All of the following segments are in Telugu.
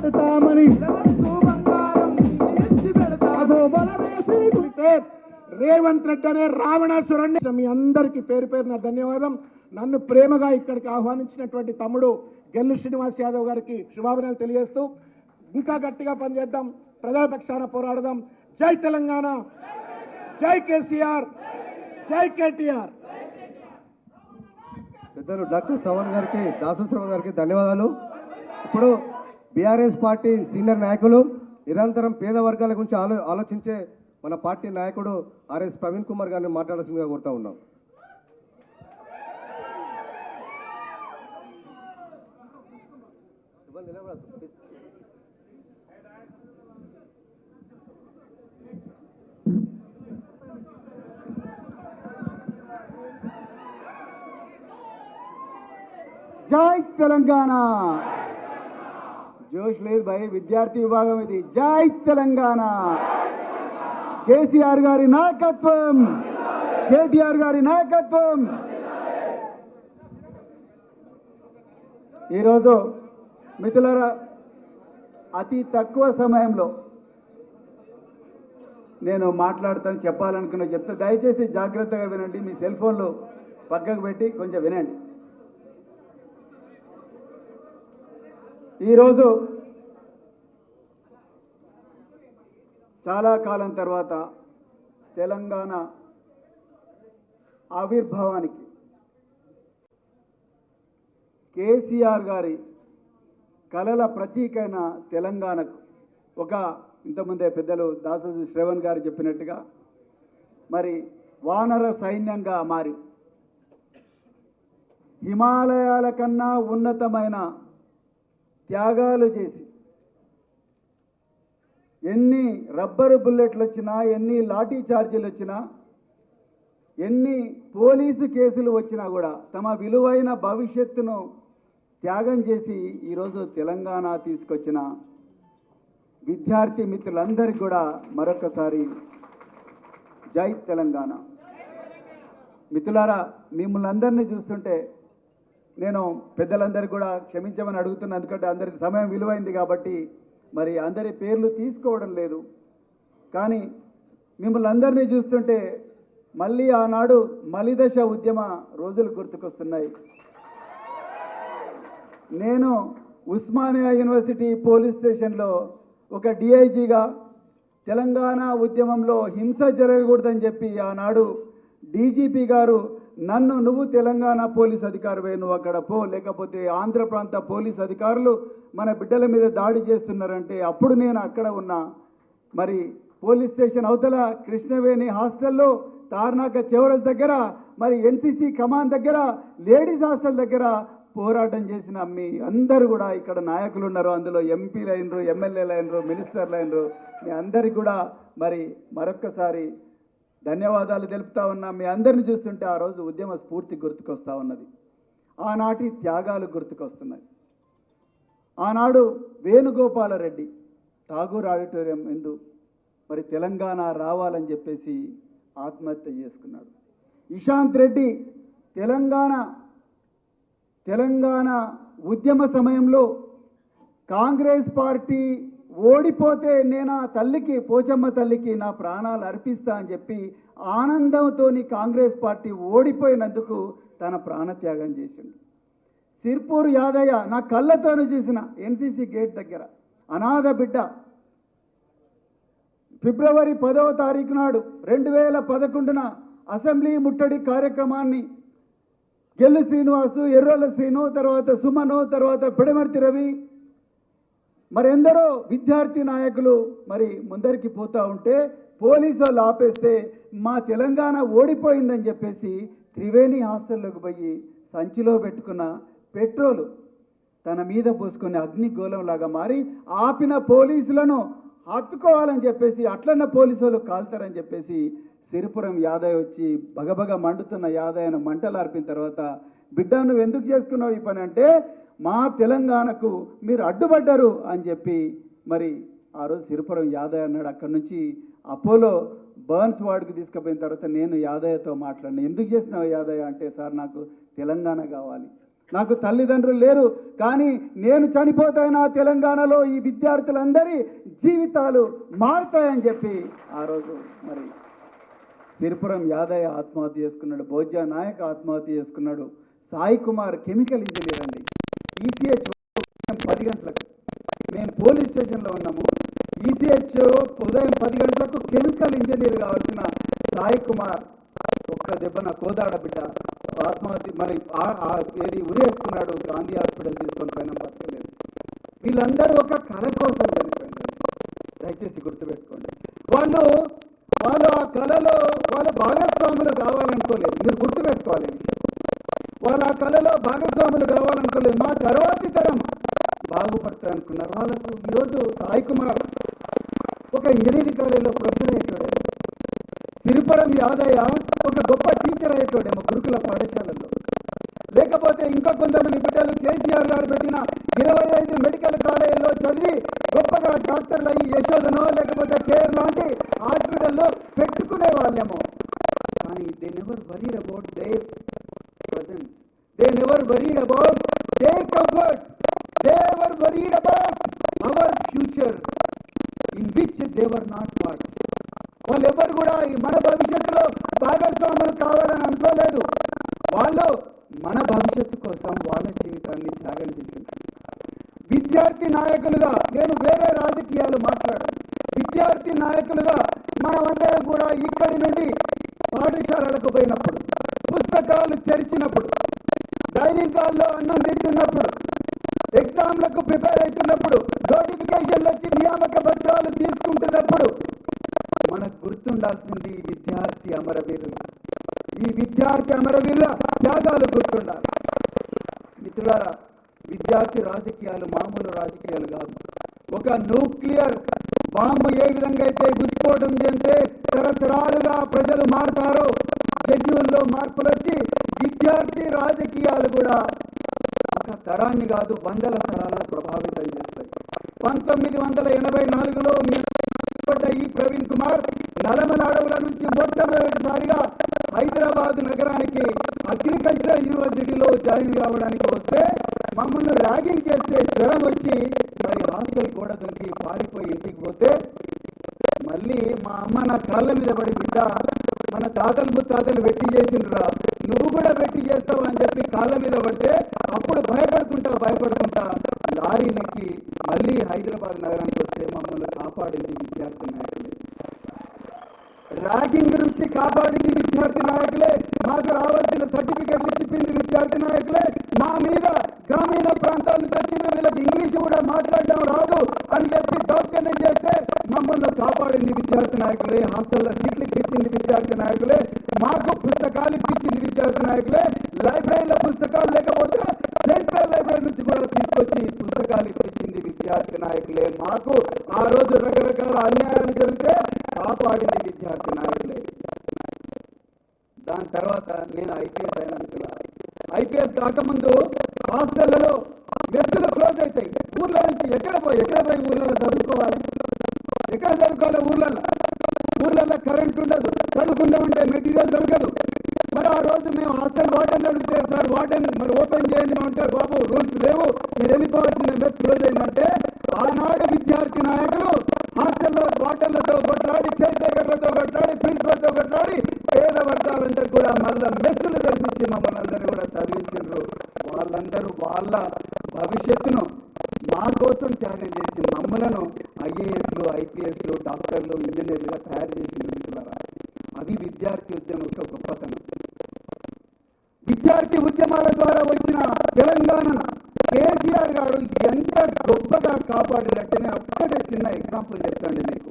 పెడతామని రేవంత్ రెడ్డి అనే రావణాసురుణ్ణి మీ అందరికీ పేరు పేరున ధన్యవాదం. నన్ను ప్రేమగా ఇక్కడికి ఆహ్వానించినటువంటి తమ్ముడు గెల్లు శ్రీనివాస్ యాదవ్ గారికి శుభాభినందనలు తెలియజేస్తూ ఇంకా గట్టిగా పనిచేద్దాం, ప్రజల పక్షాన పోరాడదాం. జై తెలంగాణ, జై కేసీఆర్, జై కేటీఆర్. పెద్దలు డాక్టర్ శ్రవణ్ గారికి, దాసు శ్రవణ్ గారికి ధన్యవాదాలు. ఇప్పుడు బీఆర్ఎస్ పార్టీ సీనియర్ నాయకులు, నిరంతరం పేద వర్గాల గురించి ఆలోచించే మన పార్టీ నాయకుడు ఆర్ఎస్ ప్రవీణ్ కుమార్ గారిని మాట్లాడాల్సిందిగా కోరుతా ఉన్నాం. జై తెలంగాణ. జోష్ లేదు భయ్, విద్యార్థి విభాగం ఇది. జై తెలంగాణ. కేసీఆర్ గారి నాయకత్వం, కేటీఆర్ గారి నాయకత్వం. ఈరోజు మిత్రులారా, అతి తక్కువ సమయంలో నేను మాట్లాడతాను, చెప్పాలనుకున్నా చెప్తే దయచేసి జాగ్రత్తగా వినండి. మీ సెల్ ఫోన్లు పక్కకు పెట్టి కొంచెం వినండి. ఈరోజు చాలా కాలం తర్వాత తెలంగాణ ఆవిర్భావానికి కేసీఆర్ గారి కళల ప్రతీకైన తెలంగాణకు ఒక ఇంతకుముందే పెద్దలు దాసు శ్రవణ్ గారు చెప్పినట్టుగా మరి వానర సైన్యంగా మారి హిమాలయాల కన్నా ఉన్నతమైన త్యాగాలు చేసి ఎన్ని రబ్బరు బుల్లెట్లు వచ్చినా, ఎన్ని లాఠీ చార్జీలు వచ్చినా, ఎన్ని పోలీసు కేసులు వచ్చినా కూడా తమ విలువైన భవిష్యత్తును త్యాగం చేసి ఈరోజు తెలంగాణ తీసుకొచ్చిన విద్యార్థి మిత్రులందరికీ కూడా మరొకసారి జై తెలంగాణ. మిత్రులారా, మిమ్మల్ని అందరినీ చూస్తుంటే నేను పెద్దలందరికీ కూడా క్షమించమని అడుగుతున్నాను, ఎందుకంటే అందరికి సమయం విలువైంది కాబట్టి మరి అందరి పేర్లు తీసుకోవడం లేదు. కానీ మిమ్మల్ని అందరినీ చూస్తుంటే మళ్ళీ ఆనాడు మలిదశ ఉద్యమ రోజులు గుర్తుకొస్తున్నాయి. నేను ఉస్మానియా యూనివర్సిటీ పోలీస్ స్టేషన్లో ఒక డిఐజీగా తెలంగాణ ఉద్యమంలో హింస జరగకూడదని చెప్పి ఆనాడు డీజీపీ గారు నన్ను, నువ్వు తెలంగాణ పోలీస్ అధికారివే, నువ్వు అక్కడ పో, లేకపోతే ఆంధ్ర ప్రాంత పోలీస్ అధికారులు మన బిడ్డల మీద దాడి చేస్తున్నారంటే అప్పుడు నేను అక్కడ ఉన్నా. మరి పోలీస్ స్టేషన్ అవతల కృష్ణవేణి హాస్టల్లో తార్నాక చౌరస్ దగ్గర, మరి ఎన్సీసీ కమాండ్ దగ్గర, లేడీస్ హాస్టల్ దగ్గర పోరాటం చేసిన మీ అందరూ కూడా ఇక్కడ నాయకులు ఉన్నారు. అందులో ఎంపీలు అయినరు, ఎమ్మెల్యేలు అయినరు, మినిస్టర్లు అయినరు. మీ అందరికి కూడా మరి మరొక్కసారి ధన్యవాదాలు తెలుపుతా ఉన్నా. మీ అందరిని చూస్తుంటే ఆ రోజు ఉద్యమ స్ఫూర్తి గుర్తుకొస్తూ ఉన్నది, ఆనాటి త్యాగాలు గుర్తుకొస్తున్నాయి. ఆనాడు వేణుగోపాలరెడ్డి ఠాగూర్ ఆడిటోరియం ఎందు మరి తెలంగాణ రావాలని చెప్పేసి ఆత్మహత్య చేసుకున్నాడు. ఇషాంత్ రెడ్డి తెలంగాణ ఉద్యమ సమయంలో కాంగ్రెస్ పార్టీ ఓడిపోతే నేను ఆ తల్లికి, పోచమ్మ తల్లికి నా ప్రాణాలు అర్పిస్తా అని చెప్పి ఆనందంతో కాంగ్రెస్ పార్టీ ఓడిపోయినందుకు తన ప్రాణత్యాగం చేసిండు. సిర్పూర్ యాదయ్య నా కళ్ళతోనే చూసిన ఎన్సీసీ గేట్ దగ్గర అనాథ బిడ్డ. ఫిబ్రవరి 10వ తారీఖు నాడు 2011న అసెంబ్లీ ముట్టడి కార్యక్రమాన్ని గెల్లు శ్రీనివాసు, ఎర్రోల శ్రీను, తర్వాత సుమను, తర్వాత పిడమర్తి రవి, మరెందరో విద్యార్థి నాయకులు మరి ముందరికి పోతూ ఉంటే పోలీసు వాళ్ళు ఆపేస్తే మా తెలంగాణ ఓడిపోయిందని చెప్పేసి త్రివేణి హాస్టల్లోకి పోయి సంచిలో పెట్టుకున్న పెట్రోలు తన మీద పోసుకొని అగ్నిగోళంలాగా మారి ఆపిన పోలీసులను హత్తుకోవాలని చెప్పేసి అట్లన్న పోలీసు వాళ్ళు కాల్తారని చెప్పేసి సిరిపురం యాదయ్య వచ్చి బగబగ మండుతున్న యాదయ్యను మంటలు ఆర్పిన తర్వాత, బిడ్డ నువ్వు ఎందుకు చేసుకున్నావు ఈ పని అంటే, మా తెలంగాణకు మీరు అడ్డుపడ్డారు అని చెప్పి మరి ఆ రోజు సిరిపురం యాదయ్య అన్నాడు. అక్కడి నుంచి అపోలో బర్న్స్ వార్డుకి తీసుకుపోయిన తర్వాత నేను యాదయ్యతో మాట్లాడిన, ఎందుకు చేసినావు యాదయ్య అంటే, సార్ నాకు తెలంగాణ కావాలి, నాకు తల్లిదండ్రులు లేరు, కానీ నేను చనిపోతాయినా తెలంగాణలో ఈ విద్యార్థులందరి జీవితాలు మారుతాయని చెప్పి ఆ రోజు మరి సిరిపురం యాదయ్య ఆత్మహత్య చేసుకున్నాడు, భోజ్య నాయక్ ఆత్మహత్య చేసుకున్నాడు, సాయి కుమార్ కెమికల్ ఇంజనీర్ అండి. ఈసీహెచ్ 10 గంటలకు మేము పోలీస్ స్టేషన్లో ఉన్నాము. ఈసీహెచ్ ఉదయం 10 గంటలకు కెమికల్ ఇంజనీర్ కావాల్సిన సాయి కుమార్ ఒక్క దెబ్బన కోదాడ బిడ్డ ఆత్మహత్య మరి ఏది ఉరేసుకున్నాడు. గాంధీ హాస్పిటల్ తీసుకొని పోయినా బతకలేదు. వీళ్ళందరూ ఒక కళ కోసం చనిపోయినారు. దయచేసి గుర్తుపెట్టుకోండి. వాళ్ళు ఆ కళలో వాళ్ళ భాగస్వాములు కావాలనుకోలేదు. మీరు గుర్తుపెట్టుకోవాలి. వాళ్ళు ఆ కళలో భాగస్వాములు కావాలనుకోలేదు. మా తర్వాతి తరం బాగుపడతారు అనుకున్నారు. వాళ్ళకు ఈరోజు సాయి కుమార్ ఒక ఇంజనీరింగ్ కాలేజీలో ప్రొఫెసర్ అయ్యేటోడే, సిరిపురం యాదయ్య ఒక గొప్ప టీచర్ అయ్యేటోడేమో గురుకుల పాఠశాలలో. లేకపోతే ఇంకా కొంతమంది బిడ్డలు కేసీఆర్ గారు పెట్టిన 25 మెడికల్ కాలేజీలో చదివి గొప్పగా డాక్టర్లు అయ్యి యశోదనో లేకపోతే కేర్ లాంటి హాస్పిటల్లో పెట్టుకునే వాళ్ళేమో. కానీ they never worried about their presence, they never worried about their comfort, they ever worried about our future in which they were not part. వాళ్ళు ఎవరు కూడా ఈ మన భవిష్యత్తులో భాగస్వాములు కావాలని అనుకోలేదు. వాళ్ళు మన భవిష్యత్తు కోసం వాళ్ళ జీవితాన్ని త్యాగం చేసింది. విద్యార్థి నాయకులుగా నేను వేరే రాజకీయాలు మాట్లాడాను. విద్యార్థి నాయకులుగా మనమందరం కూడా ఇక్కడి నుండి పాఠశాలలకు పోయినప్పుడు, పుస్తకాలు తెరిచినప్పుడు, డైనింగ్ హాల్లో అన్నం తింటున్నప్పుడు, ఎగ్జామ్లకు ప్రిపేర్ అవుతున్నప్పుడు, నోటిఫికేషన్లు వచ్చి నియామక పత్రాలు తీసుకుంటున్నప్పుడు మనకు గుర్తుండాల్సింది ఈ విద్యార్థి అమరవీరులు. ఈ విద్యార్థి అమరవీరుల త్యాగాలు గుర్తుండాలి. మిత్రులారా, విద్యార్థి రాజకీయాలు మామూలు రాజకీయాలు కాదు. ఒక న్యూక్లియర్ బాంబు ఏ విధంగా అయితే విస్ఫోటం చెందితే తరతరాలుగా ప్రజలు మారుతారో, షెడ్యూల్లో మార్పులు వచ్చి విద్యార్థి రాజకీయాలు కూడా ఒక తరాన్ని కాదు వందల తరాలను ప్రభావితం చేస్తాయి. 1984లో ఈ ప్రవీణ్ కుమార్ నల్లమల అడవుల నుంచి మొట్టమొదటిసారిగా హైదరాబాద్ నగరానికి అగ్రికల్చర్ యూనివర్సిటీలో జాయిన్ కావడానికి వస్తే మమ్మల్ని ర్యాగింగ్ చేస్తే జ్వరం వచ్చి మరి హాస్టల్ గోడ దొరికి పారిపోయి ఇంటికి పోతే మళ్ళీ మా అమ్మ నా కాళ్ళ మీద పడి, బిడ్డ మన తాతలు ముత్తాతలు వెట్టి చేసిండ్రా, నువ్వు కూడా వెట్టి చేస్తావు అని చెప్పి కాళ్ళ మీద పడితే అప్పుడు భయపడుకుంటా లారీలకి మళ్ళీ హైదరాబాద్ నగరానికి వస్తే మమ్మల్ని కాపాడింది విద్యార్థి నాయకులే. ర్యాగింగ్ నుంచి కాపాడింది విద్యార్థి నాయకులే. మాకు రావాల్సిన సర్టిఫికెట్లు చెప్పింది విద్యార్థి నాయకులే. మా మీద గ్రామీణ ప్రాంతాల నుంచి వచ్చిన వీళ్ళకి ఇంగ్లీష్ కూడా మాట్లాడడం రాదు అని చెప్పి దౌర్జన్యం చేస్తే మమ్మల్ని కాపాడింది విద్యార్థి నాయకులే. హాస్టల్లో సీట్లు ఇప్పించింది విద్యార్థి నాయకులే. మాకు పుస్తకాలు ఇప్పించింది విద్యార్థి నాయకులే. లైబ్రరీలో పుస్తకాలు లేకపోతే సెంట్రల్ లైబ్రరీ నుంచి కూడా తీసుకొచ్చి పుస్తకాలు ఇప్పించింది విద్యార్థి నాయకులే. మాకు ఆ రోజు రకరకాల అన్యాయాలు జరిగితే కాపాడింది విద్యార్థి నాయకులే. దాని తర్వాత నేను ఐపీఎస్ అయినందుకు, ఐపీఎస్ కాకముందు హాస్టళ్లలో మెస్సులు క్లోజ్ అవుతాయి. ఊర్లో నుంచి ఎక్కడ పోయి ఊర్లలో చదువుకోవాలి? ఎక్కడ చదువుకోవాలి? ఊర్లలో కరెంట్ ఉండదు, చదువుకుందామంటే మెటీరియల్ దొరకదు. మరి ఆ రోజు మేము హాస్టల్ వార్డెన్ అడిగితే, సార్ వార్డెన్ మరి ఓపెన్ చేయండి అంటే, బాబు రూల్స్ లేవు, మీరు వెళ్ళిపోవాల్సిన మెస్ క్లోజ్ అయిందంటే ఆనాడు విద్యార్థి నాయకులు హాస్టల్లో వార్డెన్లతో కొట్లాడి, కేర్ టేకర్లతో కొట్లాడి, ప్రిన్సిపల్తో కొట్లాడి పేద వర్గాలందరూ కూడా మళ్ళీ మెస్సులు తెప్పించి మమ్మల్ని అందరూ కూడా చదివించారు. వాళ్ళందరూ వాళ్ళ భవిష్యత్తును మా కోసం త్యాగం చేసి మమ్మలను ఐఏఎస్లు, ఐపీఎస్లు, డాక్టర్లు, ఇంజనీర్లుగా తయారు చేసి నిలుపుతున్నారు. అది విద్యార్థి ఉద్యమం యొక్క గొప్పతనం. విద్యార్థి ఉద్యమాల ద్వారా వచ్చిన తెలంగాణ కేసీఆర్ గారు ఎంత గొప్పగా కాపాడినట్టు నేను ఒక్కటే చిన్న ఎగ్జాంపుల్ చెప్తాండి మీకు.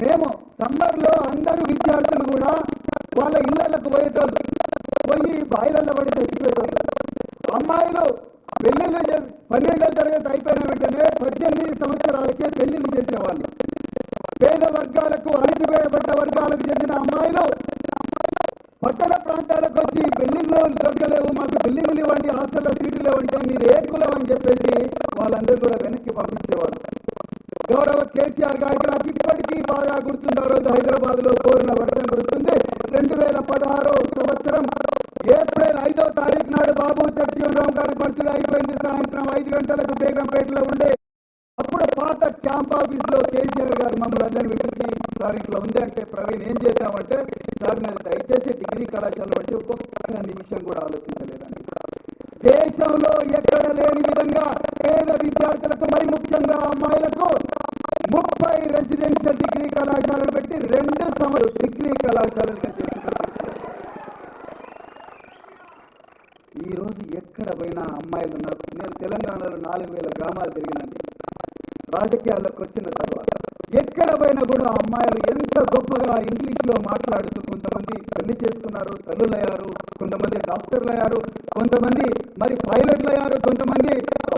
మేము సమ్మర్లో అందరూ విద్యార్థులు కూడా వాళ్ళ ఇళ్లకు పోయేటోళ్ళు, పోయి బాయిలల్లో పడి చచ్చిపోయేటోళ్ళు. అమ్మాయిలు పెళ్లిళ్ళు 12వ తరగతి అయిపోయిన వెంటనే 18 సంవత్సరాలకే పెళ్లిళ్ళు చేసేవాళ్ళు. పేద వర్గాలకు, అణచివేయబడ్డ వర్గాలకు చెందిన అమ్మాయిలు పట్టణ ప్రాంతాలకు వచ్చి బిల్డింగ్లు దొరకలేవు, మాకు బిల్డింగ్లు ఇవ్వండి, హాస్టల్లో సీట్లు ఇవ్వంటే మీరు ఏ కులం అని చెప్పేసి వాళ్ళందరూ కూడా వెనక్కి పంపించేవాళ్ళు. గౌరవ కేసీఆర్ గారికి నాకు ఇప్పటికీ బాగా గుర్తుంది. ఆ రోజు హైదరాబాద్లో కోరిన వర్షం గుర్తుంది. 2016 సంవత్సరం ఏప్రిల్ 5వ తారీఖు నాడు బాబు చర్చి పాత క్యాంప్ ఆఫీస్లో కేసీఆర్ గారు మమ్మల్ని అందరినీ పిలిచి సార్ ఇట్లా ఉంది అంటే ప్రవీణ్ ఏం చేద్దామంటే సార్ నేను దయచేసి డిగ్రీ కళాశాల అంటే ఒక్కొక్క నిమిషం కూడా ఆలోచించలేదండి. దేశంలో ఎక్కడ లేని విధంగా పేద విద్యార్థులకు మరి ముఖ్యంగా అమ్మాయిలకు 30 రెసిడెన్షియల్ డిగ్రీ కళాశాలలు పెట్టి 2 సంవత్సరాలు డిగ్రీ కళాశాలలుగా చేస్తున్నారు. ఈరోజు ఎక్కడ పోయినా అమ్మాయిలు ఉన్నారు. నేను తెలంగాణలో 4000 గ్రామాలు తిరిగినండి రాజకీయాల్లోకి వచ్చిన తర్వాత. ఎక్కడ పోయినా కూడా అమ్మాయిలు ఎంత గొప్పగా ఇంగ్లీష్లో మాట్లాడుతూ కొంతమంది పెళ్లి చేసుకున్నారు, తల్లులయ్యారు, కొంతమంది డాక్టర్లు అయ్యారు, కొంతమంది మరి పైలట్లు అయ్యారు, కొంతమంది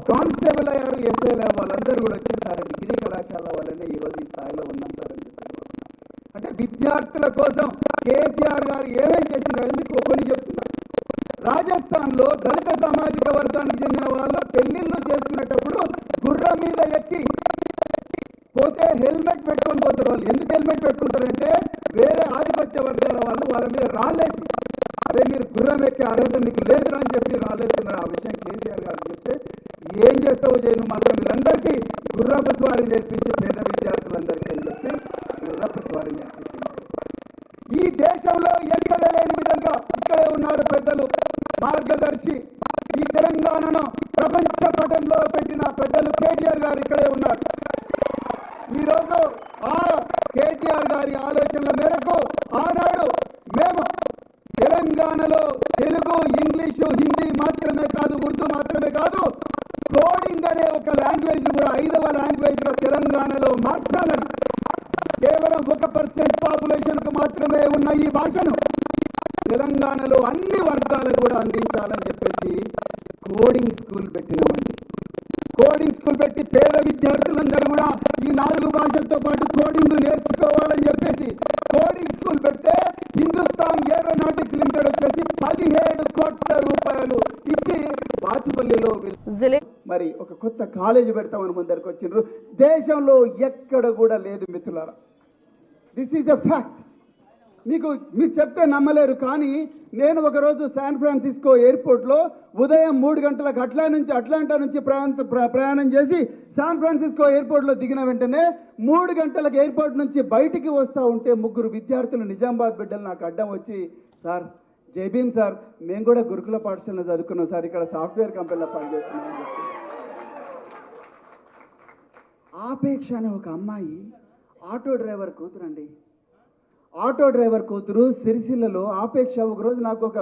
కానిస్టేబుల్ అయ్యారు, ఎస్ఐలు అయ్యారు. వాళ్ళందరూ కూడా వచ్చేసారు డిగ్రీ కళాశాల వల్లనే ఈరోజు ఈ స్థాయిలో ఉన్నాం సార్ అని చెప్పారు. అంటే విద్యార్థుల కోసం కేసీఆర్ గారు ఏమేం చేసినారు ఎందుకు కొన్ని చెప్తున్నారు. రాజస్థాన్లో దళిత సామాజిక వర్గానికి చెందిన వాళ్ళు పెళ్లిళ్ళు చేసుకునేటప్పుడు గుర్రం మీద ఎక్కి పోతే హెల్మెట్ పెట్టుకొని పోతారు. వాళ్ళు ఎందుకు హెల్మెట్ పెట్టుకుంటారంటే వేరే ఆధిపత్య వర్గాల వాళ్ళు వాళ్ళ మీద రాళ్ళేసి అరే మీరు గుర్రం ఎక్కే అర్హత మీకు లేదురా అని చెప్పి రాళ్ళేస్తున్నారు. ఆ విషయం కేసీఆర్ గారు చెప్తే ఏం చేస్తావో చేయను మాత్రం వీళ్ళందరికీ గుర్రపు స్వారీ నేర్పించి పేద విద్యార్థులందరికీ అని చెప్పి గుర్రపు స్వారీ నేర్పించింది. ఈ దేశంలో ఎక్కడ లేని విధంగా ఇక్కడే ఉన్నారు పెద్దలు మార్గదర్శి. ఈ తెలంగాణను ప్రపంచ పటంలో పెట్టిన పెద్దలు కేటీఆర్ గారు ఇక్కడే ఉన్నారు. ఈరోజు ఆ కేటీఆర్ గారి ఆలోచనల మేరకు ఆనాడు మేము తెలంగాణలో తెలుగు, ఇంగ్లీషు, హిందీ మాత్రమే కాదు, ఉర్దూ మాత్రమే కాదు, కోడింగ్ అనే ఒక లాంగ్వేజ్ కూడా 5వ లాంగ్వేజ్గా తెలంగాణలో మార్చాలని, కేవలం 1% పాపులేషన్కు మాత్రమే ఉన్న ఈ భాషను తెలంగాణలో అన్ని వర్గాలకు కూడా అందించాలని చెప్పేసి కోడింగ్ స్కూల్ పెట్టినామండి. కోడింగ్ స్కూల్ పెట్టి పేద విద్యార్థులందరూ కూడా ఈ 4 భాషలతో పాటు కోడింగ్ నేర్చుకోవాలని చెప్పేసి కోడింగ్ స్కూల్ పెడితే హిందుస్థాన్ ఏరోనాటిక్స్ లిమిటెడ్ వచ్చేసి 17 కోట్ల రూపాయలు ఇచ్చి వాచుపల్లిలో మరి ఒక కొత్త కాలేజీ పెడతామని ముందరికి వచ్చిండ్రు. దేశంలో ఎక్కడ కూడా లేదు మిత్రులారా. This is a fact. మీరు చెప్తే నమ్మలేరు, కానీ నేను ఒకరోజు శాన్ ఫ్రాన్సిస్కో ఎయిర్పోర్ట్లో ఉదయం 3 గంటలకు అట్లాంటా నుంచి ప్రయాణం చేసి శాన్ ఫ్రాన్సిస్కో ఎయిర్పోర్ట్లో దిగిన వెంటనే 3 గంటలకు ఎయిర్పోర్ట్ నుంచి బయటికి వస్తూ ఉంటే 3 విద్యార్థులు నిజామాబాద్ బిడ్డలు నాకు అడ్డం వచ్చి సార్ జై భీమ్ సార్ మేము కూడా గురుకుల పాఠశాలలో చదువుకున్నాం సార్, ఇక్కడ సాఫ్ట్వేర్ కంపెనీలో పనిచేస్తున్నాం అని చెప్పి. ఆపేక్ష అనే ఒక అమ్మాయి ఆటో డ్రైవర్ కూతురండి. ఆటో డ్రైవర్ కూతురు సిరిసిల్లలో ఆపేక్ష ఒకరోజు నాకు ఒక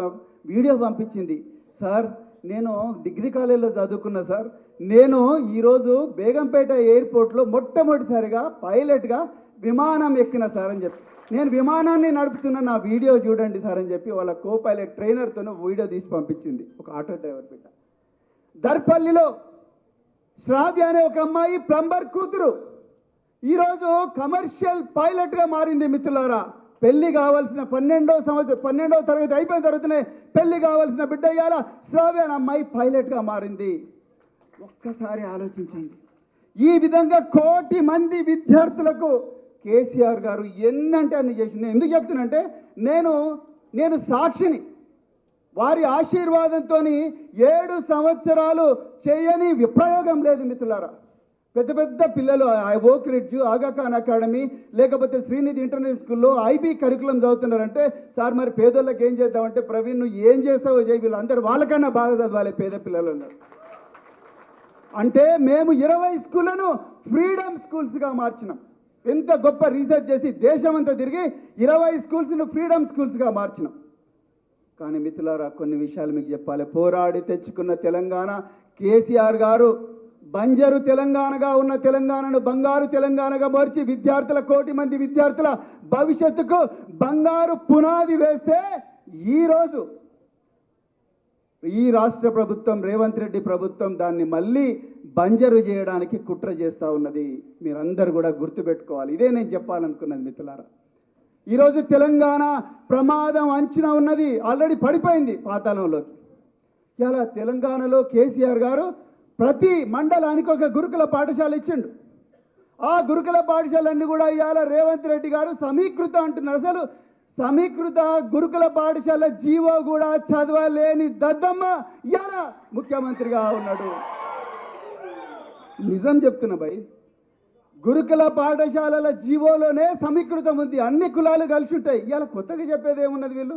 వీడియో పంపించింది. సార్ నేను డిగ్రీ కాలేజీలో చదువుకున్నా సార్, నేను ఈరోజు బేగంపేట ఎయిర్పోర్ట్లో మొట్టమొదటిసారిగా పైలట్గా విమానం ఎక్కిన సార్ అని చెప్పి, నేను విమానాన్ని నడుపుతున్న నా వీడియో చూడండి సార్ అని చెప్పి వాళ్ళ కో పైలట్ ట్రైనర్తో వీడియో తీసి పంపించింది ఒక ఆటో డ్రైవర్ బిడ్డ. దర్పల్లిలో శ్రావ్య అనే ఒక అమ్మాయి ప్లంబర్ కూతురు ఈరోజు కమర్షియల్ పైలట్గా మారింది. మిత్రులారా, పెళ్లి కావాల్సిన 12వ తరగతి అయిపోయిన తర్వాతనే పెళ్లి కావాల్సిన బిడ్డ ఇవాళ శ్రావ్య అనే అమ్మాయి పైలట్గా మారింది. ఒక్కసారి ఆలోచించండి. ఈ విధంగా 1 కోటి మంది విద్యార్థులకు కేసీఆర్ గారు ఎన్నంటే అన్ని చేసింది. ఎందుకు చెప్తున్నానంటే నేను సాక్షిని. వారి ఆశీర్వాదంతో 7 సంవత్సరాలు చేయని విప్రయోగం లేదు మిత్రులారా. పెద్ద పెద్ద పిల్లలు ఓక్ రిడ్జ్, ఆగాఖాన్ అకాడమీ, లేకపోతే శ్రీనిధి ఇంటర్నేషనల్ స్కూల్లో ఐబీ కరికులం చదువుతున్నారంటే సార్ మరి పేదోళ్ళకి ఏం చేద్దామంటే ప్రవీణ్ నువ్వు ఏం చేస్తావో చేయి, వీళ్ళందరూ వాళ్ళకన్నా బాగా చదవాలి పేద పిల్లలు ఉన్నారు. అంటే మేము 20 స్కూళ్లను ఫ్రీడమ్ స్కూల్స్గా మార్చినాం. ఎంత గొప్ప రీసెర్చ్ చేసి దేశమంతా తిరిగి 20 స్కూల్స్ను ఫ్రీడమ్ స్కూల్స్గా మార్చినాం. కానీ మిత్రులారా కొన్ని విషయాలు మీకు చెప్పాలి. పోరాడి తెచ్చుకున్న తెలంగాణ కేసీఆర్ గారు బంజరు తెలంగాణగా ఉన్న తెలంగాణను బంగారు తెలంగాణగా మార్చి 1 కోటి మంది విద్యార్థుల భవిష్యత్తుకు బంగారు పునాది వేస్తే ఈరోజు ఈ రాష్ట్ర ప్రభుత్వం రేవంత్ రెడ్డి ప్రభుత్వం దాన్ని మళ్ళీ బంజరు చేయడానికి కుట్ర చేస్తూ ఉన్నది. మీరందరూ కూడా గుర్తుపెట్టుకోవాలి. ఇదే నేను చెప్పాలనుకున్నది మిత్రులారా. ఈరోజు తెలంగాణ ప్రమాదం అంచనా ఉన్నది, ఆల్రెడీ పడిపోయింది పాతాళంలోకి. ఇలా తెలంగాణలో కేసీఆర్ గారు ప్రతి మండలానికి ఒక గురుకుల పాఠశాల ఇచ్చిండు. ఆ గురుకుల పాఠశాలన్నీ కూడా ఇవాళ రేవంత్ రెడ్డి గారు సమీకృత అంటున్నారు. అసలు సమీకృత గురుకుల పాఠశాల జీవో కూడా చదవలేని దద్దమ్మ ఇవాళ ముఖ్యమంత్రిగా ఉన్నాడు. నిజం చెప్తున్నా భయ్, గురుకుల పాఠశాలల జీవోలోనే సమీకృతం ఉంది, అన్ని కులాలు కలిసి ఉంటాయి. ఇవాళ కొత్తగా చెప్పేది ఏమున్నది, వీళ్ళు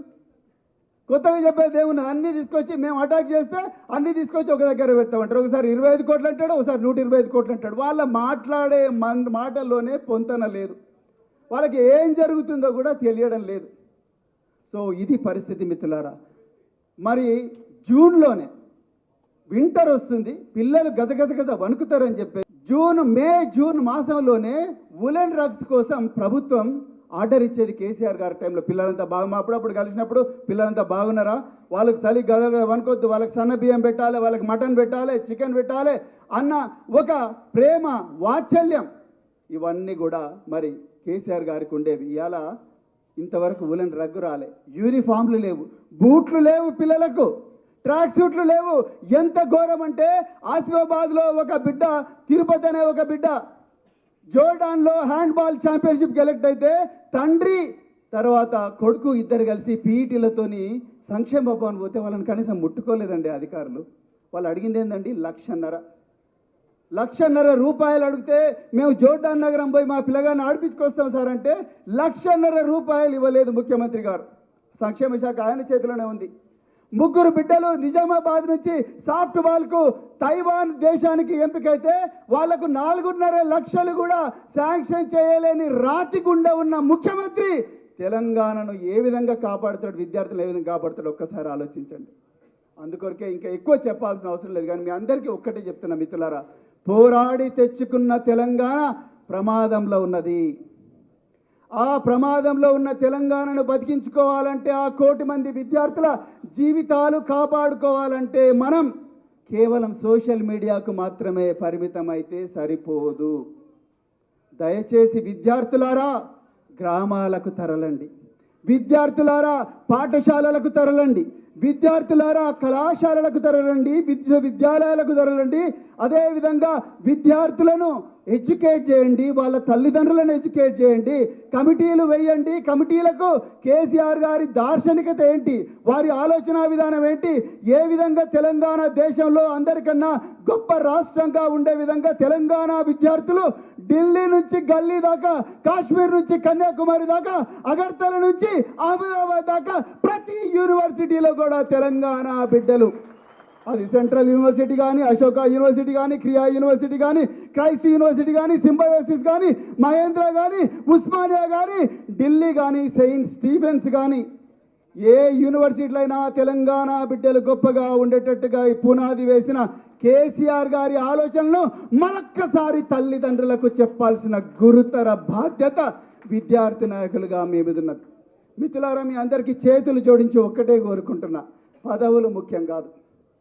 కొత్తగా చెప్పేది ఏమున్నది? అన్నీ తీసుకొచ్చి మేము అటాక్ చేస్తే అన్నీ తీసుకొచ్చి ఒక దగ్గర పెడతామంటారు. ఒకసారి 25 కోట్లు అంటాడు, ఒకసారి 125 కోట్లు అంటాడు. వాళ్ళ మాట్లాడే మాటల్లోనే పొంతన లేదు, వాళ్ళకి ఏం జరుగుతుందో కూడా తెలియడం లేదు. సో ఇది పరిస్థితి మిత్రులారా. మరి జూన్లోనే వింటర్ వస్తుంది, పిల్లలు గజగజ వణుకుతారని చెప్పి జూన్ మాసంలోనే వులెన్ రగ్స్ కోసం ప్రభుత్వం ఆర్డర్ ఇచ్చేది కేసీఆర్ గారి టైంలో. పిల్లలంతా బాగా అప్పుడప్పుడు కలిసినప్పుడు పిల్లలంతా బాగున్నారా, వాళ్ళకి చలి గద వనుకొద్దు, వాళ్ళకి సన్న బియ్యం పెట్టాలి, వాళ్ళకి మటన్ పెట్టాలి, చికెన్ పెట్టాలి అన్న ఒక ప్రేమ వాత్సల్యం ఇవన్నీ కూడా మరి కేసీఆర్ గారికి ఉండేవి. ఇవాళ ఇంతవరకు వులెన్ రగ్గు రాలే, యూనిఫామ్లు లేవు, బూట్లు లేవు, పిల్లలకు ట్రాక్ సూట్లు లేవు. ఎంత ఘోరం అంటే ఆసిఫాబాద్లో ఒక బిడ్డ, తిరుపతి అనే ఒక బిడ్డ జోర్డాన్లో హ్యాండ్బాల్ ఛాంపియన్షిప్ సెలెక్ట్ అయితే తండ్రి తర్వాత కొడుకు ఇద్దరు కలిసి పీఈటీలతోని సంక్షేమ భవన్ పోతే వాళ్ళని కనీసం ముట్టుకోలేదండి అధికారులు. వాళ్ళు అడిగింది ఏంటండి, 1,50,000 రూపాయలు అడిగితే మేము జోర్డాన్ నగరం పోయి మా పిల్లగాన్ని ఆడిపించుకొస్తాం సార్ అంటే 1,50,000 రూపాయలు ఇవ్వలేదు ముఖ్యమంత్రి గారు. సంక్షేమ శాఖ ఆయన చేతిలోనే ఉంది. 3 బిడ్డలు నిజామాబాద్ నుంచి సాఫ్ట్ బాల్కు తైవాన్ దేశానికి ఎంపికైతే వాళ్లకు 4.5 లక్షలు కూడా శాంక్షన్ చేయలేని రాతి గుండె ఉన్న ముఖ్యమంత్రి తెలంగాణను ఏ విధంగా కాపాడుతాడు, విద్యార్థులు ఏ విధంగా కాపాడుతాడు ఒక్కసారి ఆలోచించండి. అందుకొరకే ఇంకా ఎక్కువ చెప్పాల్సిన అవసరం లేదు, కానీ మీ అందరికీ ఒక్కటే చెప్తున్నా మిత్రులారా, పోరాడి తెచ్చుకున్న తెలంగాణ ప్రమాదంలో ఉన్నది. ఆ ప్రమాదంలో ఉన్న తెలంగాణను బతికించుకోవాలంటే, ఆ 1 కోటి మంది విద్యార్థుల జీవితాలు కాపాడుకోవాలంటే మనం కేవలం సోషల్ మీడియాకు మాత్రమే పరిమితం అయితే సరిపోదు. దయచేసి విద్యార్థులారా గ్రామాలకు తరలండి, విద్యార్థులారా పాఠశాలలకు తరలండి, విద్యార్థులారా కళాశాలలకు తరలండి, విశ్వవిద్యాలయాలకు తరలండి. అదేవిధంగా విద్యార్థులను ఎడ్యుకేట్ చేయండి, వాళ్ళ తల్లిదండ్రులను ఎడ్యుకేట్ చేయండి, కమిటీలు వేయండి. కమిటీలకు కేసీఆర్ గారి దార్శనికత ఏంటి, వారి ఆలోచన విధానం ఏంటి, ఏ విధంగా తెలంగాణ దేశంలో అందరికన్నా గొప్ప రాష్ట్రంగా ఉండే విధంగా తెలంగాణ విద్యార్థులు ఢిల్లీ నుంచి గల్లీ దాకా, కాశ్మీర్ నుంచి కన్యాకుమారి దాకా, అగర్తల నుంచి అహ్మదాబాద్ దాకా ప్రతి యూనివర్సిటీలో కూడా తెలంగాణ బిడ్డలు, అది సెంట్రల్ యూనివర్సిటీ కానీ, అశోక యూనివర్సిటీ కానీ, క్రియా యూనివర్సిటీ కానీ, క్రైస్ట్ యూనివర్సిటీ కానీ, సింబయోసిస్ కానీ, మహేంద్ర కానీ, ఉస్మానియా కానీ, ఢిల్లీ కానీ, సెయింట్ స్టీఫెన్స్ కానీ, ఏ యూనివర్సిటీలో అయినా తెలంగాణ బిడ్డలు గొప్పగా ఉండేటట్టుగా ఈ పునాది వేసిన కేసీఆర్ గారి ఆలోచనలను మరొక్కసారి తల్లిదండ్రులకు చెప్పాల్సిన గురుతర బాధ్యత విద్యార్థి నాయకులుగా మీ మీద ఉన్నది. మిత్రులారా, మీ అందరికీ చేతులు జోడించి ఒక్కటే కోరుకుంటున్నా, పదవులు ముఖ్యం కాదు.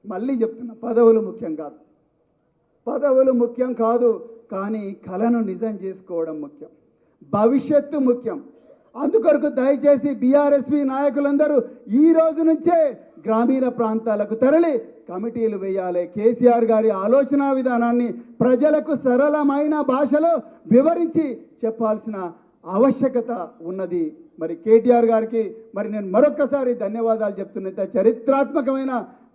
మళ్ళీ చెప్తున్నా, పదవులు ముఖ్యం కాదు, పదవులు ముఖ్యం కాదు, కానీ కళను నిజం చేసుకోవడం ముఖ్యం, భవిష్యత్తు ముఖ్యం. అందుకొరకు దయచేసి BRSV నాయకులందరూ ఈ రోజు నుంచే గ్రామీణ ప్రాంతాలకు తరలి కమిటీలు వేయాలి. కేసీఆర్ గారి ఆలోచన విధానాన్ని ప్రజలకు సరళమైన భాషలో వివరించి చెప్పాల్సిన ఆవశ్యకత ఉన్నది. మరి KTR గారికి మరి నేను మరొక్కసారి ధన్యవాదాలు చెప్తున్నా. చరిత్రాత్మకమైన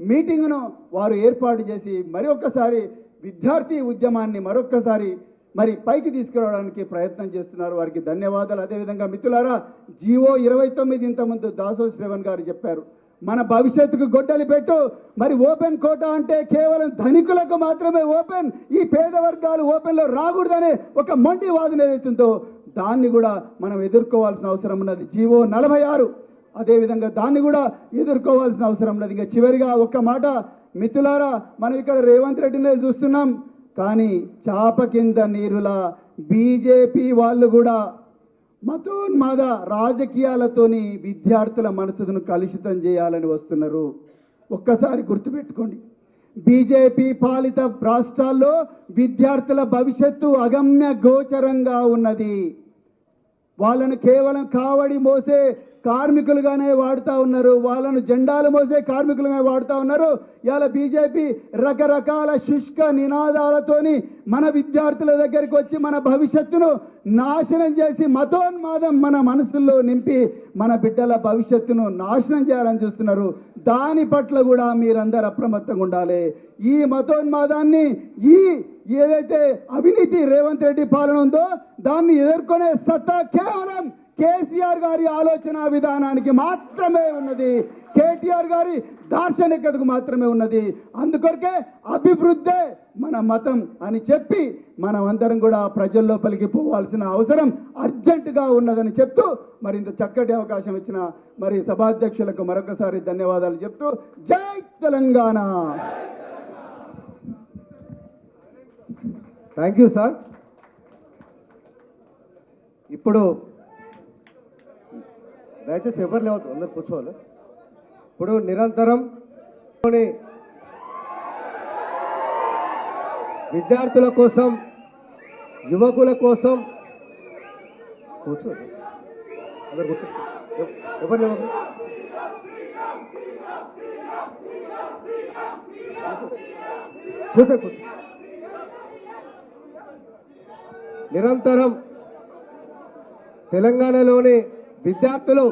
మీటింగ్ను వారు ఏర్పాటు చేసి మరి ఒక్కసారి విద్యార్థి ఉద్యమాన్ని మరొక్కసారి మరి పైకి తీసుకురావడానికి ప్రయత్నం చేస్తున్నారు, వారికి ధన్యవాదాలు. అదేవిధంగా మిత్రులారా, జీవో 29 ఇంతకుముందు దాసో శ్రవణ్ గారు చెప్పారు, మన భవిష్యత్తుకు గొడ్డలి పెట్టు. మరి ఓపెన్ కోటా అంటే కేవలం ధనికులకు మాత్రమే ఓపెన్, ఈ పేద వర్గాలు ఓపెన్లో రాకూడదనే ఒక మొండి వాదన ఏదైతుందో దాన్ని కూడా మనం ఎదుర్కోవాల్సిన అవసరం ఉన్నది. జీవో 46 అదేవిధంగా దాన్ని కూడా ఎదుర్కోవాల్సిన అవసరం ఉన్నది. ఇంకా చివరిగా ఒక్క మాట మిత్రులారా, మనం ఇక్కడ రేవంత్ రెడ్డినే చూస్తున్నాం, కానీ చాప కింద నీరులా బీజేపీ వాళ్ళు కూడా మతోన్మాద రాజకీయాలతోని విద్యార్థుల మనసును కలుషితం చేయాలని వస్తున్నారు. ఒక్కసారి గుర్తుపెట్టుకోండి, బీజేపీ పాలిత రాష్ట్రాల్లో విద్యార్థుల భవిష్యత్తు అగమ్య గోచరంగా ఉన్నది. వాళ్ళను కేవలం కావడి మోసే కార్మికులుగానే వాడుతూ ఉన్నారు, వాళ్ళను జెండాలు మోసే కార్మికులుగానే వాడుతూ ఉన్నారు. ఇవాళ బీజేపీ రకరకాల శుష్క నినాదాలతోని మన విద్యార్థుల దగ్గరికి వచ్చి మన భవిష్యత్తును నాశనం చేసి మతోన్మాదం మన మనసుల్లో నింపి మన బిడ్డల భవిష్యత్తును నాశనం చేయాలని చూస్తున్నారు. దాని పట్ల కూడా మీరందరూ అప్రమత్తంగా ఉండాలి. ఈ మతోన్మాదాన్ని, ఈ ఏదైతే అవినీతి రేవంత్ రెడ్డి పాలన ఉందో దాన్ని ఎదుర్కొనే సత్తా కేవలం కేసీఆర్ గారి ఆలోచన విధానానికి మాత్రమే ఉన్నది. కేటీఆర్ గారి దార్శనికతకు మాత్రమే ఉన్నది. అందుకొరకే అభివృద్ధే మన మతం అని చెప్పి మనం అందరం కూడా ప్రజల లోపలికి పోవాల్సిన అవసరం అర్జెంటుగా ఉన్నదని చెప్తూ మరి ఇంత చక్కటి అవకాశం ఇచ్చిన మరి సభాధ్యక్షులకు మరొకసారి ధన్యవాదాలు చెప్తూ జై తెలంగాణ. Thank you sir. ఇప్పుడు దయచేసి ఎవరు లేవద్దు, అందరు కూర్చోవాలి. ఇప్పుడు నిరంతరం విద్యార్థుల కోసం, యువకుల కోసం కూర్చోండి, అందరు కూర్చో, ఎవరు లేవద్దు. కూర్చో. నిరంతరం తెలంగాణలోని విద్యార్థులు,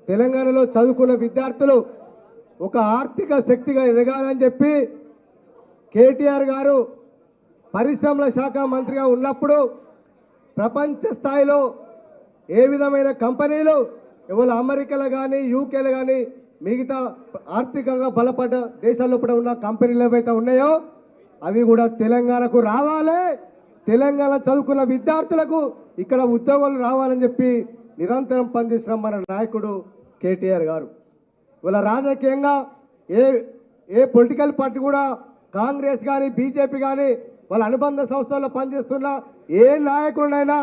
తెలంగాణలో చదువుకున్న విద్యార్థులు ఒక ఆర్థిక శక్తిగా ఎదగాలని చెప్పి కేటీఆర్ గారు పరిశ్రమల శాఖ మంత్రిగా ఉన్నప్పుడు ప్రపంచ స్థాయిలో ఏ విధమైన కంపెనీలు ఇవాళ అమెరికాలో కానీ యూకేలో కానీ మిగతా ఆర్థికంగా బలపడ్డ దేశాల్లో కూడా ఉన్న కంపెనీలు ఏవైతే ఉన్నాయో అవి కూడా తెలంగాణకు రావాలి. తెలంగాణ చదువుకున్న విద్యార్థులకు ఇక్కడ ఉద్యోగాలు రావాలని చెప్పి నిరంతరం పనిచేసిన మన నాయకుడు కేటీఆర్ గారు. ఇవాళ రాజకీయంగా ఏ పొలిటికల్ పార్టీ కూడా కాంగ్రెస్ కానీ బీజేపీ కానీ వాళ్ళ అనుబంధ సంస్థల్లో పనిచేస్తున్న ఏ నాయకుడినైనా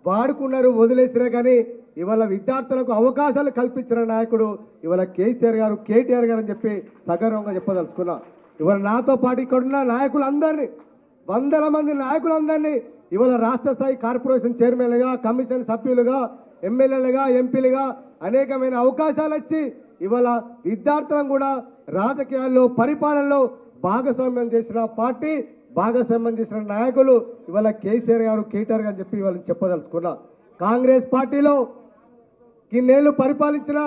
వాడుకున్నారు, వదిలేసినా కానీ ఇవాళ విద్యార్థులకు అవకాశాలు కల్పించిన నాయకుడు ఇవాళ కేసీఆర్ గారు, కేటీఆర్ గారు అని చెప్పి సగర్వంగా చెప్పదలుచుకున్నా. ఇవాళ నాతో పాటు ఇక్కడున్న నాయకులందరినీ, వందల మంది నాయకులందరినీ ఇవాళ రాష్ట్ర స్థాయి కార్పొరేషన్ చైర్మన్లుగా, కమిషన్ సభ్యులుగా, ఎమ్మెల్యేలుగా, ఎంపీలుగా అనేకమైన అవకాశాలు ఇచ్చి ఇవాళ విద్యార్థులను కూడా రాజకీయాల్లో, పరిపాలనలో భాగస్వామ్యం చేసిన పార్టీ, భాగస్వామ్యం చేసిన నాయకులు ఇవాళ కేసీఆర్ గారు, కేటీఆర్ గారు అని చెప్పి ఇవాళ చెప్పదలుచుకున్నా. కాంగ్రెస్ పార్టీలో ఇన్నేళ్లు పరిపాలించిన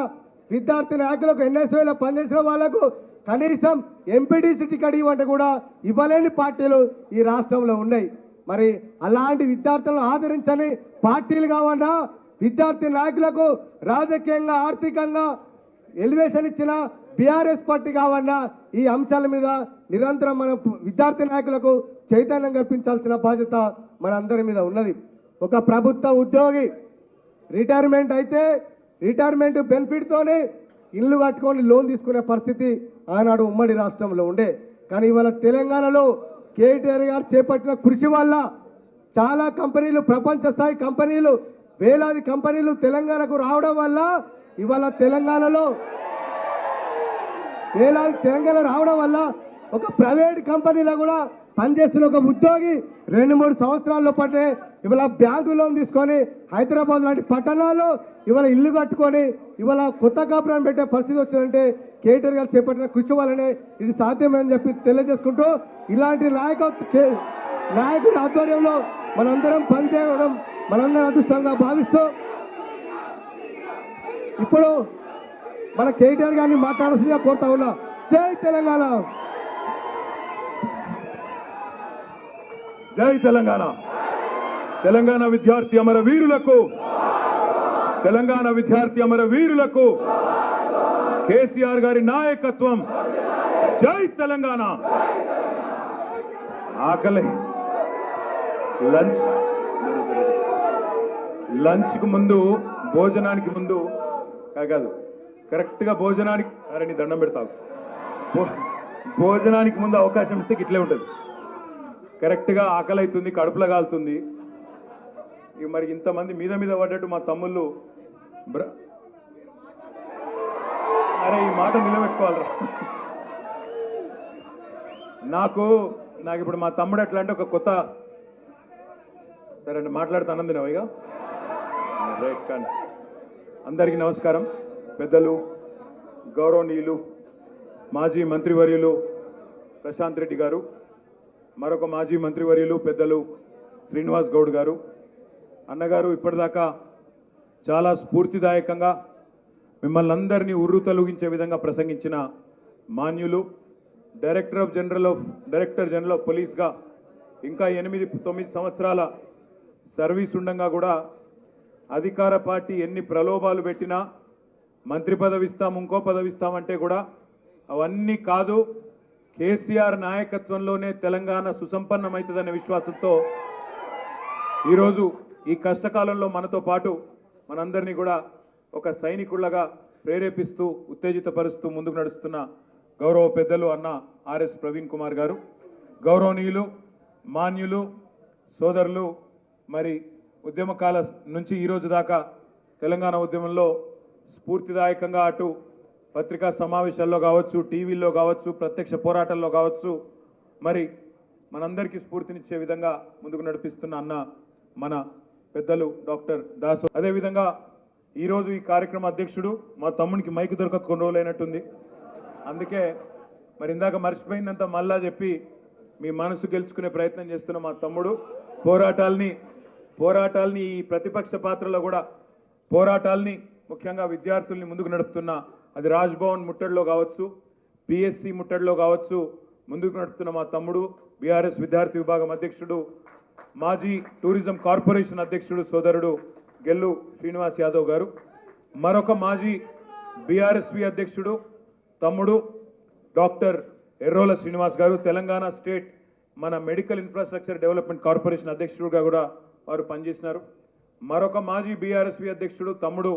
విద్యార్థి నాయకులకు, ఎన్ఎస్ఏలో పనిచేసిన వాళ్లకు కనీసం ఎంపీడీసీ టికెట్ ఇవ్వంటే కూడా ఇవ్వలేని పార్టీలు ఈ రాష్ట్రంలో ఉన్నాయి. మరి అలాంటి విద్యార్థులను ఆదరించని పార్టీలు కావన్నా, విద్యార్థి నాయకులకు రాజకీయంగా, ఆర్థికంగా ఎలివేషన్ ఇచ్చిన బీఆర్ఎస్ పార్టీ కావన్నా ఈ అంశాల మీద నిరంతరం మన విద్యార్థి నాయకులకు చైతన్యం కల్పించాల్సిన బాధ్యత మనందరి మీద ఉన్నది. ఒక ప్రభుత్వ ఉద్యోగి రిటైర్మెంట్ అయితే రిటైర్మెంట్ బెనిఫిట్తోనే ఇల్లు కట్టుకొని లోన్ తీసుకునే పరిస్థితి ఆనాడు ఉమ్మడి రాష్ట్రంలో ఉండే. కానీ ఇవాళ తెలంగాణలో కేటీఆర్ గారు చేపట్టిన కృషి వల్ల చాలా కంపెనీలు, ప్రపంచ స్థాయి కంపెనీలు, వేలాది కంపెనీలు తెలంగాణకు రావడం వల్ల ఇవాళ తెలంగాణలో రావడం వల్ల ఒక ప్రైవేట్ కంపెనీలో కూడా పనిచేస్తున్న ఒక ఉద్యోగి 2-3 సంవత్సరాల్లో పట్టే ఇవాళ బ్యాంకు లోన్ తీసుకొని హైదరాబాద్ లాంటి పట్టణాల్లో ఇవాళ ఇల్లు కట్టుకొని ఇవాళ కొత్త కాపురం పెట్టే పరిస్థితి వచ్చిందంటే కేటీఆర్ గారు చేపట్టిన కృషి వల్లనే ఇది సాధ్యమని చెప్పి తెలియజేసుకుంటూ, ఇలాంటి నాయకుడి ఆధ్వర్యంలో మనందరం పనిచేయడం మనందరం అదృష్టంగా భావిస్తూ ఇప్పుడు మన కేటీఆర్ గారిని మాట్లాడాల్సిందిగా కోరుతా ఉన్నా. జై తెలంగాణ, జై తెలంగాణ. తెలంగాణ విద్యార్థి అమర వీరులకు, తెలంగాణ విద్యార్థి అమర వీరులకు కేసీఆర్ గారి నాయకత్వం. జై తెలంగాణ. ఆకలి లంచ్కు ముందు, భోజనానికి ముందు కాదు, కరెక్ట్గా భోజనానికి, అరే నీ దండం పెడతావు, భోజనానికి ముందు అవకాశం ఇస్తే ఇట్లే ఉంటుంది. కరెక్ట్గా ఆకలి అవుతుంది, కడుపులో కాలుతుంది. ఇక మరి ఇంతమంది మీద పడ్డట్టు మా తమ్ముళ్ళు అరే ఈ మాట నిలబెట్టుకోవాలరా. నాకు ఇప్పుడు మా తమ్ముడు ఎట్లా అంటే ఒక కొత్త, సరే అండి మాట్లాడుతానంది ఇక రైట్. కానీ అందరికీ నమస్కారం. పెద్దలు, గౌరవనీయులు, మాజీ మంత్రివర్యులు ప్రశాంత్ రెడ్డి గారు, మరొక మాజీ మంత్రివర్యులు పెద్దలు శ్రీనివాస్ గౌడ్ గారు, అన్నగారు ఇప్పటిదాకా చాలా స్ఫూర్తిదాయకంగా మిమ్మల్ని అందరినీ ఉర్రు తొలగించే విధంగా ప్రసంగించిన మాన్యులు, డైరెక్టర్ జనరల్ ఆఫ్ పోలీస్గా ఇంకా 8-9 సంవత్సరాల సర్వీస్ ఉండగా కూడా అధికార పార్టీ ఎన్ని ప్రలోభాలు పెట్టినా మంత్రి పదవి ఇస్తాం ఇంకో పదవి ఇస్తామంటే కూడా అవన్నీ కాదు, కేసీఆర్ నాయకత్వంలోనే తెలంగాణ సుసంపన్నమవుతుందనే విశ్వాసంతో ఈరోజు ఈ కష్టకాలంలో మనతో పాటు మనందరినీ కూడా ఒక సైనికుళ్ళగా ప్రేరేపిస్తూ ఉత్తేజితపరుస్తూ ముందుకు నడుస్తున్న గౌరవ పెద్దలు అన్న ఆర్ఎస్ ప్రవీణ్ కుమార్ గారు, గౌరవనీయులు మాన్యులు సోదరులు, మరి ఉద్యమకాల నుంచి ఈరోజు దాకా తెలంగాణ ఉద్యమంలో స్ఫూర్తిదాయకంగా అటు పత్రికా సమావేశాల్లో కావచ్చు, టీవీల్లో కావచ్చు, ప్రత్యక్ష పోరాటాల్లో కావచ్చు, మరి మనందరికీ స్ఫూర్తినిచ్చే విధంగా ముందుకు నడిపిస్తున్న అన్న మన పెద్దలు డాక్టర్ దాసు. అదేవిధంగా ఈరోజు ఈ కార్యక్రమ అధ్యక్షుడు మా తమ్మునికి మైకు దొరక కొన్ని రోజులైనట్టుంది, అందుకే మరి ఇందాక మర్చిపోయిందంతా మళ్ళా చెప్పి మీ మనసు గెలుచుకునే ప్రయత్నం చేస్తున్న మా తమ్ముడు పోరాటాల్ని ఈ ప్రతిపక్ష పాత్రలో కూడా పోరాటాల్ని ముఖ్యంగా విద్యార్థుల్ని ముందుకు నడుపుతున్న, అది రాజ్భవన్ ముట్టడిలో కావచ్చు, పిఎస్సి ముట్టడిలో కావచ్చు, ముందుకు నడుపుతున్న మా తమ్ముడు బీఆర్ఎస్ విద్యార్థి విభాగం అధ్యక్షుడు, మాజీ టూరిజం కార్పొరేషన్ అధ్యక్షుడు సోదరుడు గెల్లు శ్రీనివాస్ యాదవ్ గారు, మరొక మాజీ బీఆర్ఎస్వి అధ్యక్షుడు తమ్ముడు డాక్టర్ ఎర్రోల శ్రీనివాస్ గారు, తెలంగాణ స్టేట్ మన మెడికల్ ఇన్ఫ్రాస్ట్రక్చర్ డెవలప్మెంట్ కార్పొరేషన్ అధ్యక్షుడుగా కూడా వారు పనిచేసినారు. మరొక మాజీ బీఆర్ఎస్వి అధ్యక్షుడు తమ్ముడు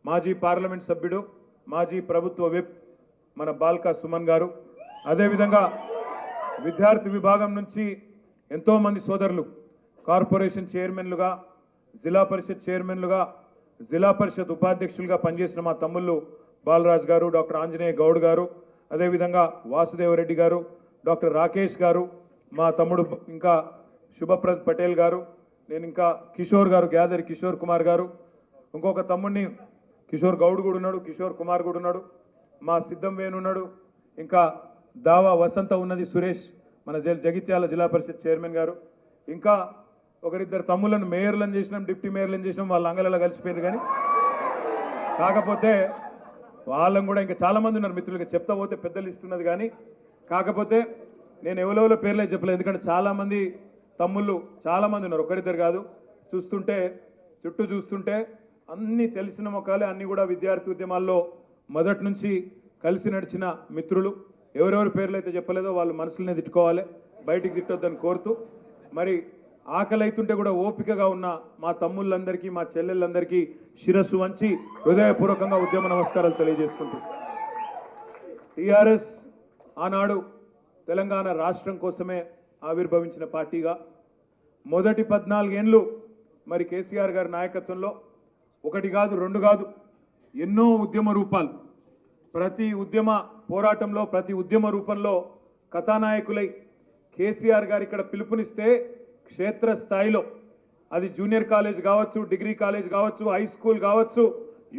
మాజీ పార్లమెంట్ సభ్యుడు, మాజీ ప్రభుత్వ విప్ మన బాల్కా సుమన్ గారు. అదేవిధంగా విద్యార్థి విభాగం నుంచి ఎంతోమంది సోదరులు కార్పొరేషన్ చైర్మన్లుగా, జిల్లా పరిషత్ చైర్మన్లుగా, జిల్లా పరిషత్ ఉపాధ్యక్షులుగా పనిచేసిన మా తమ్ముళ్ళు బాలరాజ్ గారు, డాక్టర్ ఆంజనేయ గౌడ్ గారు, అదేవిధంగా వాసుదేవరెడ్డి గారు, డాక్టర్ రాకేష్ గారు, మా తమ్ముడు ఇంకా శుభప్రద్ పటేల్ గారు, నేను ఇంకా కిషోర్ గారు, గ్యాదరి కిషోర్ కుమార్ గారు, ఇంకొక తమ్ముడిని కిషోర్ గౌడ్ కూడా ఉన్నాడు, కిషోర్ కుమార్ కూడా ఉన్నాడు, మా సిద్ధం వేణు ఉన్నాడు, ఇంకా దావా వసంత ఉన్నది సురేష్ మన జగిత్యాల జిల్లా పరిషత్ చైర్మన్ గారు, ఇంకా ఒకరిద్దరు తమ్ములను మేయర్లను చేసినాం, డిప్యూటీ మేయర్లను చేసినాం, వాళ్ళ అంగళలో కలిసిపోయారు. కానీ కాకపోతే వాళ్ళని కూడా ఇంకా చాలామంది ఉన్నారు మిత్రులుగా చెప్తా పోతే పెద్దలు ఇస్తున్నది. కానీ కాకపోతే నేను ఎవరెవరో పేర్లే చెప్పలేదు, ఎందుకంటే చాలామంది తమ్ముళ్ళు చాలామంది ఉన్నారు, ఒకరిద్దరు కాదు. చుట్టూ చూస్తుంటే అన్నీ తెలిసిన మొక్కలే, అన్నీ కూడా విద్యార్థి ఉద్యమాల్లో మొదటి నుంచి కలిసి నడిచిన మిత్రులు. ఎవరెవరి పేర్లు అయితే చెప్పలేదో వాళ్ళు మనసులనే తిట్టుకోవాలి, బయటికి తిట్టొద్దని కోరుతూ, మరి ఆకలి అవుతుంటే కూడా ఓపికగా ఉన్న మా తమ్ముళ్ళందరికీ, మా చెల్లెళ్ళందరికీ శిరస్సు వంచి హృదయపూర్వకంగా ఉద్యమ నమస్కారాలు తెలియజేసుకుంటూ, టీఆర్ఎస్ ఆనాడు తెలంగాణ రాష్ట్రం కోసమే ఆవిర్భవించిన పార్టీగా మొదటి 14 ఏళ్ళు మరి కేసీఆర్ గారి నాయకత్వంలో ఒకటి కాదు, రెండు కాదు, ఎన్నో ఉద్యమ రూపాలు, ప్రతి ఉద్యమ పోరాటంలో, ప్రతి ఉద్యమ రూపంలో కథానాయకులై కేసీఆర్ గారు ఇక్కడ పిలుపునిస్తే క్షేత్ర స్థాయిలో, అది జూనియర్ కాలేజ్ కావచ్చు, డిగ్రీ కాలేజ్ కావచ్చు, హై స్కూల్ కావచ్చు,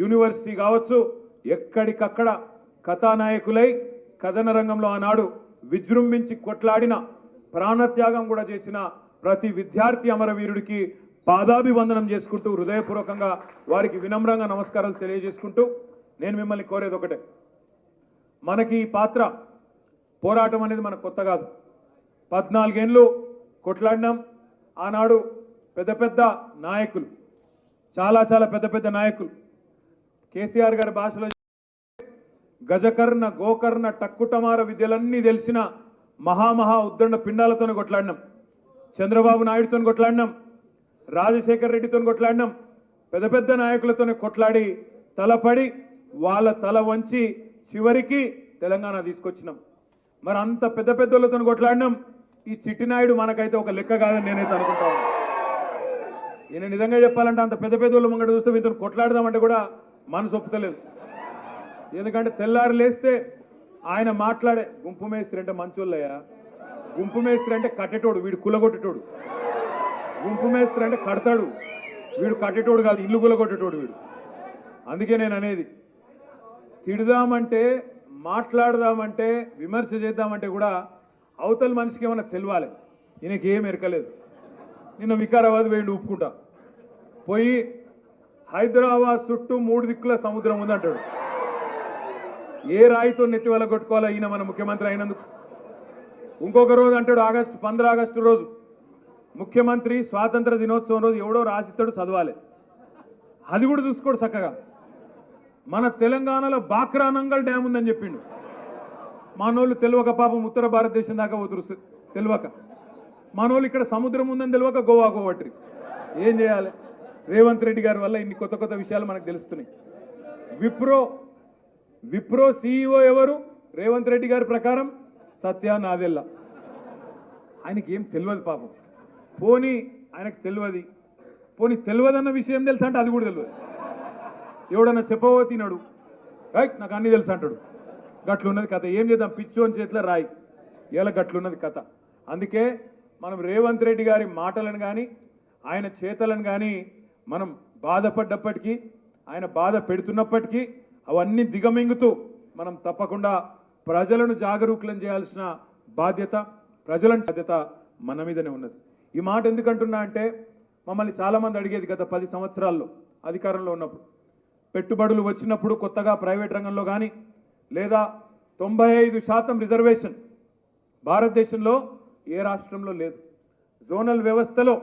యూనివర్సిటీ కావచ్చు, ఎక్కడికక్కడ కథానాయకులై కథన రంగంలో ఆనాడు విజృంభించి కొట్లాడిన, ప్రాణత్యాగం కూడా చేసిన ప్రతి విద్యార్థి అమరవీరుడికి పాదాభివందనం చేసుకుంటూ హృదయపూర్వకంగా వారికి వినమ్రంగా నమస్కారాలు తెలియజేసుకుంటూ, నేను మిమ్మల్ని కోరేది ఒకటే, మనకి ఈ పాత్ర పోరాటం అనేది మనకు కొత్త కాదు. 14 ఏళ్ళు కొట్లాడినాం. ఆనాడు పెద్ద నాయకులు, చాలా పెద్ద నాయకులు, కేసీఆర్ గారి భాషలో గజకర్ణ గోకర్ణ టక్కుటమార విద్యలన్నీ తెలిసిన మహా ఉద్దండ పిండాలతోనే కొట్లాడినాం. చంద్రబాబు నాయుడుతో కొట్లాడినాం, రాజశేఖర్ రెడ్డితో కొట్లాడినాం, పెద్ద నాయకులతోనే కొట్లాడి తలపడి వాళ్ళ తల వంచి చివరికి తెలంగాణ తీసుకొచ్చినాం. మరి అంత పెద్దలతో కొట్లాడినాం. ఈ చిట్టినాయుడు మనకైతే ఒక లెక్క కాదని నేనైతే అనుకుంటాను. ఈయన నిజంగా చెప్పాలంటే అంత పెద్దోళ్ళు ముంగట చూస్తే వీటితో కొట్లాడదామంటే కూడా మనసు ఒప్పుతలేదు. ఎందుకంటే తెల్లారు లేస్తే ఆయన మాట్లాడే గుంపు మేస్త్రి అంటే మంచోళ్ళయ్యా, గుంపు మేస్త్రి అంటే కట్టేటోడు, వీడు కులగొట్టేటోడు. గుంపు మేస్త్రి అంటే కడతాడు, వీడు కట్టేటోడు కాదు, ఇల్లు కులగొట్టేటోడు వీడు. అందుకే నేను అనేది, తిడదామంటే, మాట్లాడదామంటే, విమర్శ చేద్దామంటే కూడా అవతల మనిషికి ఏమన్నా తెలియాలి. ఈయనకి ఏం ఎరకలేదు. నిన్న వికారాబాద్ వేయండి ఊపుకుంటా పోయి, హైదరాబాద్ చుట్టూ 3 దిక్కుల సముద్రం ఉందంటాడు. ఏ రాయితో నెత్తి వల్ల కొట్టుకోవాలా ఈయన మన ముఖ్యమంత్రి అయినందుకు. ఇంకొక రోజు అంటాడు 15 ఆగస్టు రోజు ముఖ్యమంత్రి స్వాతంత్ర దినోత్సవం రోజు ఎవడో రాసిస్తాడు చదవాలి, అది కూడా చూసుకోడు చక్కగా. మన తెలంగాణలో బాక్రానంగల్ డ్యామ్ ఉందని చెప్పిండు. మనోళ్ళు తెలియక పాపం ఉత్తర భారతదేశం దాకా పోతురు తెలియక. మనోళ్ళు ఇక్కడ సముద్రం ఉందని తెలియక గోవా గోవట్రి. ఏం చేయాలి? రేవంత్ రెడ్డి గారి వల్ల ఇన్ని కొత్త కొత్త విషయాలు మనకు తెలుస్తున్నాయి. విప్రో CEO ఎవరు? రేవంత్ రెడ్డి గారి ప్రకారం సత్య నాదెల్లా. ఆయనకి ఏం తెలియదు పాపం. పోనీ ఆయనకు తెలియదు, పోనీ తెలియదన్న విషయం తెలుసా అంటే అది కూడా తెలియదు. ఎవడన్నా చెప్పవో తినడు, నాకు అన్నీ తెలుసు అంటాడు. గట్లున్నది కథ. ఏం చేద్దాం? పిచ్చోని చేతిలో రాయి. ఇలా గట్లున్నది కథ. అందుకే మనం రేవంత్ రెడ్డి గారి మాటలను కానీ ఆయన చేతలను కానీ మనం బాధపడ్డప్పటికీ, ఆయన బాధ పెడుతున్నప్పటికీ అవన్నీ దిగమింగుతూ మనం తప్పకుండా ప్రజలను జాగరూకులను చేయాల్సిన బాధ్యత, ప్రజలను బాధ్యత మన మీదనే ఉన్నది. ఈ మాట ఎందుకంటున్నా అంటే మమ్మల్ని చాలామంది అడిగేది గత 10 సంవత్సరాల్లో అధికారంలో ఉన్నప్పుడు, పెట్టుబడులు వచ్చినప్పుడు కొత్తగా ప్రైవేట్ రంగంలో కానీ లేదా 95% రిజర్వేషన్ భారతదేశంలో ఏ రాష్ట్రంలో లేదు. జోనల్ వ్యవస్థలో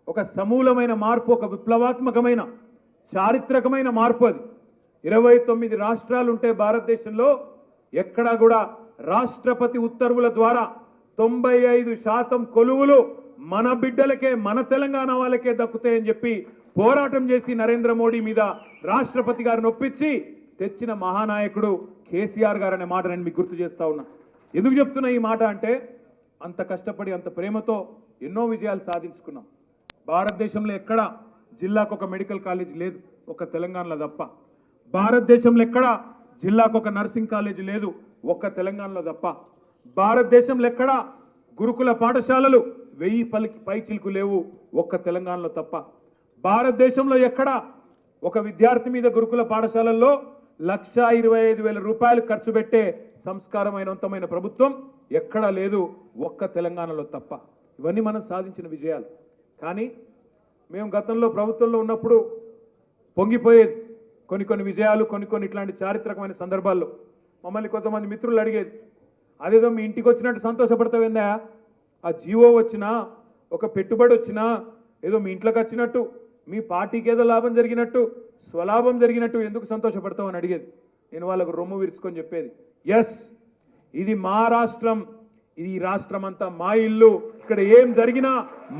ఒక సమూలమైన మార్పు, ఒక విప్లవాత్మకమైన చారిత్రకమైన మార్పు. అది 29 రాష్ట్రాలు ఉంటే భారతదేశంలో ఎక్కడా కూడా రాష్ట్రపతి ఉత్తర్వుల ద్వారా 95% కొలువులు మన బిడ్డలకే, మన తెలంగాణ వాళ్ళకే దక్కుతాయని చెప్పి పోరాటం చేసి నరేంద్ర మోడీ మీద రాష్ట్రపతి గారిని ఒప్పించి తెచ్చిన మహానాయకుడు కేసీఆర్ గారు అనే మాట నేను మీకు గుర్తు చేస్తా ఉన్నా. ఎందుకు చెప్తున్నా ఈ మాట అంటే అంత కష్టపడి అంత ప్రేమతో ఎన్నో విజయాలు సాధించుకున్నాం. భారతదేశంలో ఎక్కడ జిల్లాకు ఒక మెడికల్ కాలేజ్ లేదు, ఒక తెలంగాణలో తప్ప. భారతదేశంలో ఎక్కడ జిల్లాకు ఒక నర్సింగ్ కాలేజ్ లేదు, ఒక్క తెలంగాణలో తప్ప. భారతదేశంలో ఎక్కడ గురుకుల పాఠశాలలు 1000 పైచిలకు లేవు, ఒక్క తెలంగాణలో తప్ప. భారతదేశంలో ఎక్కడ ఒక విద్యార్థి మీద గురుకుల పాఠశాలల్లో 1,25,000 రూపాయలు ఖర్చు పెట్టే సంస్కారమైనవంతమైన ప్రభుత్వం ఎక్కడా లేదు, ఒక్క తెలంగాణలో తప్ప. ఇవన్నీ మనం సాధించిన విజయాలు. కానీ మేము గతంలో ప్రభుత్వంలో ఉన్నప్పుడు పొంగిపోయేది కొన్ని విజయాలు, కొన్ని ఇట్లాంటి చారిత్రకమైన సందర్భాల్లో. మమ్మల్ని కొంతమంది మిత్రులు అడిగేది, అదేదో మీ ఇంటికి వచ్చినట్టు సంతోషపడతావేందా? ఆ జీవో వచ్చినా, ఒక పెట్టుబడి వచ్చినా, ఏదో మీ ఇంట్లోకి వచ్చినట్టు, మీ పార్టీకి ఏదో లాభం జరిగినట్టు, స్వలాభం జరిగినట్టు ఎందుకు సంతోషపడతావు అని అడిగేది. నేను వాళ్ళకు రొమ్ము విరుచుకొని చెప్పేది, ఎస్, ఇది మా రాష్ట్రం, ఇది ఈ రాష్ట్రం అంతా మా ఇల్లు, ఇక్కడ ఏం జరిగినా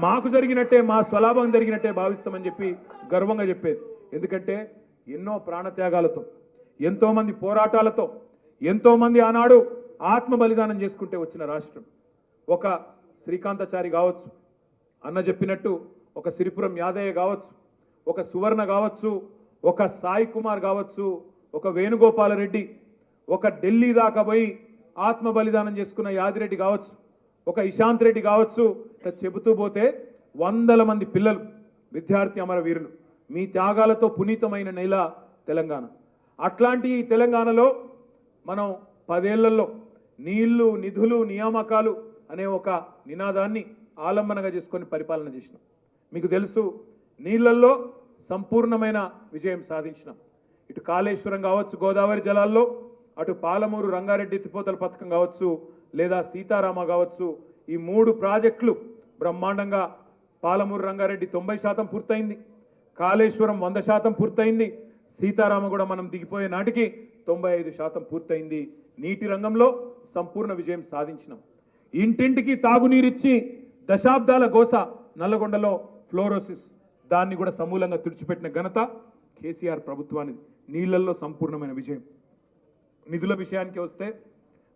మాకు జరిగినట్టే, మా స్వలాభం జరిగినట్టే భావిస్తామని చెప్పి గర్వంగా చెప్పేది. ఎందుకంటే ఎన్నో ప్రాణత్యాగాలతో, ఎంతోమంది పోరాటాలతో, ఎంతోమంది ఆనాడు ఆత్మ బలిదానం చేసుకుంటే వచ్చిన రాష్ట్రం. ఒక శ్రీకాంతాచారి కావచ్చు, అన్న చెప్పినట్టు ఒక సిరిపురం యాదయ్య కావచ్చు, ఒక సువర్ణ కావచ్చు, ఒక సాయి కుమార్ కావచ్చు, ఒక వేణుగోపాలరెడ్డి, ఒక ఢిల్లీ దాకా పోయి ఆత్మ బలిదానం చేసుకున్న యాదిరెడ్డి కావచ్చు, ఒక ఇశాంత్ రెడ్డి కావచ్చు. ఇట్లా చెబుతూ పోతే 100 మంది పిల్లలు, విద్యార్థి అమరవీరులు, మీ త్యాగాలతో పునీతమైన నేల తెలంగాణ. అట్లాంటి ఈ తెలంగాణలో మనం 10 ఏళ్లలో నీళ్లు, నిధులు, నియామకాలు అనే ఒక నినాదాన్ని ఆలంబనగా చేసుకొని పరిపాలన చేసినాం. మీకు తెలుసు, నీళ్లల్లో సంపూర్ణమైన విజయం సాధించినాం. ఇటు కాళేశ్వరం కావచ్చు గోదావరి జలాల్లో, అటు పాలమూరు రంగారెడ్డి ఎత్తిపోతల పథకం కావచ్చు, లేదా సీతారామ కావచ్చు. ఈ 3 ప్రాజెక్టులు బ్రహ్మాండంగా, పాలమూరు రంగారెడ్డి 90% పూర్తయింది, కాళేశ్వరం 100% పూర్తయింది, సీతారామ కూడా మనం దిగిపోయే నాటికి 95% పూర్తయింది. నీటి రంగంలో సంపూర్ణ విజయం సాధించినాం. ఇంటింటికి తాగునీరిచ్చి దశాబ్దాల గోస నల్లగొండలో ఫ్లోరోసిస్, దాన్ని కూడా సమూలంగా తుడిచిపెట్టిన ఘనత కేసీఆర్ ప్రభుత్వానికి. నీళ్లలో సంపూర్ణమైన విజయం. నిధుల విషయానికి వస్తే,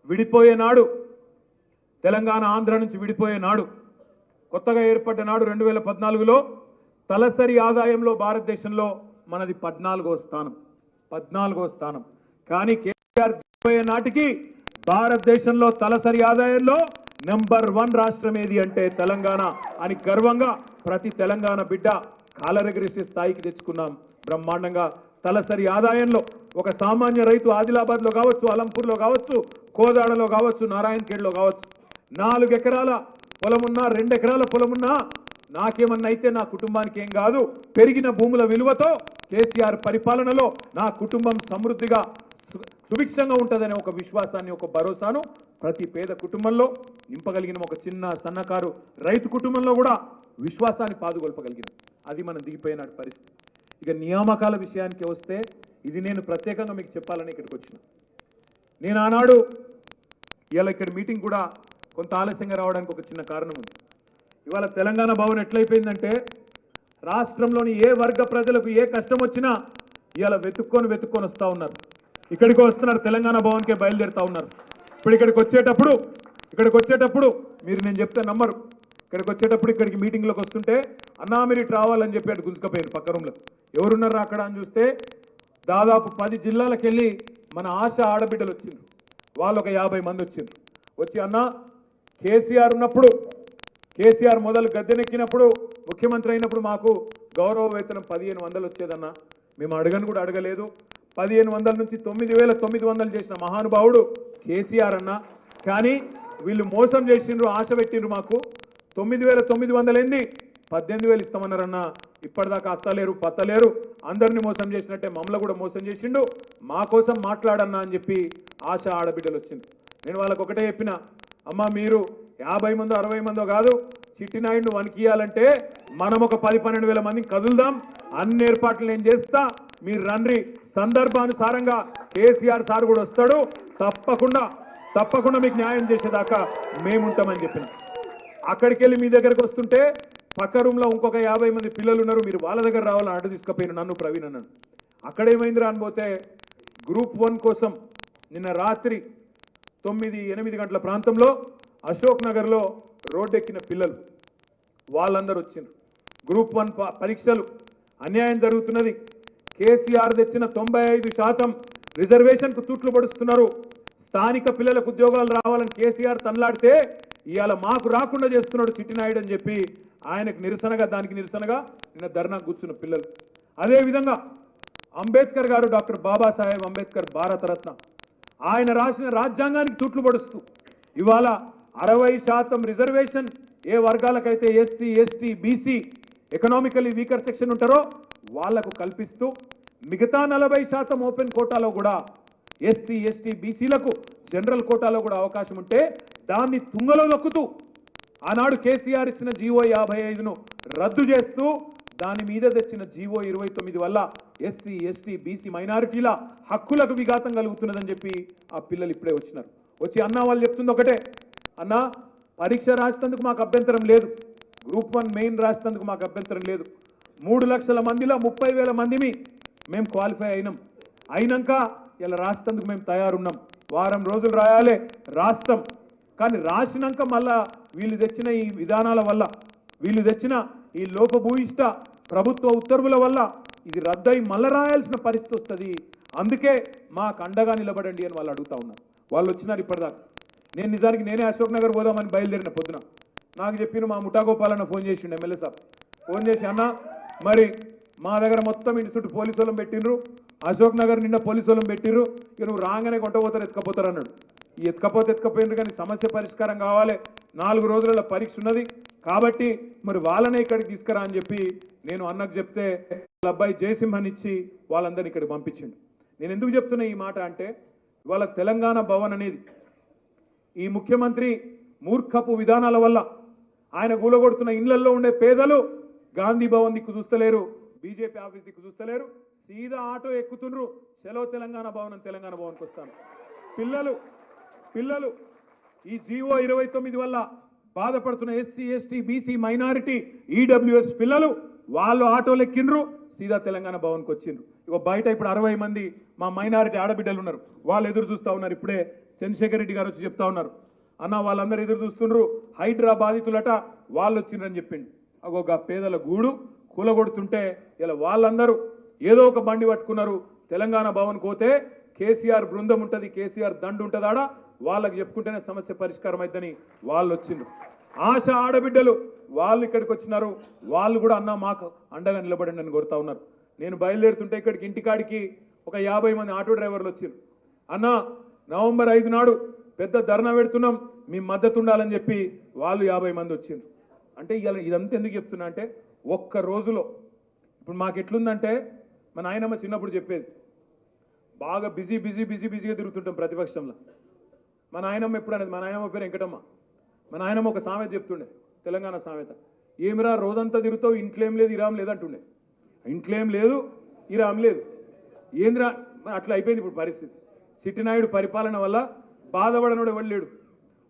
విడిపోయే నాడు, తెలంగాణ ఆంధ్ర నుంచి విడిపోయే నాడు, కొత్తగా ఏర్పడ్డ నాడు 2014లో తలసరి ఆదాయంలో భారతదేశంలో మనది 14వ స్థానం. కానీ కేసీఆర్ దిగిపోయే నాటికి భారతదేశంలో తలసరి ఆదాయంలో నెంబర్ 1 రాష్ట్రం ఏది అంటే తెలంగాణ అని గర్వంగా ప్రతి తెలంగాణ బిడ్డ కాలరెగరేసే స్థాయికి తెచ్చుకున్నాం. బ్రహ్మాండంగా తలసరి ఆదాయంలో ఒక సామాన్య రైతు ఆదిలాబాద్లో కావచ్చు, అలంపూర్లో కావచ్చు, కోదాడలో కావచ్చు, నారాయణఖేడ్లో కావచ్చు, 4 ఎకరాల పొలమున్నా, 2 ఎకరాల పొలమున్నా, నాకేమన్నా అయితే నా కుటుంబానికి ఏం కాదు, పెరిగిన భూముల విలువతో కేసీఆర్ పరిపాలనలో నా కుటుంబం సమృద్ధిగా సుభిక్షంగా ఉంటుందనే ఒక విశ్వాసాన్ని, ఒక భరోసాను ప్రతి పేద కుటుంబంలో నింపగలిగిన ఒక చిన్న సన్నకారు రైతు కుటుంబంలో కూడా విశ్వాసాన్ని పాదుగొల్పగలిగినాం. అది మనం దిగిపోయిన పరిస్థితి. ఇక నియామకాల విషయానికి వస్తే ఇది నేను ప్రత్యేకంగా మీకు చెప్పాలని ఇక్కడికి వచ్చిన. నేను ఆనాడు ఇవాళ ఇక్కడ మీటింగ్ కూడా కొంత ఆలస్యంగా రావడానికి ఒక చిన్న కారణం ఉంది. ఇవాళ తెలంగాణ భవన్ ఎట్లయిపోయిందంటే రాష్ట్రంలోని ఏ వర్గ ప్రజలకు ఏ కష్టం వచ్చినా ఇవాళ వెతుక్కొని వస్తూ ఉన్నారు. ఇక్కడికి వస్తున్నారు, తెలంగాణ భవన్కే బయలుదేరుతూ ఉన్నారు. ఇప్పుడు ఇక్కడికి వచ్చేటప్పుడు మీరు నేను చెప్తే నమ్మరు. ఇక్కడికి వచ్చేటప్పుడు ఇక్కడికి మీటింగ్లోకి వస్తుంటే అన్నా మీరు ఇటు రావాలని చెప్పి అటు గుంజుకపోయారు పక్క రూమ్లో. ఎవరున్నారు అక్కడ అని చూస్తే దాదాపు 10 జిల్లాలకు వెళ్ళి మన ఆశ ఆడబిడ్డలు వచ్చిండ్రు. వాళ్ళు ఒక 50 మంది వచ్చిండ్రు. వచ్చి అన్న కేసీఆర్ ఉన్నప్పుడు, కేసీఆర్ మొదలు గద్దెనెక్కినప్పుడు, ముఖ్యమంత్రి అయినప్పుడు మాకు గౌరవ వేతనం 1500 వచ్చేదన్నా. మేము అడగను కూడా అడగలేదు. 1500 నుంచి 9900 చేసిన మహానుభావుడు కేసీఆర్ అన్న. కానీ వీళ్ళు మోసం చేసిండ్రు, ఆశ పెట్టిండ్రు. మాకు 9900 ఏంది 18,000 ఇస్తామన్నారన్నా. ఇప్పటిదాకా అత్తలేరు పత్తలేరు, అందరినీ మోసం చేసినట్టే మమ్మల్ని కూడా మోసం చేసిండు. మా కోసం మాట్లాడన్నా అని చెప్పి ఆశ ఆడబిడ్డలు వచ్చింది. నేను వాళ్ళకు ఒకటే చెప్పిన, అమ్మ మీరు 50 మందో 60 మందో కాదు, చిట్టినాయుడిని వణికియాలంటే మనం ఒక 10-12 వేల మందిని కదులుదాం. అన్ని ఏర్పాట్లు నేను చేస్తా, మీరు రండి. సందర్భానుసారంగా కేసీఆర్ సార్ కూడా వస్తాడు. తప్పకుండా మీకు న్యాయం చేసేదాకా మేముంటామని చెప్పిన. అక్కడికి వెళ్ళి మీ దగ్గరకు వస్తుంటే పక్క రూమ్లో ఇంకొక 50 మంది పిల్లలు ఉన్నారు. మీరు వాళ్ళ దగ్గర రావాలని అడ్డు తీసుకుపోయిన నన్ను ప్రవీణ్ అన్నాను. అక్కడేమైందిరా అనిపోతే గ్రూప్ 1 కోసం నిన్న రాత్రి 9-8 గంటల ప్రాంతంలో అశోక్ నగర్లో రోడ్డెక్కిన పిల్లలు వాళ్ళందరూ వచ్చిండ్రు. గ్రూప్ 1 పరీక్షలు అన్యాయం జరుగుతున్నది. కేసీఆర్ తెచ్చిన 95% రిజర్వేషన్కు తూట్లు పడుస్తున్నారు. స్థానిక పిల్లలకు ఉద్యోగాలు రావాలని కేసీఆర్ తనలాడితే ఇవాళ మాకు రాకుండా చేస్తున్నాడు చిట్టినాయుడు అని చెప్పి ఆయనకు నిరసనగా, దానికి నిరసనగా నిన్న ధర్నా కూర్చున్న పిల్లలు. అదేవిధంగా అంబేద్కర్ గారు, డాక్టర్ బాబాసాహెబ్ అంబేద్కర్ భారతరత్న, ఆయన రాసిన రాజ్యాంగానికి తూట్లు పడుస్తూ ఇవాళ 60% రిజర్వేషన్ ఏ వర్గాలకైతే SC ST BC economically weaker section ఉంటారో వాళ్లకు కల్పిస్తూ మిగతా 40% ఓపెన్ కోటాలో కూడా ఎస్సీ ఎస్టీ బీసీలకు జనరల్ కోటాలో కూడా అవకాశం ఉంటే దాన్ని తుంగలో నొక్కుతూ ఆనాడు కేసీఆర్ ఇచ్చిన జీవో 55ను రద్దు చేస్తూ దాని మీద తెచ్చిన జీవో 29 వల్ల ఎస్సీ ఎస్టీ బీసీ మైనారిటీల హక్కులకు విఘాతం కలుగుతున్నదని చెప్పి ఆ పిల్లలు ఇప్పుడే వచ్చినారు. వచ్చి అన్న వాళ్ళు చెప్తుంది ఒకటే, అన్న పరీక్ష రాసినందుకు మాకు అభ్యంతరం లేదు, గ్రూప్ 1 మెయిన్ రాసినందుకు మాకు అభ్యంతరం లేదు. 3 లక్షల మందిలో 30,000 మందిని మేము క్వాలిఫై అయినాక ఇలా రాసినందుకు మేము తయారున్నాం. వారం రోజులు రాయాలి, రాస్తాం. కానీ రాసినాక మళ్ళా వీళ్ళు తెచ్చిన ఈ విధానాల వల్ల, వీళ్ళు తెచ్చిన ఈ లోపభూయిష్ట ప్రభుత్వ ఉత్తర్వుల వల్ల ఇది రద్దయి మళ్ళీ రాయాల్సిన పరిస్థితి వస్తుంది. అందుకే మాకు అండగా నిలబడండి అని వాళ్ళు అడుగుతా ఉన్నారు. వాళ్ళు వచ్చినారు ఇప్పటిదాకా. నేను నిజానికి నేనే అశోక్ నగర్ పోదామని బయలుదేరిన పొద్దున నాకు చెప్పిన మా ముఠాగోపాలన్న ఫోన్ చేసిండు, ఎమ్మెల్యే సాబ్ ఫోన్ చేసి, అన్న మరి మా దగ్గర మొత్తం ఇంటి చుట్టూ పోలీసు వాళ్ళం పెట్టిండ్రు, అశోక్ నగర్ నిండా పోలీసు వాళ్ళం పెట్టిర్రు, ఇక నువ్వు రాగానే కొంటపోతారు ఎత్తుకపోతారు అన్నాడు. ఈ ఎత్తుకపోయినరు కానీ సమస్య పరిష్కారం కావాలి, 4 రోజుల పరీక్ష ఉన్నది కాబట్టి మరి వాళ్ళనే ఇక్కడికి తీసుకురా అని చెప్పి నేను అన్నకు చెప్తే వాళ్ళ అబ్బాయి జయసింహన్ ఇచ్చి వాళ్ళందరినీ ఇక్కడికి పంపించిండు. నేను ఎందుకు చెప్తున్నా ఈ మాట అంటే ఇవాళ తెలంగాణ భవన్ అనేది ఈ ముఖ్యమంత్రి మూర్ఖపు విధానాల వల్ల ఆయన కూలగొడుతున్న ఇళ్లల్లో ఉండే పేదలు గాంధీ భవన్ దిక్కు చూస్తలేరు, బీజేపీ ఆఫీస్ దిక్కు చూస్తలేరు, సీదా ఆటో ఎక్కుతుండ్రు, చలో తెలంగాణ భవన్, తెలంగాణ భవన్కి వస్తాను. పిల్లలు ఈ జీవో 29 వల్ల బాధపడుతున్న SC ST BC minority EWS పిల్లలు వాళ్ళు ఆటోలు ఎక్కిండ్రు, సీదా తెలంగాణ భవన్కి వచ్చిండ్రు. ఇక బయట ఇప్పుడు 60 మంది మా మైనారిటీ ఆడబిడ్డలు ఉన్నారు, వాళ్ళు ఎదురు చూస్తూ ఉన్నారు. ఇప్పుడే చంద్రశేఖర్ రెడ్డి గారు వచ్చి చెప్తా ఉన్నారు, అన్న వాళ్ళందరూ ఎదురు చూస్తుండ్రు, హైడ్రా బాధితులట వాళ్ళు వచ్చిండ్రని చెప్పిండు. ఒక పేదల గూడు కూలగొడుతుంటే ఇలా వాళ్ళందరూ ఏదో ఒక బండి పట్టుకున్నారు. తెలంగాణ భవన్కి పోతే కేసీఆర్ బృందం ఉంటుంది, కేసీఆర్ దండు ఉంటుంది, ఆడ వాళ్ళకి చెప్పుకుంటేనే సమస్య పరిష్కారం అవుతుందని వాళ్ళు వచ్చిండ్రు. ఆశ ఆడబిడ్డలు వాళ్ళు ఇక్కడికి వచ్చినారు, వాళ్ళు కూడా అన్న మాకు అండగా నిలబడండి అని కోరుతా ఉన్నారు. నేను బయలుదేరుతుంటే ఇక్కడికి ఇంటికాడికి ఒక 50 మంది ఆటో డ్రైవర్లు వచ్చిండ్రు. అన్న నవంబర్ 5 నాడు పెద్ద ధర్నా పెడుతున్నాం, మీ మద్దతు ఉండాలని చెప్పి వాళ్ళు 50 మంది వచ్చిండ్రు. అంటే ఇదంతా ఎందుకు చెప్తున్నా అంటే ఒక్క రోజులో ఇప్పుడు మాకు ఎట్లుందంటే మా నాయనమ్మ చిన్నప్పుడు చెప్పేది, బాగా బిజీగా తిరుగుతుంటాం ప్రతిపక్షంలో. మా నాయనమ్మ ఎప్పుడు అనేది, మా నాయనమ్మ పేరు వెంకటమ్మ, మా నాయనమ్మ ఒక సామెత చెప్తుండే, తెలంగాణ సామెత, ఏమిరా రోజంతా తిరుగుతావు, ఇంట్లో ఏం లేదు ఇరామ్ లేదు అంటుండే. ఇంట్లో ఏం లేదు ఇరామ్ లేదు ఏందిరా, అట్లా అయిపోయింది ఇప్పుడు పరిస్థితి. చిట్టినాయుడు పరిపాలన వల్ల బాధపడనోడు ఎవడు లేడు.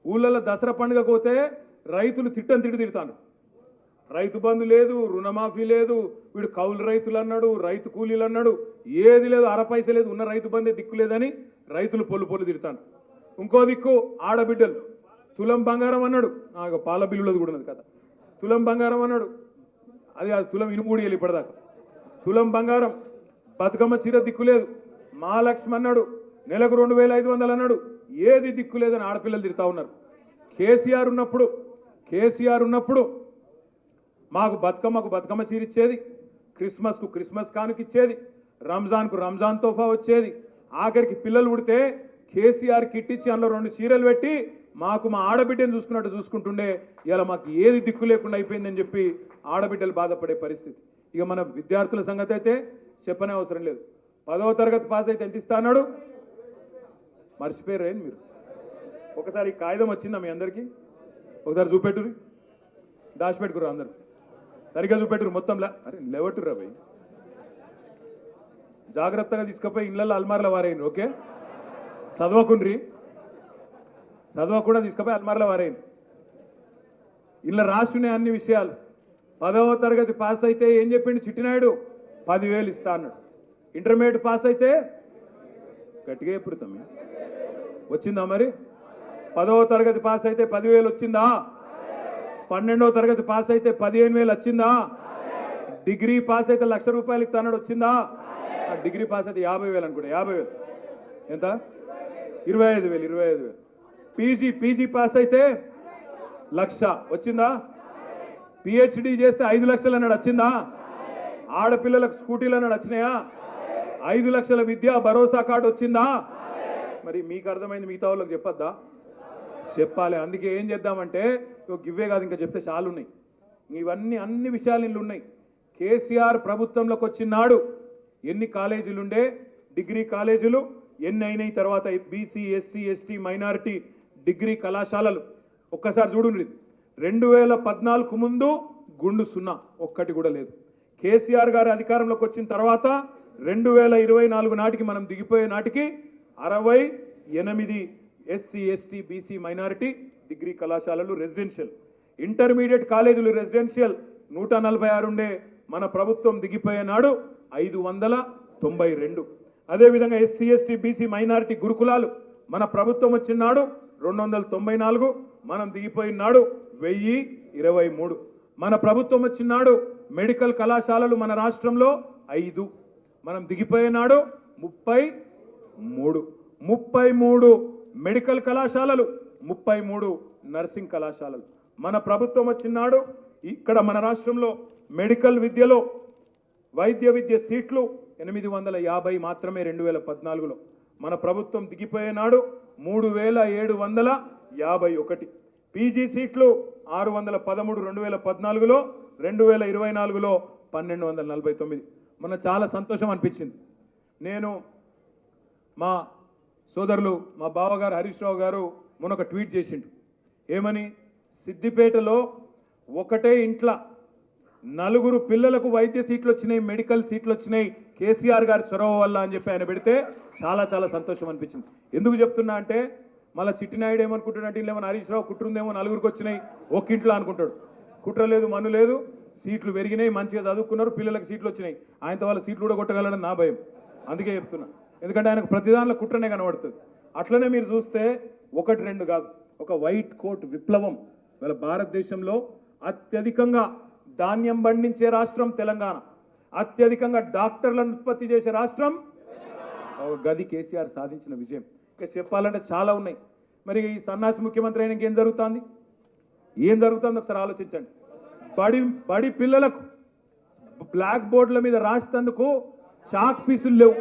ఊళ్ళల్లో దసరా పండుగ పోతే రైతులు తిడతాను. రైతు బంధు లేదు, రుణమాఫీ లేదు, వీడు కౌలు రైతులు అన్నాడు, రైతు కూలీలు అన్నాడు, ఏది లేదు, అరపైస లేదు, ఉన్న రైతు బంధే దిక్కు లేదని రైతులు పొల్లు తిడతాను. ఇంకో దిక్కు ఆడబిడ్డలు తులం బంగారం అన్నాడు, పాల బిల్లులది కూడా ఉన్నది కదా, తులం బంగారం అన్నాడు, అది తులం ఇనుమూడి వెళ్ళి ఇప్పటిదాకా తులం బంగారం. బతుకమ్మ చీర దిక్కు లేదు, మహాలక్ష్మి అన్నాడు, నెలకు 2500 అన్నాడు, ఏది దిక్కు లేదని ఆడపిల్లలు తిడతా ఉన్నారు. కేసీఆర్ ఉన్నప్పుడు మాకు బతుకమ్మ చీర ఇచ్చేది, క్రిస్మస్కు క్రిస్మస్ కానుక ఇచ్చేది, రంజాన్కు రంజాన్ తోఫా వచ్చేది. ఆఖరికి పిల్లలు పుడితే కేసీఆర్ కిట్ ఇచ్చి అందులో 2 చీరలు పెట్టి మాకు మా ఆడబిడ్డను చూసుకున్నట్టు చూసుకుంటుండే. ఇలా మాకు ఏది దిక్కు లేకుండా అయిపోయిందని చెప్పి ఆడబిడ్డలు బాధపడే పరిస్థితి. ఇక మన విద్యార్థుల సంగతి అయితే చెప్పనే అవసరం లేదు. 10వ తరగతి పాస్ అయితే ఎంత ఇస్తా అన్నాడు, మర్చిపోయారు ఏంది మీరు? ఒకసారి కాగితం వచ్చిందా మీ అందరికీ? ఒకసారి చూపెట్టురు, దాచిపెట్టుకురు, అందరు సరిగ్గా చూపెట్టురు, మొత్తంలా అరే లేవట్టుర్రా భయ్, జాగ్రత్తగా తీసుకుపోయి ఇళ్ళల్లో అల్మార్లో వారేయండి. ఓకే, చదవకుండా తీసుకుపోయి అల్మార్లో వారేయండి. ఇలా రాసున్నాయి అన్ని విషయాలు. 10వ తరగతి పాస్ అయితే ఏం చెప్పిండు చిట్టినాయుడు, 10,000 ఇస్తా అన్నాడు. ఇంటర్మీడియట్ పాస్ అయితే గట్టిగా ఎప్పుడుతాం వచ్చిందా మరి? 10వ తరగతి పాస్ అయితే 10,000 వచ్చిందా? 12వ తరగతి పాస్ అయితే 15,000 వచ్చిందా? డిగ్రీ పాస్ అయితే ₹1,00,000 ఇస్తా అన్నాడు, వచ్చిందా? డిగ్రీ పాస్ అయితే 50,000 అనుకుంటా, 50,000 ఎంత? 25,000. పీజీ పాస్ అయితే 1,00,000 వచ్చిందా? పిహెచ్డి చేస్తే 5 లక్షలు అన్నాడు, వచ్చిందా? ఆడపిల్లలకు స్కూటీలు అన్నాడు, వచ్చినాయా? 5 లక్షల విద్యా భరోసా కార్డు వచ్చిందా? మరి మీకు అర్థమైంది, మిగతా వాళ్ళకి చెప్పొద్దా? చెప్పాలి. అందుకే ఏం చేద్దామంటే ఇవే కాదు, ఇంకా చెప్తే చాలా ఉన్నాయి. ఇవన్నీ అన్ని విషయాలు ఇల్లు ఉన్నాయి. కేసీఆర్ ప్రభుత్వంలోకి వచ్చినాడు ఎన్ని కాలేజీలు ఉండే, డిగ్రీ కాలేజీలు ఎన్ని అయినాయి, తర్వాత BC SC ST minority degree కళాశాలలు ఒక్కసారి చూడండి. 2014 ముందు గుండు 0, ఒక్కటి కూడా లేదు. కేసీఆర్ గారి అధికారంలోకి వచ్చిన తర్వాత 2024 నాటికి మనం దిగిపోయే నాటికి 68 SC ST BC minority degree కళాశాలలు రెసిడెన్షియల్, ఇంటర్మీడియట్ కాలేజీలు రెసిడెన్షియల్ 146 ఉండే, మన ప్రభుత్వం దిగిపోయే నాడు 592. అదేవిధంగా ఎస్సీ ఎస్టీ బీసీ మైనారిటీ గురుకులాలు మన ప్రభుత్వం వచ్చిన నాడు 294, మనం దిగిపోయిన నాడు 1023. మన ప్రభుత్వం వచ్చిన నాడు మెడికల్ కళాశాలలు మన రాష్ట్రంలో 5, మనం దిగిపోయే నాడు 33 మెడికల్ కళాశాలలు, 33 నర్సింగ్ కళాశాలలు. మన ప్రభుత్వం వచ్చిన నాడు ఇక్కడ మన రాష్ట్రంలో మెడికల్ విద్యలో వైద్య విద్య సీట్లు 850 మాత్రమే 2014లో. మన ప్రభుత్వం దిగిపోయే నాడు 3751. పీజీ సీట్లు 613 2014లో, 2024లో 1249. మన చాలా సంతోషం అనిపించింది. నేను మా సోదరులు మా బావగారు హరీష్ రావు గారు మొన్న ఒక ట్వీట్ చేసిండు. ఏమని? సిద్దిపేటలో ఒకటే ఇంట్లో 4 పిల్లలకు వైద్య సీట్లు వచ్చినాయి, మెడికల్ సీట్లు వచ్చినాయి కేసీఆర్ గారి చొరవ వల్ల అని చెప్పి ఆయన పెడితే చాలా చాలా సంతోషం అనిపించింది. ఎందుకు చెప్తున్నా అంటే మళ్ళీ చిట్టినాయుడు ఏమనుకుంటున్నట్టు ఇల్లేమో హరీష్ రావు కుట్రుందేమో 4కి వచ్చినాయి ఒక్కింట్లో అనుకుంటాడు. కుట్ర లేదు, మన్ను లేదు, సీట్లు పెరిగినాయి, మంచిగా చదువుకున్నారు, పిల్లలకు సీట్లు వచ్చినాయి. ఆయనతో వాళ్ళ సీట్లు కూడా కొట్టగలడని నా భయం. అందుకే చెప్తున్నా, ఎందుకంటే ఆయనకు ప్రతిదానిలో కుట్రనే కనబడుతుంది. అట్లనే మీరు చూస్తే 1, 2 కాదు, ఒక వైట్ కోట్ విప్లవం. ఇవాళ భారతదేశంలో అత్యధికంగా ధాన్యం పండించే రాష్ట్రం తెలంగాణ, అత్యధికంగా డాక్టర్లను ఉత్పత్తి చేసే రాష్ట్రం గది కేసీఆర్ సాధించిన విజయం. ఇక చెప్పాలంటే చాలా ఉన్నాయి. మరి ఈ సన్నాసి ముఖ్యమంత్రి అయినాక ఏం జరుగుతుంది ఒకసారి ఆలోచించండి. బడి పిల్లలకు బ్లాక్ బోర్డుల మీద రాసేందుకు చాక్ పీసులు లేవు,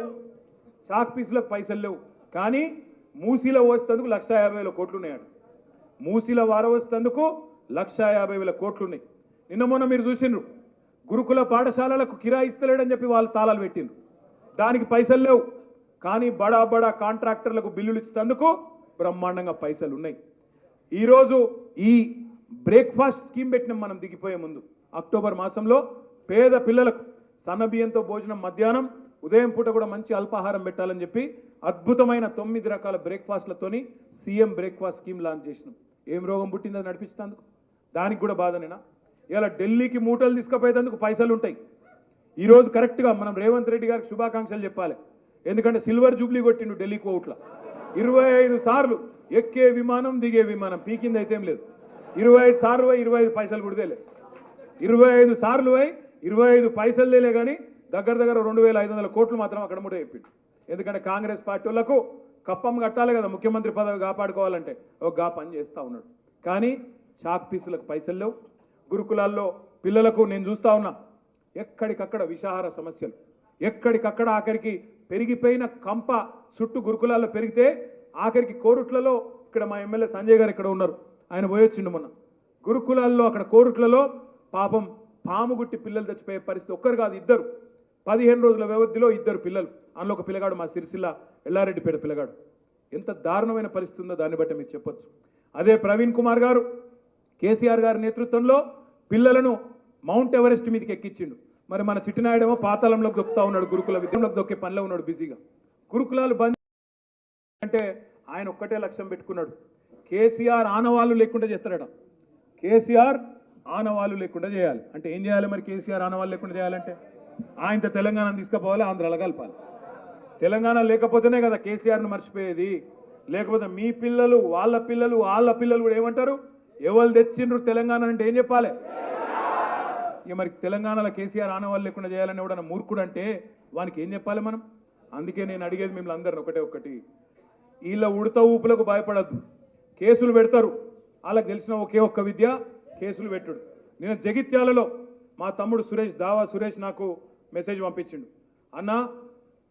చాక్ పీసులకు పైసలు లేవు. కానీ మూసీలో పోసేందుకు 1,50,000 కోట్లు ఉన్నాయట. మూసీల వారవస్తేందుకు 1,50,000 కోట్లు ఉన్నాయి. నిన్న మొన్న మీరు చూసిండ్రు, గురుకుల పాఠశాలలకు కిరాయి ఇస్తలేడని చెప్పి వాళ్ళు తాళాలు పెట్టిండ్రు, దానికి పైసలు లేవు. కానీ బడా కాంట్రాక్టర్లకు బిల్లులు ఇచ్చేందుకు బ్రహ్మాండంగా పైసలు ఉన్నాయి. ఈరోజు ఈ బ్రేక్ఫాస్ట్ స్కీమ్ పెట్టినాం మనం దిగిపోయే ముందు. అక్టోబర్ మాసంలో పేద పిల్లలకు సన్నబియ్యంతో భోజనం మధ్యాహ్నం ఉదయం పూట కూడా మంచి అల్పాహారం పెట్టాలని చెప్పి అద్భుతమైన 9 రకాల బ్రేక్ఫాస్ట్లతోని సీఎం బ్రేక్ఫాస్ట్ స్కీమ్ లాంచ్ చేసినాం. ఏం రోగం పుట్టిందో నడిపిస్తేందుకు దానికి కూడా బాధనేనా? ఇలా ఢిల్లీకి మూటలు తీసుకుపోయేందుకు పైసలు ఉంటాయి. ఈరోజు కరెక్ట్గా మనం రేవంత్ రెడ్డి గారికి శుభాకాంక్షలు చెప్పాలి. ఎందుకంటే సిల్వర్ జూబ్లీ కొట్టిండు ఢిల్లీ కోట్ల 25 సార్లు ఎక్కే విమానం దిగే విమానం పీకింది అయితే ఏం లేదు. 25 సార్లు 25 పైసలు కూడా లేదు. 25 సార్లు 25 పైసలు తేలే కానీ దగ్గర 2500 కోట్లు మాత్రం అక్కడ ముట్ట చెప్పిండు. ఎందుకంటే కాంగ్రెస్ పార్టీ వాళ్ళకు కప్పం కట్టాలి కదా, ముఖ్యమంత్రి పదవి కాపాడుకోవాలంటే ఒక గా పని చేస్తూ ఉన్నాడు. కానీ చాక్ పీసులకు పైసలు లేవు. గురుకులాల్లో పిల్లలకు నేను చూస్తూ ఉన్నా ఎక్కడికక్కడ విషాహార సమస్యలు, ఎక్కడికక్కడ ఆఖరికి పెరిగిపోయిన కంప చుట్టూ గురుకులాల్లో పెరిగితే ఆఖరికి కోరుట్లలో, ఇక్కడ మా ఎమ్మెల్యే సంజయ్ గారు ఇక్కడ ఉన్నారు, ఆయన పోయొచ్చిండు మొన్న గురుకులాల్లో అక్కడ కోరుట్లలో పాపం పాముగుట్టి పిల్లలు చచ్చిపోయే పరిస్థితి. ఒక్కరు కాదు, ఇద్దరు 15 రోజుల వ్యవధిలో 2 పిల్లలు. అందులో ఒక పిల్లగాడు మా సిరిసిల్ల ఎల్లారెడ్డిపేట పిల్లగాడు. ఎంత దారుణమైన పరిస్థితి ఉందో దాన్ని బట్టి మీరు చెప్పొచ్చు. అదే ప్రవీణ్ కుమార్ గారు కేసీఆర్ గారి నేతృత్వంలో పిల్లలను మౌంట్ ఎవరెస్ట్ మీదకి ఎక్కించిండు. మరి మన చిట్టినాయుడేమో పాతాళంలోకి దొక్కుతా ఉన్నాడు, గురుకుల విద్యలోకి దొక్కే పనిలో ఉన్నాడు బిజీగా. గురుకులాలు బంద్ అంటే ఆయన ఒక్కటే లక్ష్యం పెట్టుకున్నాడు, కేసీఆర్ ఆనవాళ్ళు లేకుండా చేస్తాడట. కేసీఆర్ ఆనవాళ్ళు లేకుండా చేయాలి అంటే ఏం చేయాలి మరి? కేసీఆర్ ఆనవాళ్ళు లేకుండా చేయాలంటే ఆయనతో తెలంగాణ తీసుకుపోవాలి, ఆంధ్రాలో కలపాలి. తెలంగాణ లేకపోతేనే కదా కేసీఆర్ను మర్చిపోయేది. లేకపోతే మీ పిల్లలు వాళ్ళ పిల్లలు కూడా ఏమంటారు? ఎవరు తెచ్చిండ్రు తెలంగాణ అంటే ఏం చెప్పాలి? ఇక మరి తెలంగాణలో కేసీఆర్ ఆనవాళ్ళు లేకుండా చేయాలని ఎవడన్నా మూర్ఖుడు అంటే వానికి ఏం చెప్పాలి మనం? అందుకే నేను అడిగేది మిమ్మల్ని అందరిని ఒకటి, వీళ్ళ ఉడత ఊపులకు భయపడద్దు. కేసులు పెడతారు, వాళ్ళకి తెలిసిన ఒకే ఒక్క విద్య కేసులు పెట్టుడు. నేను జగిత్యాలలో మా తమ్ముడు దావా సురేష్ నాకు మెసేజ్ పంపించిండు, అన్న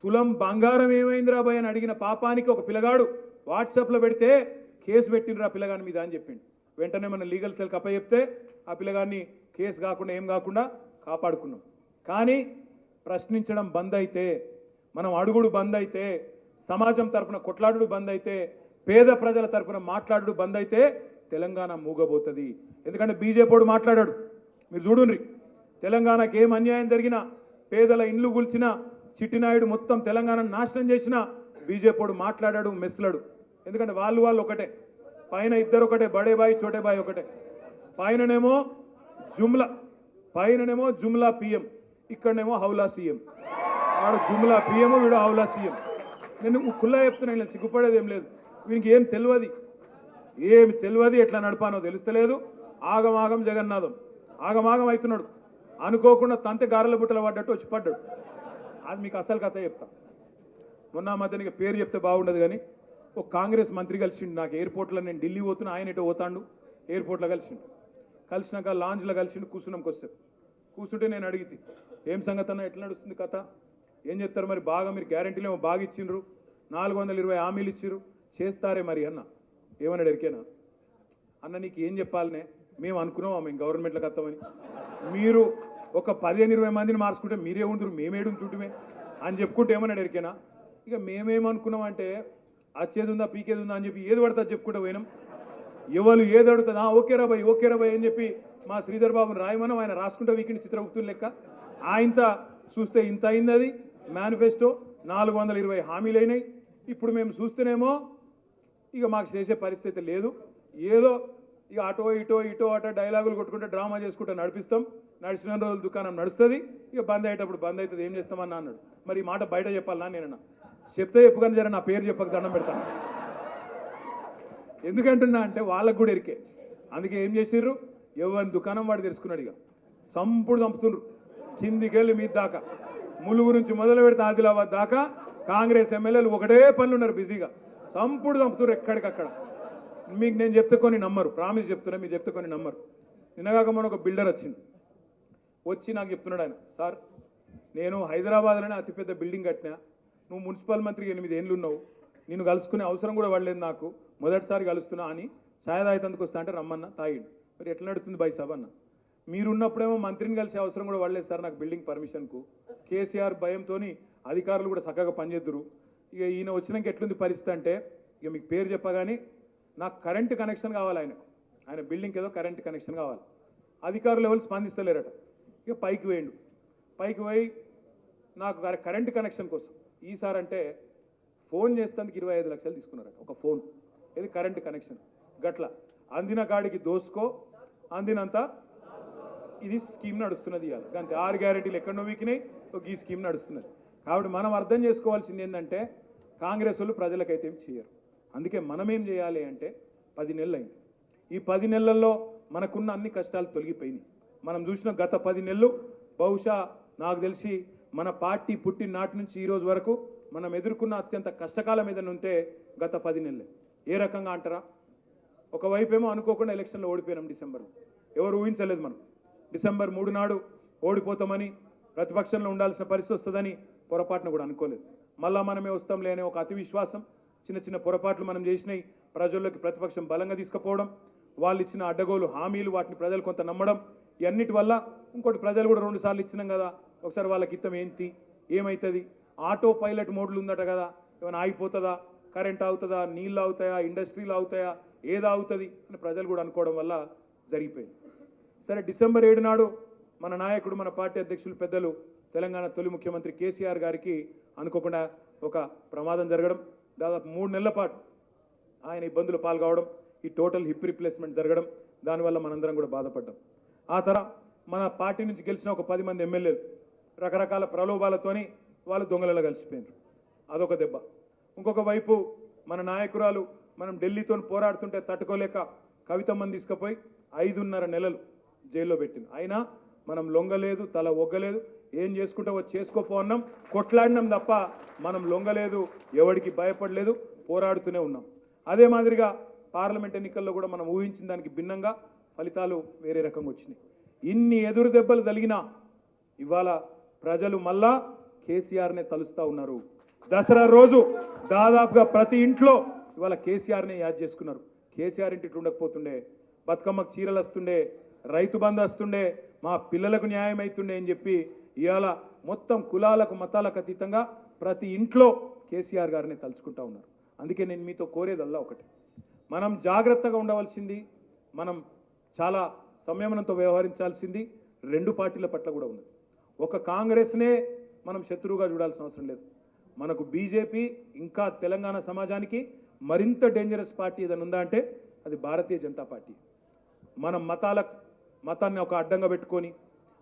తులం బంగారం ఏమైందిరా భయ్ అని అడిగిన పాపానికి ఒక పిల్లగాడు వాట్సాప్లో పెడితే కేసు పెట్టిండ్రు ఆ పిల్లగాని మీద అని చెప్పిండు. వెంటనే మన లీగల్ సెల్కి అప్పచెప్తే ఆ పిల్లగాన్ని కేసు కాకుండా ఏం కాకుండా కాపాడుకున్నాం. కానీ ప్రశ్నించడం బంద్ అయితే, మనం అడుగుడు బంద్ అయితే, సమాజం తరపున కొట్లాడుడు బంద్ అయితే, పేద ప్రజల తరపున మాట్లాడుడు బంద్ అయితే తెలంగాణ మూగబోతుంది. ఎందుకంటే బీజేపీడు మాట్లాడాడు, మీరు చూడుండ్రి, తెలంగాణకి ఏం అన్యాయం జరిగినా, పేదల ఇండ్లు కూల్చినా, చిట్టినాయుడు మొత్తం తెలంగాణను నాశనం చేసినా బీజేపీడు మాట్లాడాడు, మెస్లాడు. ఎందుకంటే వాళ్ళు ఒకటే, పైన ఇద్దరు ఒకటే, బడే బాయ్ చోటే బాయ్ ఒకటే. పైననేమో జుమ్లా పిఎం, ఇక్కడనేమో హౌలా సీఎం. వాడు జుమ్లా పిఎం, వీడు హౌలా సీఎం. నేను కుల్లా చెప్తున్నాను, సిగ్గుపడేది ఏం లేదు. వీనికి ఏమి తెలియదు, ఎట్లా నడపానో తెలుస్తలేదు. ఆగమాగం జగన్నాథం, ఆగమాగం అవుతున్నాడు. అనుకోకుండా తంతె గారెల బుట్టలు పడ్డట్టు వచ్చి పడ్డాడు. అది మీకు అసలు కథ చెప్తా. మొన్న మధ్యనికి పేరు చెప్తే బాగుండదు కానీ ఒక కాంగ్రెస్ మంత్రి కలిసిండు నాకు ఎయిర్పోర్ట్లో. నేను ఢిల్లీ పోతున్నా, ఆయన ఎటో పోతాడు. ఎయిర్పోర్ట్లో కలిసినాక లాంజ్లో కలిసిండు. కూర్చుంటే నేను అడిగితే ఏం సంగతి అన్న, ఎట్లా నడుస్తుంది కథ, ఏం చెప్తారు మరి? బాగా మీరు గ్యారంటీలు ఏమో బాగా ఇచ్చిండ్రు, 420 హామీలు ఇచ్చిర్రు, చేస్తారే మరి అన్న. ఏమన్నాడు ఎరికేనా? అన్న నీకు ఏం చెప్పాలనే, మేము అనుకున్నాం మేము గవర్నమెంట్లోకి వస్తామని. మీరు ఒక 15-20 మందిని మార్చుకుంటే మీరే ఉందరు, మేమేడుంటుంటే అని చెప్పుకుంటే ఏమన్నాడు ఎరికేనా? ఇక మేమేమనుకున్నామంటే వచ్చేది ఉందా పీకేది ఉందా అని చెప్పి ఏది పడతా చెప్పుకుంటూ పోయినాం. ఎవరు ఏది అడుగుతుందా ఓకే రాబాయ్ అని చెప్పి మా శ్రీధర్ బాబుని రాయమనం, ఆయన రాసుకుంటే వీకిండి చిత్రగుప్తులు లెక్క. ఆయనతో చూస్తే ఇంత అయింది. అది మేనిఫెస్టో 420 హామీలు అయినాయి. ఇప్పుడు మేము చూస్తేనేమో ఇక మాకు చేసే పరిస్థితి లేదు. ఏదో ఇక ఇటో అటో డైలాగులు కొట్టుకుంటే డ్రామా చేసుకుంటే నడిపిస్తాం. నడిచిన రోజులు దుకాణం నడుస్తుంది, ఇక బంద్ అయ్యేటప్పుడు బంద్ అవుతుంది, ఏం చేస్తామన్నా అన్నాడు. మరి ఈ మాట బయట చెప్పాలన్నా నేనన్నా? చెప్తే చెప్పుకొని జర నా పేరు చెప్పక దండం పెడతాను. ఎందుకంటున్నా అంటే వాళ్ళకు కూడా ఎరికే. అందుకే ఏం చేసిర్రు, ఎవరిని దుకాణం వాడు తెలుసుకున్నాడు. ఇక సంపుడు చంపుతుండ్రు, కిందికెళ్ళి మీద దాకా, ములుగు నుంచి మొదలు పెడితే ఆదిలాబాద్ దాకా కాంగ్రెస్ ఎమ్మెల్యేలు ఒకటే పనులు ఉన్నారు బిజీగా. సంపుడు చంపుతున్నారు ఎక్కడికక్కడ. మీకు నేను చెప్తే కొన్ని నమ్మరు, ప్రామిస్ చెప్తున్నా, మీరు చెప్తే కొన్ని నమ్మరు. నిన్నగాక మన ఒక బిల్డర్ వచ్చి నాకు చెప్తున్నాడు ఆయన, సార్ నేను హైదరాబాద్లోనే అతిపెద్ద బిల్డింగ్ కట్టినా, నువ్వు మున్సిపల్ మంత్రికి 8 ఏళ్ళు ఉన్నావు, నేను కలుసుకునే అవసరం కూడా పడలేదు, నాకు మొదటిసారి కలుస్తున్నా అని ఛాయదాయితందుకు వస్తా అంటే రమ్మన్నా తాగిడు. మరి ఎట్లా నడుతుంది బై సభ అన్న? మీరున్నప్పుడేమో మంత్రిని కలిసే అవసరం కూడా పడలేదు సార్ నాకు బిల్డింగ్ పర్మిషన్కు. కేసీఆర్ భయంతో అధికారులు కూడా చక్కగా పనిచేద్దరు. ఇక ఈయన వచ్చినాక ఎట్లుంది పరిస్థితి అంటే, ఇక మీకు పేరు చెప్పగానే నాకు కరెంటు కనెక్షన్ కావాలి, ఆయన బిల్డింగ్కి ఏదో కరెంటు కనెక్షన్ కావాలి. అధికారులు ఎవరు స్పందిస్తలేరట. ఇక పైకి పోయిండు. పైకి పోయి నాకు కరెంటు కనెక్షన్ కోసం ఈసారి అంటే ఫోన్ చేస్తానికి 25 లక్షలు తీసుకున్నారట ఒక ఫోన్. ఇది కరెంటు కనెక్షన్. గట్ల అందిన కాడికి దోసుకో, అందినంత ఇది స్కీమ్ నడుస్తున్నది. ఇవాళ అంతే 6 గ్యారెంటీలు ఎక్కడో వీకినాయి, ఈ స్కీమ్ నడుస్తున్నది. కాబట్టి మనం అర్థం చేసుకోవాల్సింది ఏంటంటే కాంగ్రెస్ వాళ్ళు ప్రజలకైతే ఏం చేయరు. అందుకే మనం ఏం చేయాలి అంటే 10 నెలలు అయింది. ఈ 10 నెలల్లో మనకున్న అన్ని కష్టాలు తొలగిపోయినాయి. మనం చూసిన గత 10 నెలలు బహుశా నాకు తెలిసి మన పార్టీ పుట్టిన నాటి నుంచి ఈ రోజు వరకు మనం ఎదుర్కొన్న అత్యంత కష్టకాలం ఏదైనా ఉంటే గత 10 నెలలే. ఏ రకంగా అంటారా? ఒకవైపేమో అనుకోకుండా ఎలక్షన్లో ఓడిపోయినాం డిసెంబర్లో. ఎవరు ఊహించలేదు మనం డిసెంబర్ 3 నాడు ఓడిపోతామని, ప్రతిపక్షంలో ఉండాల్సిన పరిస్థితి వస్తుందని పొరపాటును కూడా అనుకోలేదు. మళ్ళా మనమే వస్తాంలే అనే ఒక అతి విశ్వాసం, చిన్న చిన్న పొరపాట్లు మనం చేసినాయి. ప్రజల్లోకి ప్రతిపక్షం బలంగా తీసుకుపోవడం, వాళ్ళు ఇచ్చిన అడ్డగోలు హామీలు వాటిని ప్రజలు కొంత నమ్మడం, ఇవన్నిటి వల్ల ఇంకోటి ప్రజలు కూడా 2 సార్లు ఇచ్చినాం కదా, ఒకసారి వాళ్ళకి ఇత్తం ఏంటి ఏమవుతుంది, ఆటో పైలట్ మోడ్లు ఉందట కదా, ఏమైనా ఆగిపోతుందా, కరెంట్ అవుతుందా, నీళ్ళు అవుతాయా, ఇండస్ట్రీలు అవుతాయా, ఏది అవుతుంది అని ప్రజలు కూడా అనుకోవడం వల్ల జరిగిపోయింది. సరే డిసెంబర్ 7 నాడు మన నాయకుడు, మన పార్టీ అధ్యక్షులు, పెద్దలు, తెలంగాణ తొలి ముఖ్యమంత్రి కేసీఆర్ గారికి అనుకోకుండా ఒక ప్రమాదం జరగడం, దాదాపు 3 నెలల పాటు ఆయన ఇబ్బందులు పాల్గొవడం, ఈ టోటల్ హిప్ రిప్లేస్మెంట్ జరగడం, దానివల్ల మనందరం కూడా బాధపడ్డాం. ఆ తర్వాత మన పార్టీ నుంచి గెలిచిన ఒక 10 మంది ఎమ్మెల్యేలు రకరకాల ప్రలోభాలతోని వాళ్ళు దొంగలలో కలిసిపోయినారు. అదొక దెబ్బ. ఇంకొక వైపు మన నాయకురాలు మనం ఢిల్లీతో పోరాడుతుంటే తట్టుకోలేక కవితమ్మని తీసుకుపోయి 5.5 నెలలు జైల్లో పెట్టింది. అయినా మనం లొంగలేదు, తల ఒగ్గలేదు. ఏం చేసుకుంటావో చేసుకోపో అన్నాం, కొట్లాడినాం తప్ప మనం లొంగలేదు, ఎవడికి భయపడలేదు, పోరాడుతూనే ఉన్నాం. అదే మాదిరిగా పార్లమెంట్ ఎన్నికల్లో కూడా మనం ఊహించిన దానికి భిన్నంగా ఫలితాలు వేరే రకంగా వచ్చినాయి. ఇన్ని ఎదురు దెబ్బలు తగిలినా ఇవాళ ప్రజలు మళ్ళా కేసీఆర్నే తలుస్తూ ఉన్నారు. దసరా రోజు దాదాపుగా ప్రతి ఇంట్లో ఇవాళ కేసీఆర్నే యాద్ చేసుకున్నారు. కేసీఆర్ ఇంటి ఉండకపోతుండే, బతుకమ్మకు చీరలు వస్తుండే, రైతు బంధు వస్తుండే, మా పిల్లలకు న్యాయం అవుతుండే అని చెప్పి ఇవాళ మొత్తం కులాలకు మతాలకు అతీతంగా ప్రతి ఇంట్లో కేసీఆర్ గారిని తలుచుకుంటా ఉన్నారు. అందుకే నేను మీతో కోరేదల్లా ఒకటి, మనం జాగ్రత్తగా ఉండవలసింది, మనం చాలా సంయమనంతో వ్యవహరించాల్సింది 2 పార్టీల పట్ల కూడా ఉన్నది. ఒక కాంగ్రెస్నే మనం శత్రువుగా చూడాల్సిన అవసరం లేదు. మనకు బీజేపీ ఇంకా తెలంగాణ సమాజానికి మరింత డేంజరస్ పార్టీ ఏదైనా ఉందా అంటే అది భారతీయ జనతా పార్టీ. మనం మతాన్ని ఒక అడ్డంగా పెట్టుకొని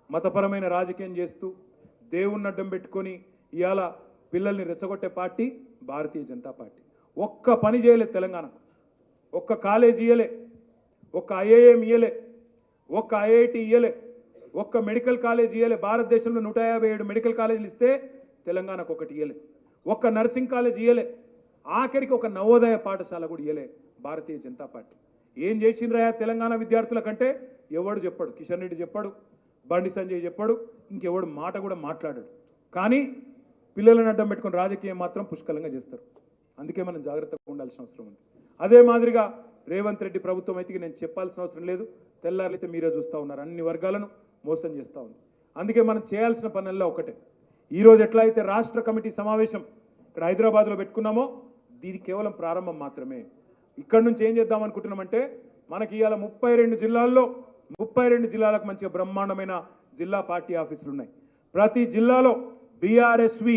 మతపరమైన రాజకీయం చేస్తూ దేవుణ్ణి అడ్డం పెట్టుకొని ఇవాళ పిల్లల్ని రెచ్చగొట్టే పార్టీ భారతీయ జనతా పార్టీ. ఒక్క పని చేయలేదు తెలంగాణకు, ఒక్క కాలేజీ ఇయ్యలే, ఒక్క ఐఐఎం ఇయ్యలే, ఒక్క ఐఐటి ఇయ్యలే, ఒక్క మెడికల్ కాలేజ్ ఇయ్యలే. భారతదేశంలో 157 మెడికల్ కాలేజీలు ఇస్తే తెలంగాణకు ఒకటి ఇయ్యలే. ఒక్క నర్సింగ్ కాలేజ్ ఇయ్యలే. ఆఖరికి ఒక నవోదయ పాఠశాల కూడా ఇయ్యలే భారతీయ జనతా పార్టీ. ఏం చేసిండ్రయా తెలంగాణ విద్యార్థుల కంటే ఎవడు చెప్పాడు? కిషన్ రెడ్డి చెప్పాడు, బండి సంజయ్ చెప్పాడు, ఇంకెవడు మాట కూడా మాట్లాడాడు. కానీ పిల్లలను అడ్డం పెట్టుకుని రాజకీయం మాత్రం పుష్కలంగా చేస్తారు. అందుకే మనం జాగ్రత్తగా ఉండాల్సిన అవసరం ఉంది. అదే మాదిరిగా రేవంత్ రెడ్డి ప్రభుత్వం అయితే నేను చెప్పాల్సిన అవసరం లేదు, తెల్లారిస్తే మీరే చూస్తూ ఉన్నారు, అన్ని వర్గాలను మోసం చేస్తూ ఉంది. అందుకే మనం చేయాల్సిన పనుల్లో ఒకటే, ఈరోజు ఎట్లా అయితే రాష్ట్ర కమిటీ సమావేశం ఇక్కడ హైదరాబాద్లో పెట్టుకున్నామో ఇది కేవలం ప్రారంభం మాత్రమే. ఇక్కడ నుంచి ఏం చేద్దాం అనుకుంటున్నామంటే మనకి ఇవాళ 32 జిల్లాల్లో 32 జిల్లాలకు మంచిగా బ్రహ్మాండమైన జిల్లా పార్టీ ఆఫీసులు ఉన్నాయి. ప్రతి జిల్లాలో BRSV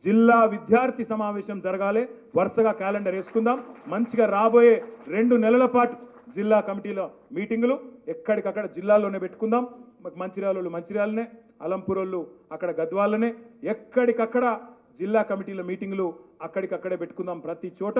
జిల్లా విద్యార్థి సమావేశం జరగాలి. వరుసగా క్యాలెండర్ వేసుకుందాం. మంచిగా రాబోయే 2 నెలల పాటు జిల్లా కమిటీల మీటింగులు ఎక్కడికక్కడ జిల్లాల్లోనే పెట్టుకుందాం. మంచిర్యాలలో మంచిర్యాలనే, అలంపూరోళ్ళు అక్కడ గద్వాలనే, ఎక్కడికక్కడ జిల్లా కమిటీల మీటింగులు అక్కడికక్కడే పెట్టుకుందాం. ప్రతి చోట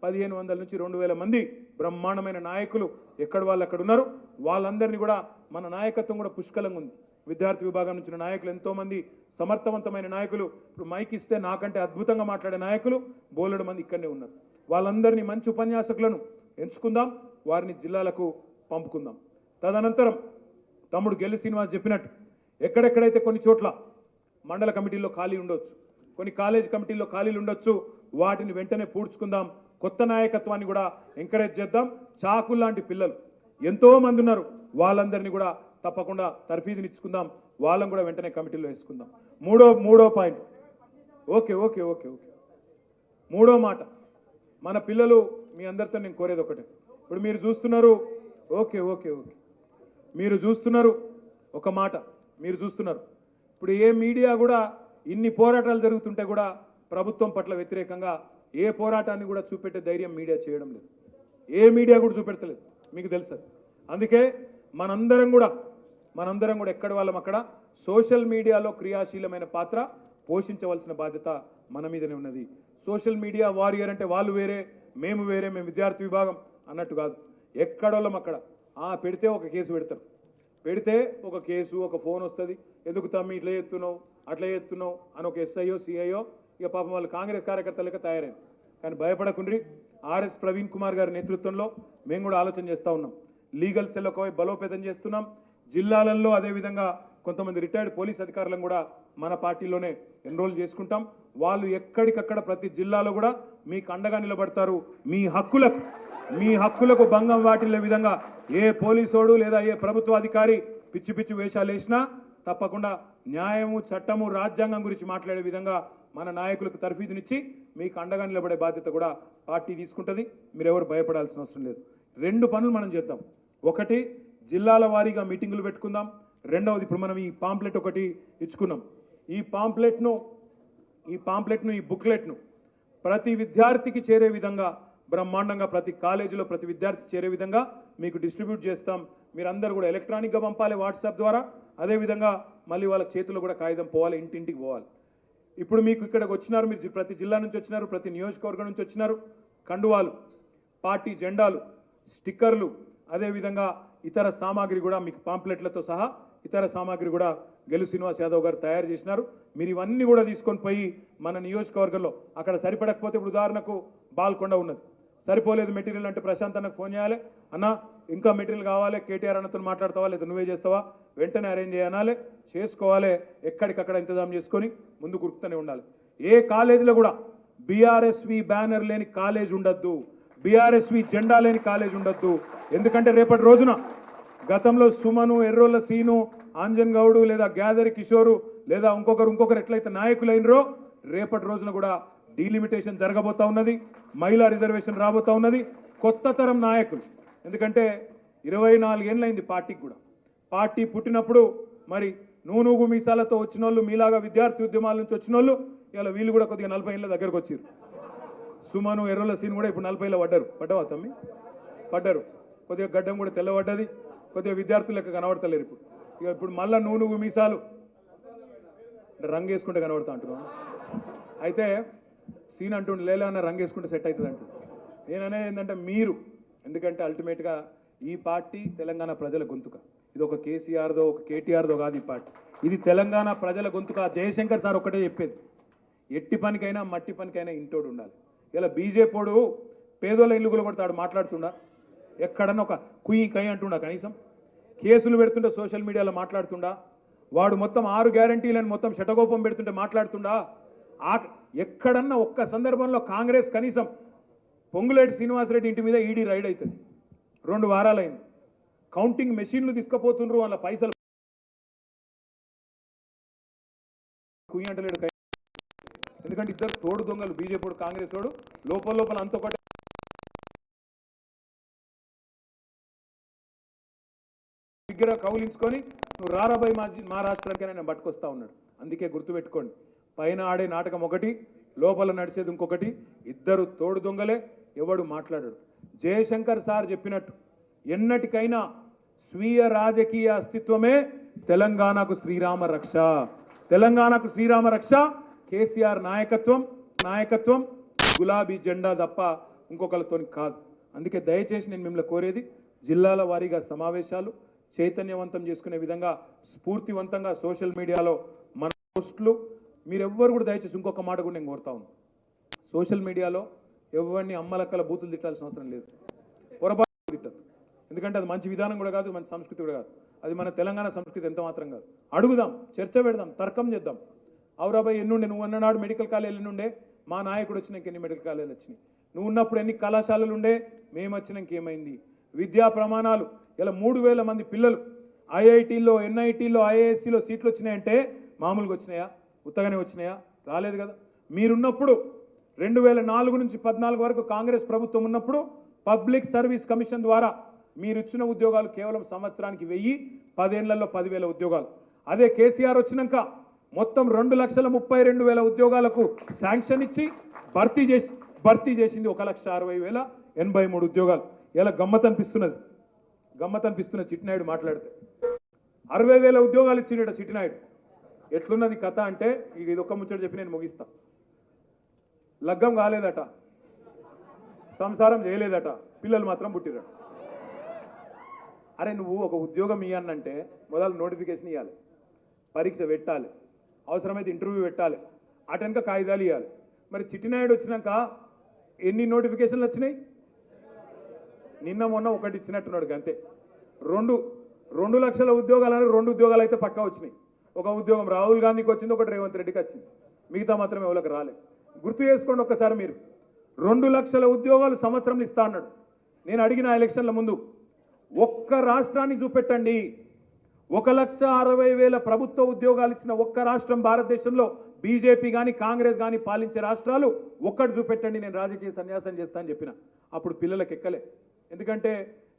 1500 నుంచి 2000 మంది బ్రహ్మాండమైన నాయకులు ఎక్కడ వాళ్ళు అక్కడ ఉన్నారు. వాళ్ళందరినీ కూడా మన నాయకత్వం కూడా పుష్కలంగా ఉంది. విద్యార్థి విభాగం నుంచి నాయకులు ఎంతోమంది సమర్థవంతమైన నాయకులు, ఇప్పుడు మైక్ ఇస్తే నాకంటే అద్భుతంగా మాట్లాడే నాయకులు బోలెడు మంది ఇక్కడనే ఉన్నారు. వాళ్ళందరినీ మంచి ఉపన్యాసకులను ఎంచుకుందాం, వారిని జిల్లాలకు పంపుకుందాం. తదనంతరం తమ్ముడు గెల్లు శ్రీనివాస్ చెప్పినట్టు ఎక్కడెక్కడైతే కొన్ని చోట్ల మండల కమిటీల్లో ఖాళీ ఉండొచ్చు, కొన్ని కాలేజ్ కమిటీల్లో ఖాళీలు ఉండొచ్చు, వాటిని వెంటనే పూడ్చుకుందాం. కొత్త నాయకత్వాన్ని కూడా ఎంకరేజ్ చేద్దాం. చాకుల్ లాంటి పిల్లలు ఎంతో మంది ఉన్నారు, వాళ్ళందరినీ కూడా తప్పకుండా తర్ఫీదునిచ్చుకుందాం. వాళ్ళని కూడా వెంటనే కమిటీలో వేసుకుందాం. మూడో point, okay okay okay okay మూడో మాట, మన పిల్లలు మీ అందరితో నేను కోరేది ఒకటే. ఇప్పుడు మీరు చూస్తున్నారు, ఓకే ఓకే ఓకే మీరు చూస్తున్నారు ఒక మాట, మీరు చూస్తున్నారు ఇప్పుడు ఏ మీడియా కూడా ఇన్ని పోరాటాలు జరుగుతుంటే కూడా ప్రభుత్వం పట్ల వ్యతిరేకంగా ఏ పోరాటాన్ని కూడా చూపెట్టే ధైర్యం మీడియా చేయడం లేదు. ఏ మీడియా కూడా చూపెడతలేదు, మీకు తెలుసు. అందుకే మనందరం కూడా ఎక్కడ వాళ్ళం అక్కడ సోషల్ మీడియాలో క్రియాశీలమైన పాత్ర పోషించవలసిన బాధ్యత మన మీదనే ఉన్నది. సోషల్ మీడియా వారియర్ అంటే వాళ్ళు వేరే, మేము వేరే, మేము విద్యార్థి విభాగం అన్నట్టు కాదు. ఎక్కడోళ్ళం అక్కడ పెడితే ఒక కేసు పెడతారు, పెడితే ఒక కేసు, ఒక ఫోన్ వస్తుంది, ఎందుకు తమ్మి ఇట్లా చేస్తున్నావు అట్లా చేస్తున్నావు అని ఒక ఎస్ఐయో సిఐయో ఇక పాపం వాళ్ళు కాంగ్రెస్ కార్యకర్తలక తయారైన. కానీ భయపడకుండ్రి, ఆర్ఎస్ ప్రవీణ్ కుమార్ గారి నేతృత్వంలో మేము కూడా ఆలోచన చేస్తూ ఉన్నాం. లీగల్ సెల్ ఒకవైపు బలోపేతం చేస్తున్నాం. జిల్లాలలో అదేవిధంగా కొంతమంది రిటైర్డ్ పోలీస్ అధికారులను కూడా మన పార్టీలోనే ఎన్రోల్ చేసుకుంటాం. వాళ్ళు ఎక్కడికక్కడ ప్రతి జిల్లాలో కూడా మీకు అండగా నిలబడతారు. మీ హక్కులకు భంగం వాటిల్లే విధంగా ఏ పోలీసోడు లేదా ఏ ప్రభుత్వ అధికారి పిచ్చి పిచ్చి వేషాలు వేసినా తప్పకుండా న్యాయము, చట్టము, రాజ్యాంగం గురించి మాట్లాడే విధంగా మన నాయకులకు తర్ఫీదునిచ్చి మీకు అండగా నిలబడే బాధ్యత కూడా పార్టీ తీసుకుంటుంది. మీరెవరు భయపడాల్సిన అవసరం లేదు. 2 పనులు మనం చేద్దాం. ఒకటి, జిల్లాల వారీగా మీటింగులు పెట్టుకుందాం. రెండవది, ఇప్పుడు మనం ఈ పాంప్లెట్ ఒకటి ఇచ్చుకున్నాం. ఈ బుక్లెట్ను ప్రతి విద్యార్థికి చేరే విధంగా బ్రహ్మాండంగా ప్రతి కాలేజీలో ప్రతి విద్యార్థి చేరే విధంగా మీకు డిస్ట్రిబ్యూట్ చేస్తాం. మీరందరూ కూడా ఎలక్ట్రానిక్గా పంపాలి వాట్సాప్ ద్వారా. అదేవిధంగా మళ్ళీ వాళ్ళ చేతుల్లో కూడా కాగితం పోవాలి, ఇంటింటికి పోవాలి. ఇప్పుడు మీకు ఇక్కడికి వచ్చినారు, మీరు ప్రతి జిల్లా నుంచి వచ్చినారు, ప్రతి నియోజకవర్గం నుంచి వచ్చినారు. కండువాలు, పార్టీ జెండాలు, స్టిక్కర్లు, అదేవిధంగా ఇతర సామాగ్రి కూడా మీకు పాంప్లెట్లతో సహా ఇతర సామాగ్రి కూడా గెలు శ్రీనివాస్ యాదవ్ గారు తయారు చేసినారు. మీరు ఇవన్నీ కూడా తీసుకొని పోయి మన నియోజకవర్గంలో అక్కడ సరిపడకపోతే, ఇప్పుడు ఉదాహరణకు బాల్కొండ ఉన్నది, సరిపోలేదు మెటీరియల్ అంటే ప్రశాంత్ అన్నకు ఫోన్ చేయాలి, అన్న ఇంకా మెటీరియల్ కావాలి, కేటీఆర్ అన్నతో మాట్లాడతావా లేదా నువ్వే చేస్తావా, వెంటనే అరేంజ్ చేయాలి, చేసుకోవాలి. ఎక్కడికక్కడ ఇంతజాం చేసుకొని ముందు కురుకుతూనే ఉండాలి. ఏ కాలేజీలో కూడా BRSV బ్యానర్ లేని కాలేజ్ ఉండద్దు, BRSV జెండా లేని కాలేజ్ ఉండద్దు. ఎందుకంటే రేపటి రోజున గతంలో సుమను, ఎర్రోళ్ళ సీను, ఆంజన్ గౌడు లేదా గ్యాదరి కిషోరు లేదా ఇంకొకరు ఎట్లయితే నాయకులైనరో రేపటి రోజున కూడా డీలిమిటేషన్ జరగబోతా ఉన్నది. మహిళా రిజర్వేషన్ రాబోతా ఉన్నది. కొత్త తరం నాయకులు, ఎందుకంటే 24 ఏళ్ళైంది పార్టీకి కూడా. పార్టీ పుట్టినప్పుడు మరి నూనూగు మీసాలతో వచ్చిన వాళ్ళు, మీలాగా విద్యార్థి ఉద్యమాల నుంచి వచ్చిన వాళ్ళు ఇలా వీళ్ళు కూడా కొద్దిగా 40 ఏళ్ళ దగ్గరకు వచ్చారు. సుమను, ఎర్రల సీన్ కూడా ఇప్పుడు 40 ఏళ్ళ పడ్డవా తమ్మి? పడ్డారు. కొద్దిగా గడ్డం కూడా తెల్లబడ్డది, కొద్దిగా విద్యార్థులు లెక్క కనబడతలేరు ఇప్పుడు. ఇప్పుడు మళ్ళీ నూనూగు మీసాలు రంగు వేసుకుంటే కనబడతా అంటున్నాను. అయితే సీన్ అంటుండే లేలా అన్న రంగు వేసుకుంటే సెట్ అవుతుంది అంటుంది. నేను అనేది ఏంటంటే మీరు, ఎందుకంటే అల్టిమేట్గా ఈ పార్టీ తెలంగాణ ప్రజల గొంతుక. ఇది ఒక కేసీఆర్దో ఒక కేటీఆర్దో కాదు ఈ పార్టీ, ఇది తెలంగాణ ప్రజల గొంతుక. జయశంకర్ సార్ ఒకటే చెప్పేది, ఎట్టి పనికైనా మట్టి పనికైనా ఇంటోడు ఉండాలి. ఇలా బీజేపీడు పేదోళ్ళ ఇల్లు కూడా కొడతాడు, మాట్లాడుతుండా? ఎక్కడన్నా ఒక కుయ్యి కై అంటుండా? కనీసం కేసులు పెడుతుంటే సోషల్ మీడియాలో మాట్లాడుతుండా? వాడు మొత్తం 6 గ్యారంటీలను మొత్తం శటగోపం పెడుతుంటే మాట్లాడుతుండా? ఎక్కడన్నా ఒక్క సందర్భంలో కాంగ్రెస్ కనీసం పొంగులేటి శ్రీనివాసరెడ్డి ఇంటి మీద ఈడీ రైడ్ అవుతుంది. 2 వారాలైంది. కౌంటింగ్ మెషిన్లు తీసుకుపోతుండ్రు, వాళ్ళ పైసలు కుయ్యి అంటలేడు. ఎందుకంటే ఇద్దరు తోడు దొంగలు, బీజేపీ కాంగ్రెస్ వాడు. లోపల అంతొకటి దగ్గర కౌలించుకొని నువ్వు రారాబాయి మా రాష్ట్రానికైనా నేను పట్టుకొస్తా ఉన్నాడు. అందుకే గుర్తుపెట్టుకోండి, పైన ఆడే నాటకం ఒకటి, లోపల నడిచేది ఇంకొకటి. ఇద్దరు తోడు దొంగలే, ఎవడు మాట్లాడాడు. జయశంకర్ సార్ చెప్పినట్టు ఎన్నటికైనా స్వీయ రాజకీయ అస్తిత్వమే తెలంగాణకు శ్రీరామ రక్ష. తెలంగాణకు శ్రీరామ రక్ష కేసీఆర్ నాయకత్వం గులాబీ జెండా తప్ప ఇంకొకరితో కాదు. అందుకే దయచేసి నేను మిమ్మల్ని కోరేది, జిల్లాల వారీగా సమావేశాలు చైతన్యవంతం చేసుకునే విధంగా స్ఫూర్తివంతంగా సోషల్ మీడియాలో మన పోస్టులు మీరెవ్వరు కూడా దయచేసి ఇంకొక మాట కూడా నేను కోరుతా ఉన్నాను. సోషల్ మీడియాలో ఎవరిని అమ్మలక్కల బూతులు తిట్టాల్సిన అవసరం లేదు, పొరపాటు తిట్టదు. ఎందుకంటే అది మంచి విధానం కూడా కాదు, మంచి సంస్కృతి కూడా కాదు. అది మన తెలంగాణ సంస్కృతి ఎంత మాత్రం కాదు. అడుగుదాం, చర్చ పెడదాం, తర్కం చేద్దాం. అవురాబాయ్ ఎన్నుండే, నువ్వు అన్ననాడు మెడికల్ కాలేజీలు ఎన్నుండే, మా నాయకుడు వచ్చినాక ఎన్ని మెడికల్ కాలేజీలు వచ్చినాయి, నువ్వు ఉన్నప్పుడు ఎన్ని కళాశాలలు ఉండే, మేము వచ్చినాక ఏమైంది, విద్యా ప్రమాణాలు. ఇలా 3000 మంది పిల్లలు ఐఐటీల్లో, ఎన్ఐటీల్లో, ఐఏఎస్సీలో సీట్లు వచ్చినాయంటే మామూలుగా వచ్చినాయా? ఉత్తగానే వచ్చినాయా? రాలేదు కదా. మీరున్నప్పుడు 2004 నుంచి 14 వరకు కాంగ్రెస్ ప్రభుత్వం ఉన్నప్పుడు పబ్లిక్ సర్వీస్ కమిషన్ ద్వారా మీరు ఇచ్చిన ఉద్యోగాలు కేవలం సంవత్సరానికి 1000, 10 ఏళ్లలో 10,000 ఉద్యోగాలు. అదే కేసీఆర్ వచ్చినాక మొత్తం 2,32,000 ఉద్యోగాలకు శాంక్షన్ ఇచ్చి భర్తీ చేసింది 1,60,083 ఉద్యోగాలు. ఇలా గమ్మత్ అనిపిస్తున్నది చిట్టినాయుడు మాట్లాడితే. 60,000 ఉద్యోగాలు ఇచ్చినట చిట్టినాయుడు. ఎట్లున్నది కథ అంటే ఇది ఒక్క ముచ్చట చెప్పి నేను ముగిస్తా. లగ్గం కాలేదట, సంసారం చేయలేదట, పిల్లలు మాత్రం పుట్టిరట. అరే నువ్వు ఒక ఉద్యోగం ఇవ్వనంటే మొదలు నోటిఫికేషన్ ఇవ్వాలి, పరీక్ష పెట్టాలి, అవసరమైతే ఇంటర్వ్యూ పెట్టాలి, అటెనక కాగితాలు ఇవ్వాలి. మరి చిట్టినాయుడు వచ్చినాక ఎన్ని నోటిఫికేషన్లు వచ్చినాయి? నిన్న మొన్న ఒకటి ఇచ్చినట్టున్నాడు అంతే. 2 లక్షల ఉద్యోగాలని 2 ఉద్యోగాలు అయితే పక్కా వచ్చినాయి. ఒక ఉద్యోగం రాహుల్ గాంధీకి వచ్చింది, ఒకటి రేవంత్ రెడ్డికి వచ్చింది, మిగతా మాత్రం ఎవరికి రాలేదు. గుర్తు చేసుకోండి ఒక్కసారి మీరు. 2 లక్షల ఉద్యోగాలు సంవత్సరంలో ఇస్తా అన్నాడు. నేను అడిగిన ఎలక్షన్ల ముందు ఒక్క రాష్ట్రాన్ని చూపెట్టండి, 1,60,000 ప్రభుత్వ ఉద్యోగాలు ఇచ్చిన ఒక్క రాష్ట్రం భారతదేశంలో బీజేపీ కానీ కాంగ్రెస్ కానీ పాలించే రాష్ట్రాలు ఒక్కటి చూపెట్టండి, నేను రాజకీయ సన్యాసం చేస్తా అని చెప్పిన. అప్పుడు పిల్లలకు ఎక్కలే. ఎందుకంటే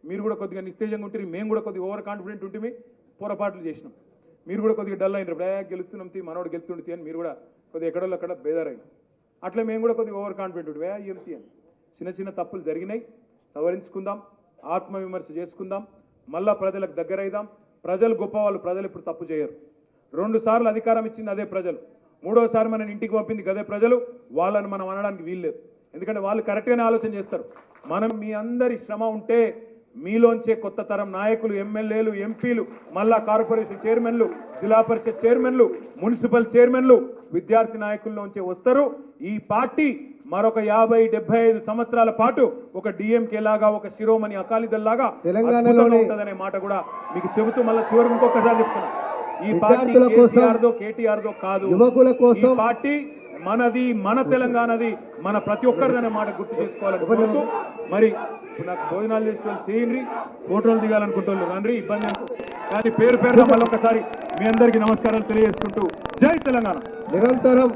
మీరు కూడా కొద్దిగా నిస్తేజంగా ఉంటుంది, మేము కూడా కొద్దిగా ఓవర్ కాన్ఫిడెంట్ ఉంటుంది, పొరపాట్లు చేసినాం. మీరు కూడా కొద్దిగా డల్ అయినారు, గెలుస్తున్నాం మనోడు గెలుతుండి అని మీరు కూడా కొద్దిగా ఎక్కడో అక్కడ బేదారైన. అట్లా మేము కూడా కొద్దిగా ఓవర్ కాన్ఫిడెంట్ ఉంటుంది, ఎంసీ అని. చిన్న తప్పులు జరిగినాయి, సవరించుకుందాం, ఆత్మవిమర్శ చేసుకుందాం, మళ్ళా ప్రజలకు దగ్గరైదాం. ప్రజలు గొప్పవాళ్ళు, ప్రజలు ఇప్పుడు తప్పు చేయరు. 2 సార్లు అధికారం ఇచ్చింది అదే ప్రజలు, 3వసారి మనం ఇంటికి పంపింది అదే ప్రజలు. వాళ్ళని మనం అనడానికి వీల్లేదు, ఎందుకంటే వాళ్ళు కరెక్ట్గానే ఆలోచన చేస్తారు. మనం మీ అందరి శ్రమ ఉంటే మీలోంచే కొత్త తరం నాయకులు, ఎమ్మెల్యేలు, ఎంపీలు, మళ్ళా కార్పొరేషన్ చైర్మన్లు, జిల్లా పరిషత్ చైర్మన్లు, మున్సిపల్ చైర్మన్లు, విద్యార్థి నాయకుల్లోంచే వస్తారు. ఈ పార్టీ మరొక 50-75 సంవత్సరాల పాటు ఒక డిఎంకే లాగా, ఒక శిరోమణి అకాలీదళ్ లాగా తెలంగాణలో ఉంటుందనే మాట కూడా మీకు చెబుతూ మళ్ళీ చివరికి ఇంకొకసారి చెప్తున్నా. ఈ పార్టీ కేటీఆర్దో కాదు, యువకుల కోసం పార్టీ మనది, మన తెలంగాణది, మన ప్రతి ఒక్కరిదనే మాట గుర్తు చేసుకోవాలనుకుంటూ మరి నాకు భోజనాలు చేసిన చేయండి, ఫోటోలు దిగాలనుకుంటున్నారు కానీ ఇబ్బంది కానీ పేరు మళ్ళీ ఒకసారి మీ అందరికీ నమస్కారాలు తెలియజేసుకుంటూ జై తెలంగాణ. నిరంతరం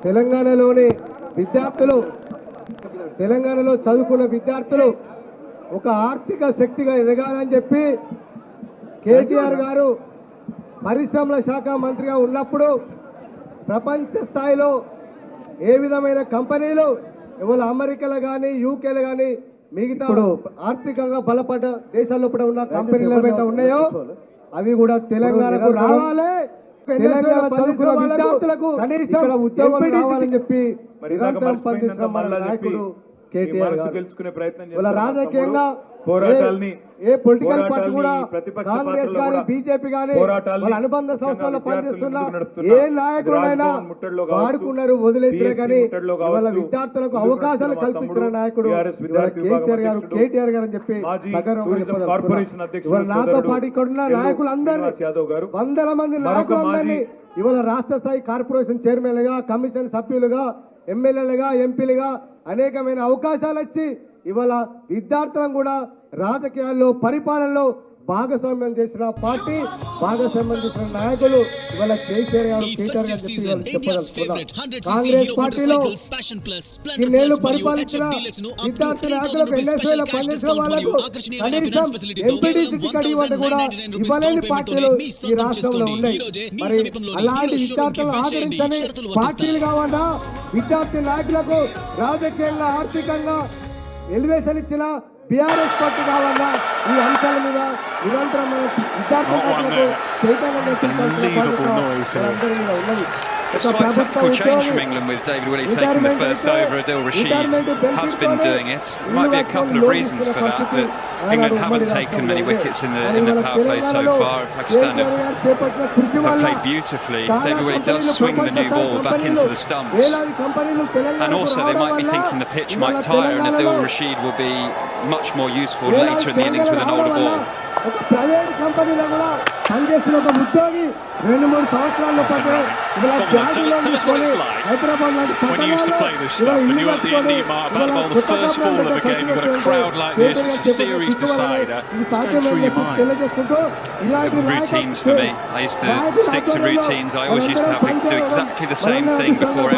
తెలంగాణలోని విద్యార్థులు, తెలంగాణలో చదువుకున్న విద్యార్థులు ఒక ఆర్థిక శక్తిగా ఎదగాలని చెప్పి కేటీఆర్ గారు పరిశ్రమల శాఖ మంత్రిగా ఉన్నప్పుడు ప్రపంచ స్థాయిలో ఏ విధమైన కంపెనీలు ఇవాళ అమెరికాలో కానీ యూకేలో కానీ మిగతా ఆర్థికంగా బలపడ్డ దేశాల్లో కూడా ఉన్న కంపెనీలు ఏవైతే ఉన్నాయో అవి కూడా తెలంగాణకు రావాలి. తెలంగాణ చదువుకున్న విద్యార్థులకు కనీసం ఉద్యోగాలు రావాలని చెప్పి నిరంతరం పనిచేసిన మన నాయకుడు కేటీఆర్ గారు రాజకీయంగా పోరాటాల్ని ఏ పొలిటికల్ పార్టీ కూడా కాంగ్రెస్ కానీ బీజేపీ కానీ వాళ్ళ అనుబంధ సంస్థల్లో పనిచేస్తున్న ఏ నాయకుడైనా వాడుకున్నారు, వదిలేసారు. కానీ వాళ్ళ విద్యార్థులకు అవకాశాలు కల్పించిన నాయకుడు కేటీఆర్ గారు అని చెప్పి నాతో పాటు ఇక్కడ ఉన్న నాయకులందరినీ, 100 మంది నాయకులందరినీ ఇవాళ రాష్ట్ర స్థాయి కార్పొరేషన్ చైర్మన్లుగా, కమిషన్ సభ్యులుగా, ఎమ్మెల్యేలుగా, ఎంపీలుగా అనేకమైన అవకాశాలు వచ్చి ఇవాళ విద్యార్థులను కూడా రాజకీయాల్లో, పరిపాలనలో భాగస్వామ్యం చేసిన పార్టీ, భాగస్వామ్యం చేసిన నాయకులు ఇవాళ కేసీఆర్ గారు కాంగ్రెస్ పార్టీలో ఇన్నేళ్లు పరిపాలించిన విద్యార్థి నాయకులకు, ఎన్ఎస్ఏలో పనిచేసిన వాళ్ళకు కనీసం ఎంపీటీసీ టికెట్ ఇవ్వండి కూడా ఇవ్వలేని పార్టీలు ఈ రాష్ట్రంలో ఉన్నాయి. మరి అలాంటి విద్యార్థులను ఆదరించని పార్టీలు కావాలా? విద్యార్థి నాయకులకు రాజకీయంగా, ఆర్థికంగా ఎలివేషన్ ఇచ్చిన బీఆర్ఎస్ పార్టీ కావాలా? ఈ అంశాల మీద నిరంతరం మన విద్యార్థి నాయకులకు చైతన్యం అందరి మీద ఉన్నది. Tactical change from England with David Willey taking the first over. Adil Rashid has been doing it. Might be a couple of reasons for that. That England haven't taken many wickets in the power play so far. Pakistan have played beautifully. David Willey does swing the new ball back into the stumps. And also they might be thinking the pitch might tire and Adil Rashid will be much more useful later in the innings with an older ball. ఒక ప్రైవేట్ కంపెనీలో కూడా పనిచేస్తున్న ఒక ఉద్యోగి 2-3 సంవత్సరాల పాటు హైదరాబాద్ లాంటి routines for me. I used to stick to routines. I always used to have to do exactly the same thing before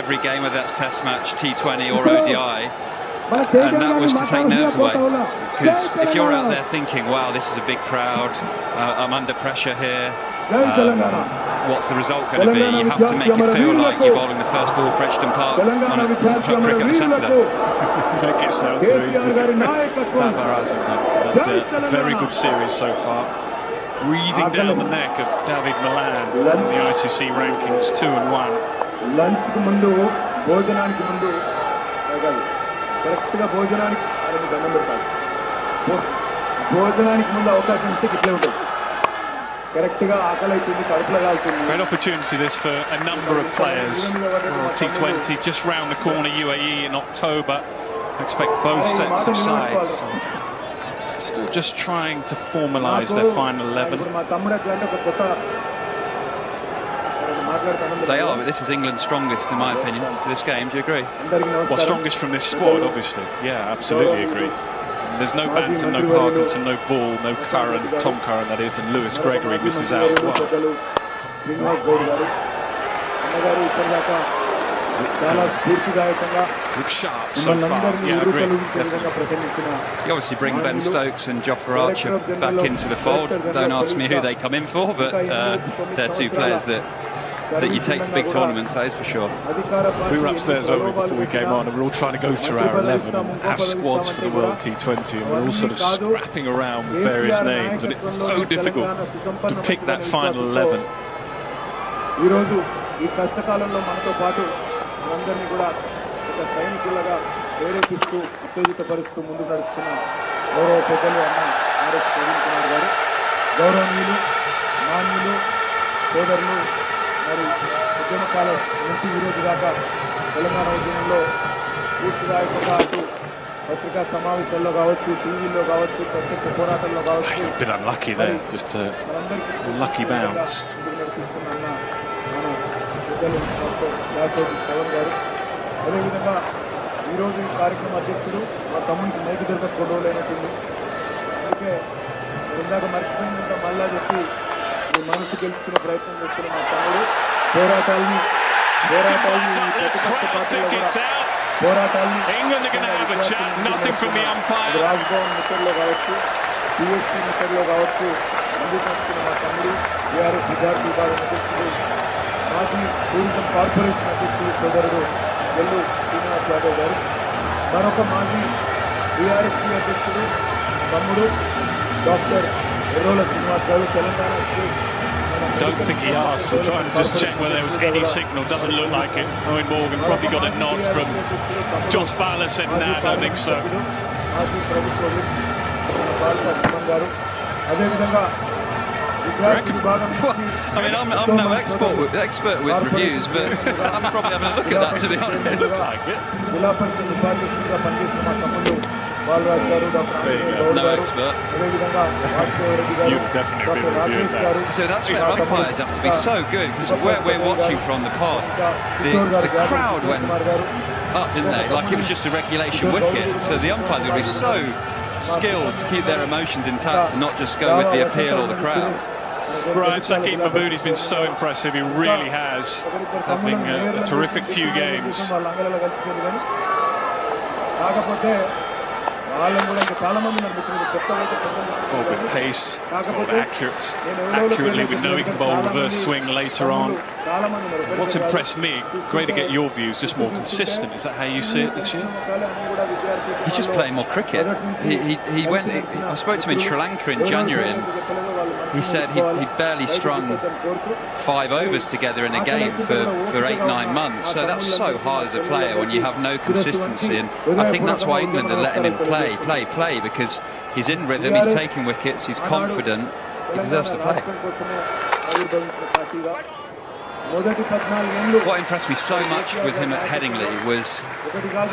every game, whether that's Test match, T20 or ODI. And that was to take nerves away. Because if you're out there thinking, wow, this is a big crowd, I'm under pressure here, what's the result going to be? You have to make it feel like you're bowling the first ball for Edgerton Park on a cricket on Saturday. Make it sound so easy. Very good series so far. Breathing down the neck of David Milan in the ICC rankings, 2-1. Lunch కు ముందు భోజనానికి ముందు కరెక్ట్ గా భోజనానికి దండం పెడతారు. భోజనానికి ముందు అవకాశం ఇస్తే ఇట్లే ఉంటుంది. కరెక్ట్ గా ఆకలి అవుతుంది, కడుపులో కాలుతుంది. Great opportunity this for a number of players. T20 just round the corner, UAE in October. I expect both sets of sides still just trying to formalise their final 11. మా తమ్ముడు ఎట్లా అంటే ఒక కొత్త They are, but this is England's strongest, in my opinion, for this game. Do you agree? Well, strongest from this squad, obviously. Yeah, absolutely agree. There's no Banton, no Parkinson, no Ball, no Curran, Tom Curran, that is, and Lewis Gregory misses out as well. Looks sharp so far. Yeah, I agree. You obviously bring Ben Stokes and Jofra Archer back into the fold. Don't ask me who they come in for, but they're two players that you take to big tournaments, that is for sure. We were upstairs over before we came on, and we're all trying to go through our 11 and have squads for the World T20, and we're all sort of scrapping around with various names, and it's so difficult to pick that final 11. ఈ కష్టకాలంలో మనతో పాటు మనందరినీ కూడా ఒక సైనికులుగా ప్రేరేపిస్తూ ఉత్తేజితపరుస్తూ ముందు నడుస్తున్న గౌరవ పెద్దలు అన్న ఆర్ఎస్ ప్రవీణ్ కుమార్ గారు, గౌరవనీయులు, మాన్యులు, సోదరులు, మరి ఉద్యమకాల నుంచి ఈరోజు దాకా తెలంగాణ ఉద్యమంలో పూర్తిగా అటు పత్రికా సమావేశాల్లో కావచ్చు, టీవీలో కావచ్చు, ప్రత్యక్ష పోరాటంలో కావచ్చు, bit unlucky there, just a lucky bounce. Pawan గారు, అదేవిధంగా ఈరోజు ఈ కార్యక్రమ అధ్యక్షుడు మా తమ్ముడికి మైకి దొరక కొడవలేనట్టుంది. అందుకే ఇందాక మర్చిపోయినంత మళ్ళా చెప్పి మీ మనసు గెలుచుకునే ప్రయత్నం చేస్తున్న మా తమ్ముడు పోరాటాలని ప్రతిపక్ష పార్టీలో కూడా పోరాటాలని రాజ్భవన్ మిత్రుల్లో కావచ్చు, పిఎస్సీ మిత్రుల్లో కావచ్చు అందిస్తున్న మా తమ్ముడు బీఆర్ఎస్ విద్యార్థి విభాగం అధ్యక్షుడు, మాజీ టూరిజం కార్పొరేషన్ అధ్యక్షుడు సోదరుడు ఎల్లు శ్రీనివాస్ యాదవ్ గారు, మరొక మాజీ BRSV అధ్యక్షుడు తమ్ముడు డాక్టర్ ఎర్రోల శ్రీనివాస్ గారు, Telangana state. Don't think he asked. We're trying to just check whether there was any signal. Doesn't look like it. Owen Morgan probably got a nod from Josh Fowler, said, nah, don't think so. మాజీ ప్రభుత్వ బాలకృష్ణ గారు, అదేవిధంగా I mean, I'm no expert with reviews, but I'm probably having a look at that, to be honest. జిల్లా పరిషత్ ఉపాధ్యక్షుడిగా పనిచేసిన మా తమ్ముళ్ళు బాలరాజ్ గారు, డాక్టర్ No expert. అదేవిధంగా వాసుదేవరెడ్డి గారు, డాక్టర్ రాజేష్ గారు. So that's where umpires have to be so good, because where we're watching from the pod, the crowd went up, didn't they? Like it was just a regulation wicket. So the umpires would be so skilled to keep their emotions intact and not just go with the appeal or the crowd. Brian Sakeet Mahmoodi's been so impressive. He really has. He's having a terrific few games. Bowled with pace, bowled accurately. We know he can bowl reverse swing later on. What's impressed me, great to get your views, just more consistent. Is that how you see it this year? He's just playing more cricket. I spoke to him in Sri Lanka in January, and he said he'd barely strung 5 overs together in a game for 8-9 months. So that's so hard as a player when you have no consistency, and I think that's why England are letting him play, because he's in rhythm, he's taking wickets, he's confident, he deserves to play. What impressed me so much with him at Headingley was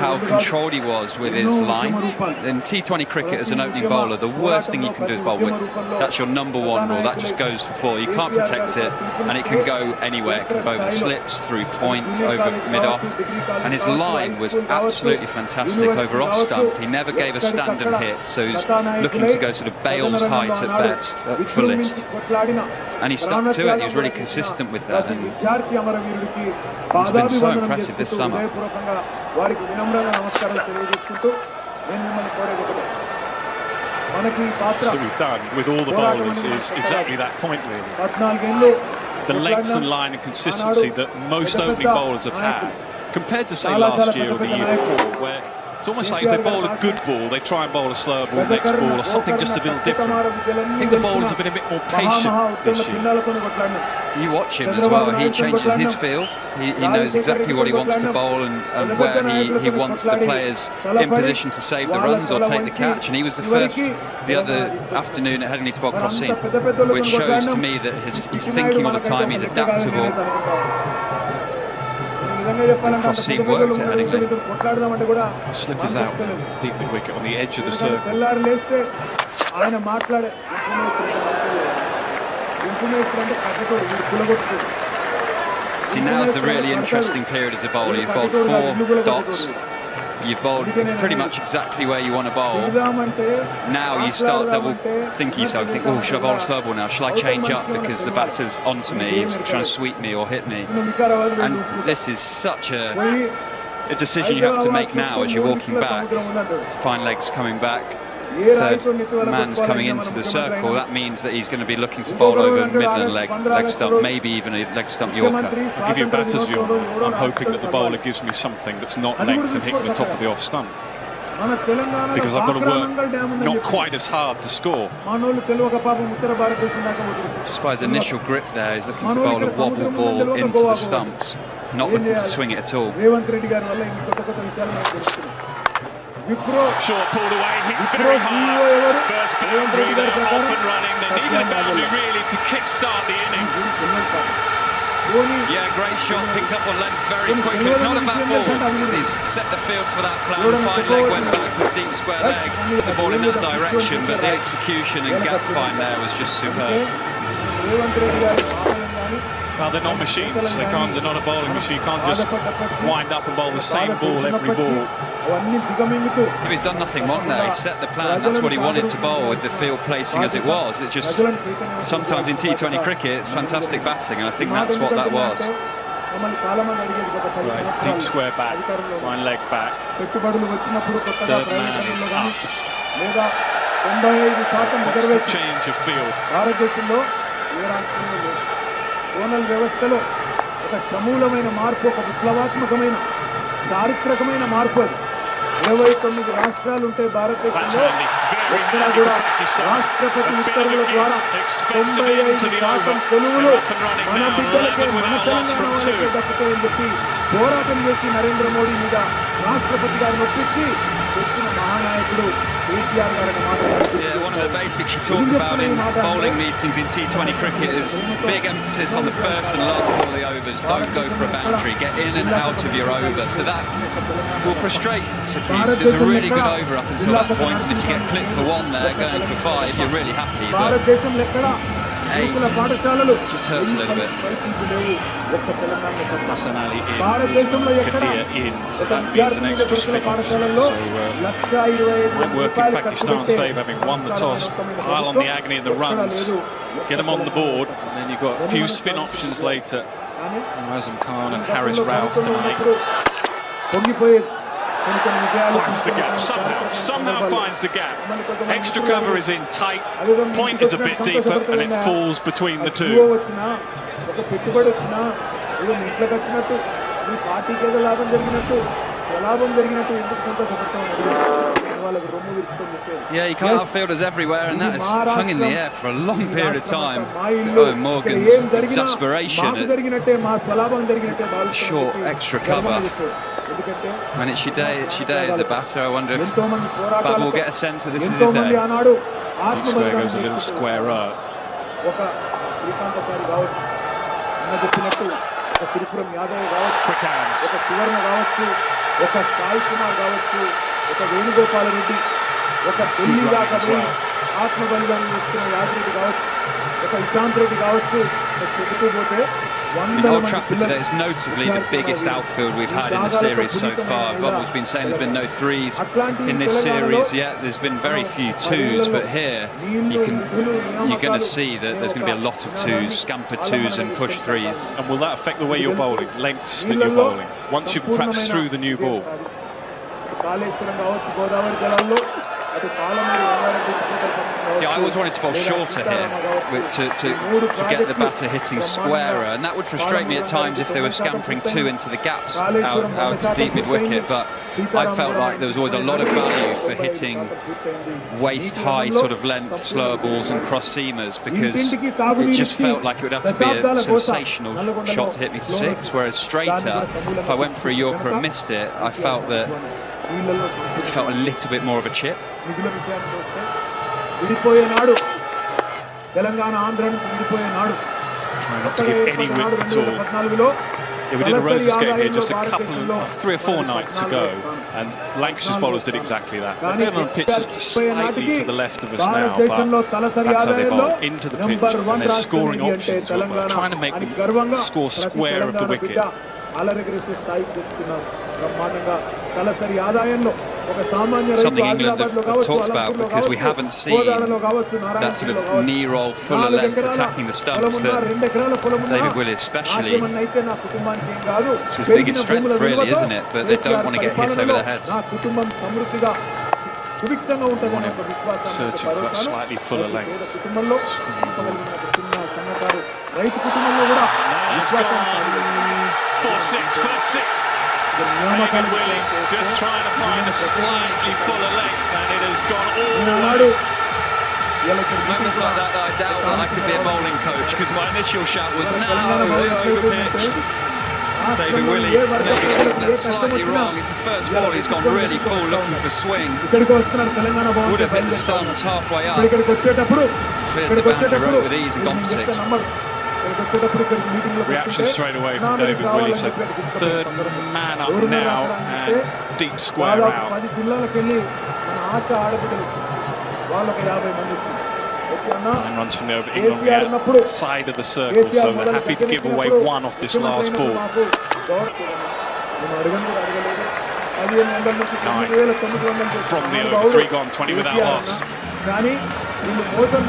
how controlled he was with his line. In T20 cricket, as an opening bowler, the worst thing you can do is bowl width. That's your number 1 rule. That just goes for 4. You can't protect it, and it can go anywhere. It can go over slips, through point, over mid-off. And his line was absolutely fantastic over off-stump. He never gave a stand-and hit, so he's looking to go sort of Bale's height at best, at fullest. And he stuck to it. He was really consistent with that. And విద్యార్థి అమరవీరుడికి so పాదాభివందనం impressive this చేసుకుంటూ summer. హృదయపూర్వకంగా వారికి వినమ్రంగా నమస్కారాలు తెలియజేసుకుంటూ నేను మిమ్మల్ని కోరేది ఒకటే, మనకి ఈ పాత్ర So we've done with all the bowlers is exactly that point really. 14 ఏళ్ళు The length and line and consistency that most opening bowlers have had, compared to say last year or the year before, where it's almost like if they bowl a good ball, they try and bowl a slower ball next ball or something just a little different. I think the bowlers have been a bit more patient this year. You watch him as well. He changes his feel. He knows exactly what he wants to bowl and where he wants the players in position to save the runs or take the catch. And he was the first the other afternoon at Headingley to bowl crossing, which shows to me that he's thinking all the time. He's adaptable. Cross-seam worked at Headingley. Slitters out deep mid wicket on the edge of the circle. ఆయన మాట్లాడే See, now's the really interesting period as a bowler. You've bowled 4 dots. You've bowled pretty much exactly where you want to bowl. Now you start double thinking yourself, think, oh, should I bowl a slow ball now? Shall I change up because the batter's onto me, he's trying to sweep me or hit me? And this is such a decision you have to make now as you're walking back. Fine legs coming back. Third man's coming into the circle. That means that he's going to be looking to bowl over middle and leg stump, maybe even a leg stump Yorker. I'll give you a batter's view. I'm hoping that the bowler gives me something that's not length and hitting the top of the off stump, because I've got to work not quite as hard to score. Just by his initial grip there, he's looking to bowl a wobble ball into the stumps, not looking to swing it at all. Short pulled away, hit very hard. First boundary, they're off and running. They needed a boundary really to kick-start the innings. Yeah, great shot, picked up on length very quickly. It's not a bad ball. He's set the field for that plan. Fine leg went back with deep square leg. The ball in that direction, but the execution and gap find there was just superb. Well, they're not machines. They're not a bowling machine. You can't just wind up and bowl the same ball every ball. He's done nothing wrong there. He set the plan. That's what he wanted to bowl with the field placing as it was. It just, sometimes in T20 cricket, it's fantastic batting, and I think that's what that was. Right, deep square back, fine leg back. Third man is up. What's the change of field? Zonal వ్యవస్థలో ఒక సమూలమైన మార్పు, ఒక విప్లవాత్మకమైన చారిత్రకమైన మార్పు. అది 29 రాష్ట్రాలు ఉంటాయి భారతదేశంలో. ఎక్కడా కూడా రాష్ట్రపతి ఉత్తర్వుల ద్వారా 95% తెలుగులో మన బిడ్డలకే, మన తెలంగాణ వాళ్ళకే దక్కుతాయని చెప్పి పోరాటం చేసి నరేంద్ర మోడీ మీద రాష్ట్రపతి గారిని ఒప్పించి తెచ్చిన మహానాయకుడు కేటీఆర్ గారిని మాట్లాడుతున్నారు. Yeah, one of the basics you talk about in bowling meetings in T20 cricket is big emphasis on the first and last ball of the overs. Don't go for a boundary, get in and out of your over. So that will frustrate Sakib. It's a really good over up until that point, and if you get clipped for 1 there, going for 5, you're really happy. But 8 just hurts a little bit. Hassan Ali in, Kadir in, so that means an extra spin. So might work in Pakistan's favour, having won the toss, pile on the agony and the runs, get them on the board, and then you've got a few spin options later. Razam Khan and Haris Rauf tonight. Finds the gap, somehow finds the gap. Extra cover is in tight, point is a bit deeper, and it falls between the two. Yeah, you can't have fielders everywhere, and that has hung in the air for a long period of time. Oh, Morgan's exasperation at short extra cover. And it's your day as a batter. I wonder if Babu will get a sense of this is his day. Deep square goes a little square up. Quick hands. ఆత్మబలిదానం చేస్తున్న యాత్రికుడు కావచ్చు, ఒక ఇశాంత్ రెడ్డి కావచ్చు, చెబుతూ పోతే Old Trafford today is notably the biggest outfield we've had in the series so far. Bubbles been saying there's been no threes in this series yet. There's been very few twos, but here you're going to see that there's going to be a lot of twos, scamper twos and push threes. And will that affect the way you're bowling, lengths that you're bowling, once you've perhaps through the new ball? Yeah, I always wanted to bowl shorter here to get the batter hitting squarer, and that would frustrate me at times if they were scampering two into the gaps out to deep mid-wicket, but I felt like there was always a lot of value for hitting waist-high sort of length slower balls and cross-seamers, because it just felt like it would have to be a sensational shot to hit me for six, whereas straighter, if I went for a Yorker and missed it, I felt that it felt a little bit more of a chip. Trying not to give any width at all. Yeah, we did a Roses game here just a couple of 3 or 4 nights ago, and Lancashire's bowlers did exactly that. They're on a pitch just slightly to the left of us now, but that's how they bowl, into the pitch, and their scoring options were trying to make them score square of the wicket. Something England have talked about, because we haven't seen that sort of knee roll fuller length attacking the stumps that David Willey especially, it's his biggest strength really, isn't it? But they don't want to get hit over their heads. Searching for that slightly fuller length. He's gone for six. David Willey just trying to find a slightly fuller length, and it has gone all the way. Moments like that I doubt that I could be a bowling coach, because my initial shout was no, over pitch. David Willey nailed it slightly wrong. It's the first ball, he's gone really full looking for swing. Would have hit the stumps halfway up. Cleared the boundary rope with ease and gone for six. Reaction straight away from David Willey, so third man up now and deep square out. And runs from the over England side of the circle, so they're happy to give away one off this last ball. 9 from the over, 3 gone, 20 without loss. 10-12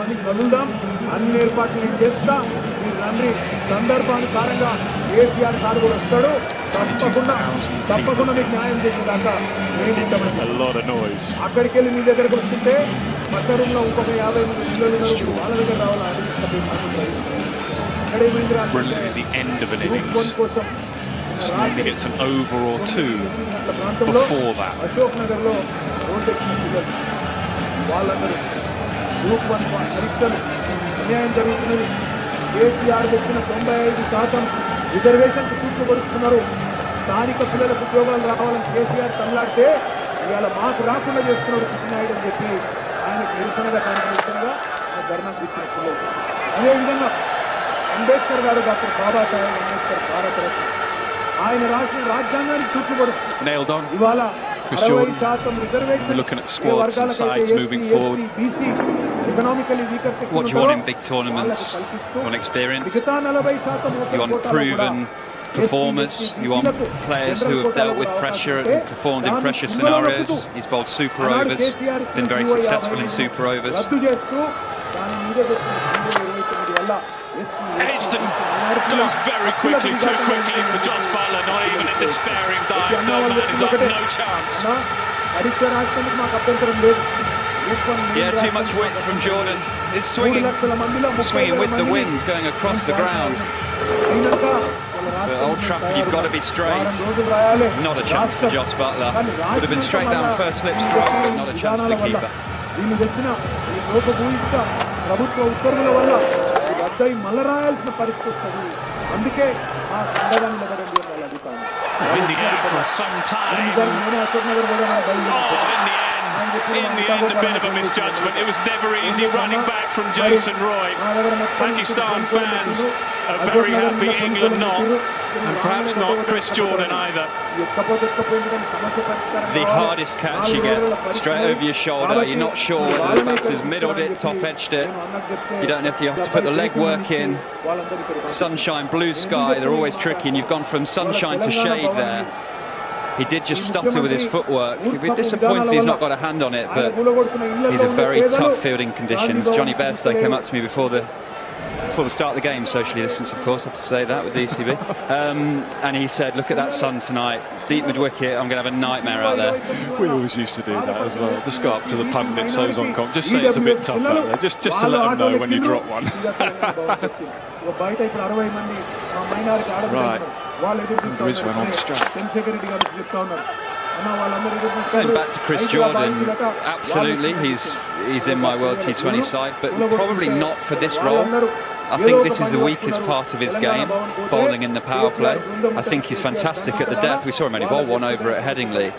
మందికి వదులుదాం, అన్ని ఏర్పాట్లు నేను చేస్తా. మీరు రండి, సందర్భానుసారంగా కేసీఆర్ సార్ కూడా వస్తాడు. తప్పకుండా మీకు న్యాయం చేసేదాకా అక్కడికి వెళ్ళి మీ దగ్గరకు వస్తుంటే పక్క రూమ్ లో ఇంకొక 50 మంది పిల్లలు వాళ్ళ దగ్గర రావాలి. కోసం It's an over or 2 before that. Ashok Nagar లో రోడ్ ఎక్కిన పిల్లలు వాళ్ళందరూ గ్రూప్ 1 పరీక్షలు అన్యాయం జరుగుతున్నది. కేసీఆర్ తెచ్చిన 95% రిజర్వేషన్ కూర్చోబడుతున్నారు. స్థానిక పిల్లలకు ఉద్యోగాలు రావాలని కేసీఆర్ తల్లాడితే ఇవాళ మాకు రాకుండా చేస్తున్నాడు కృష్ణనాయుడు అని చెప్పి ఆయనకు నిరసనగా నిరసనగా ధర్నా కూర్చున్న పిల్లలు. అదేవిధంగా అంబేద్కర్ గారు, డాక్టర్ బాబాసాహెబ్ అంబేద్కర్ భారతరత్న, ఆయన రాసిన రాజ్యాంగానికి కూర్చోబడుతుంది. ఇవాళ 60% reservation. We're looking at squads and sides moving forward. What do you want in big tournaments? You want experience? You want proven performers? You want players who have dealt with pressure and performed in pressure scenarios? He's bowled super overs, been very successful in super overs. Edston goes very quickly, too quickly for Josh Butler, not even a despairing dive. No man is up, no chance. Yeah, too much width from Jordan. It's swinging with the wind going across the ground. But Old Trafford, you've got to be straight. Not a chance for Josh Butler. Would have been straight down first slip stroke, but not a chance for the keeper. మళ్ళీ రాయాల్సిన పరిస్థితి వస్తుంది. అందుకే ఆ సందర్భం నిలబడండి అని అడుగుతాను. In the air for some time. Oh, in the end, in the end a bit of a misjudgment. It was never easy running back from Jason Roy. Pakistan fans are very happy, England not, and perhaps not Chris Jordan either. The hardest catch you get straight over your shoulder. You're not sure whether the batter's middled it, top edged it. You don't know if you have to put the leg work in. Sunshine, blue sky, they're always tricky, and you've gone from sunshine to shade there. He did just stutter with his footwork. He'd be disappointed if he's not got a hand on it, but these are very tough fielding conditions. Johnny Bairstow came up to me before the start of the game, socially distanced of course, I have to say that with the ECB, and he said, look at that sun tonight, deep mid-wicket, I'm going to have a nightmare out there. We always used to do that as well, just go up to the pundits, those on comp, just say it's a bit tough out there, just to let them know when you drop one. Right, Rizwan on strike. Going back to Chris Jordan, absolutely, he's in my World T20 side, but probably not for this role. I think this is the weakest part of his game, bowling in the power play. I think he's fantastic at the death. We saw him only bowl one over at Headingley,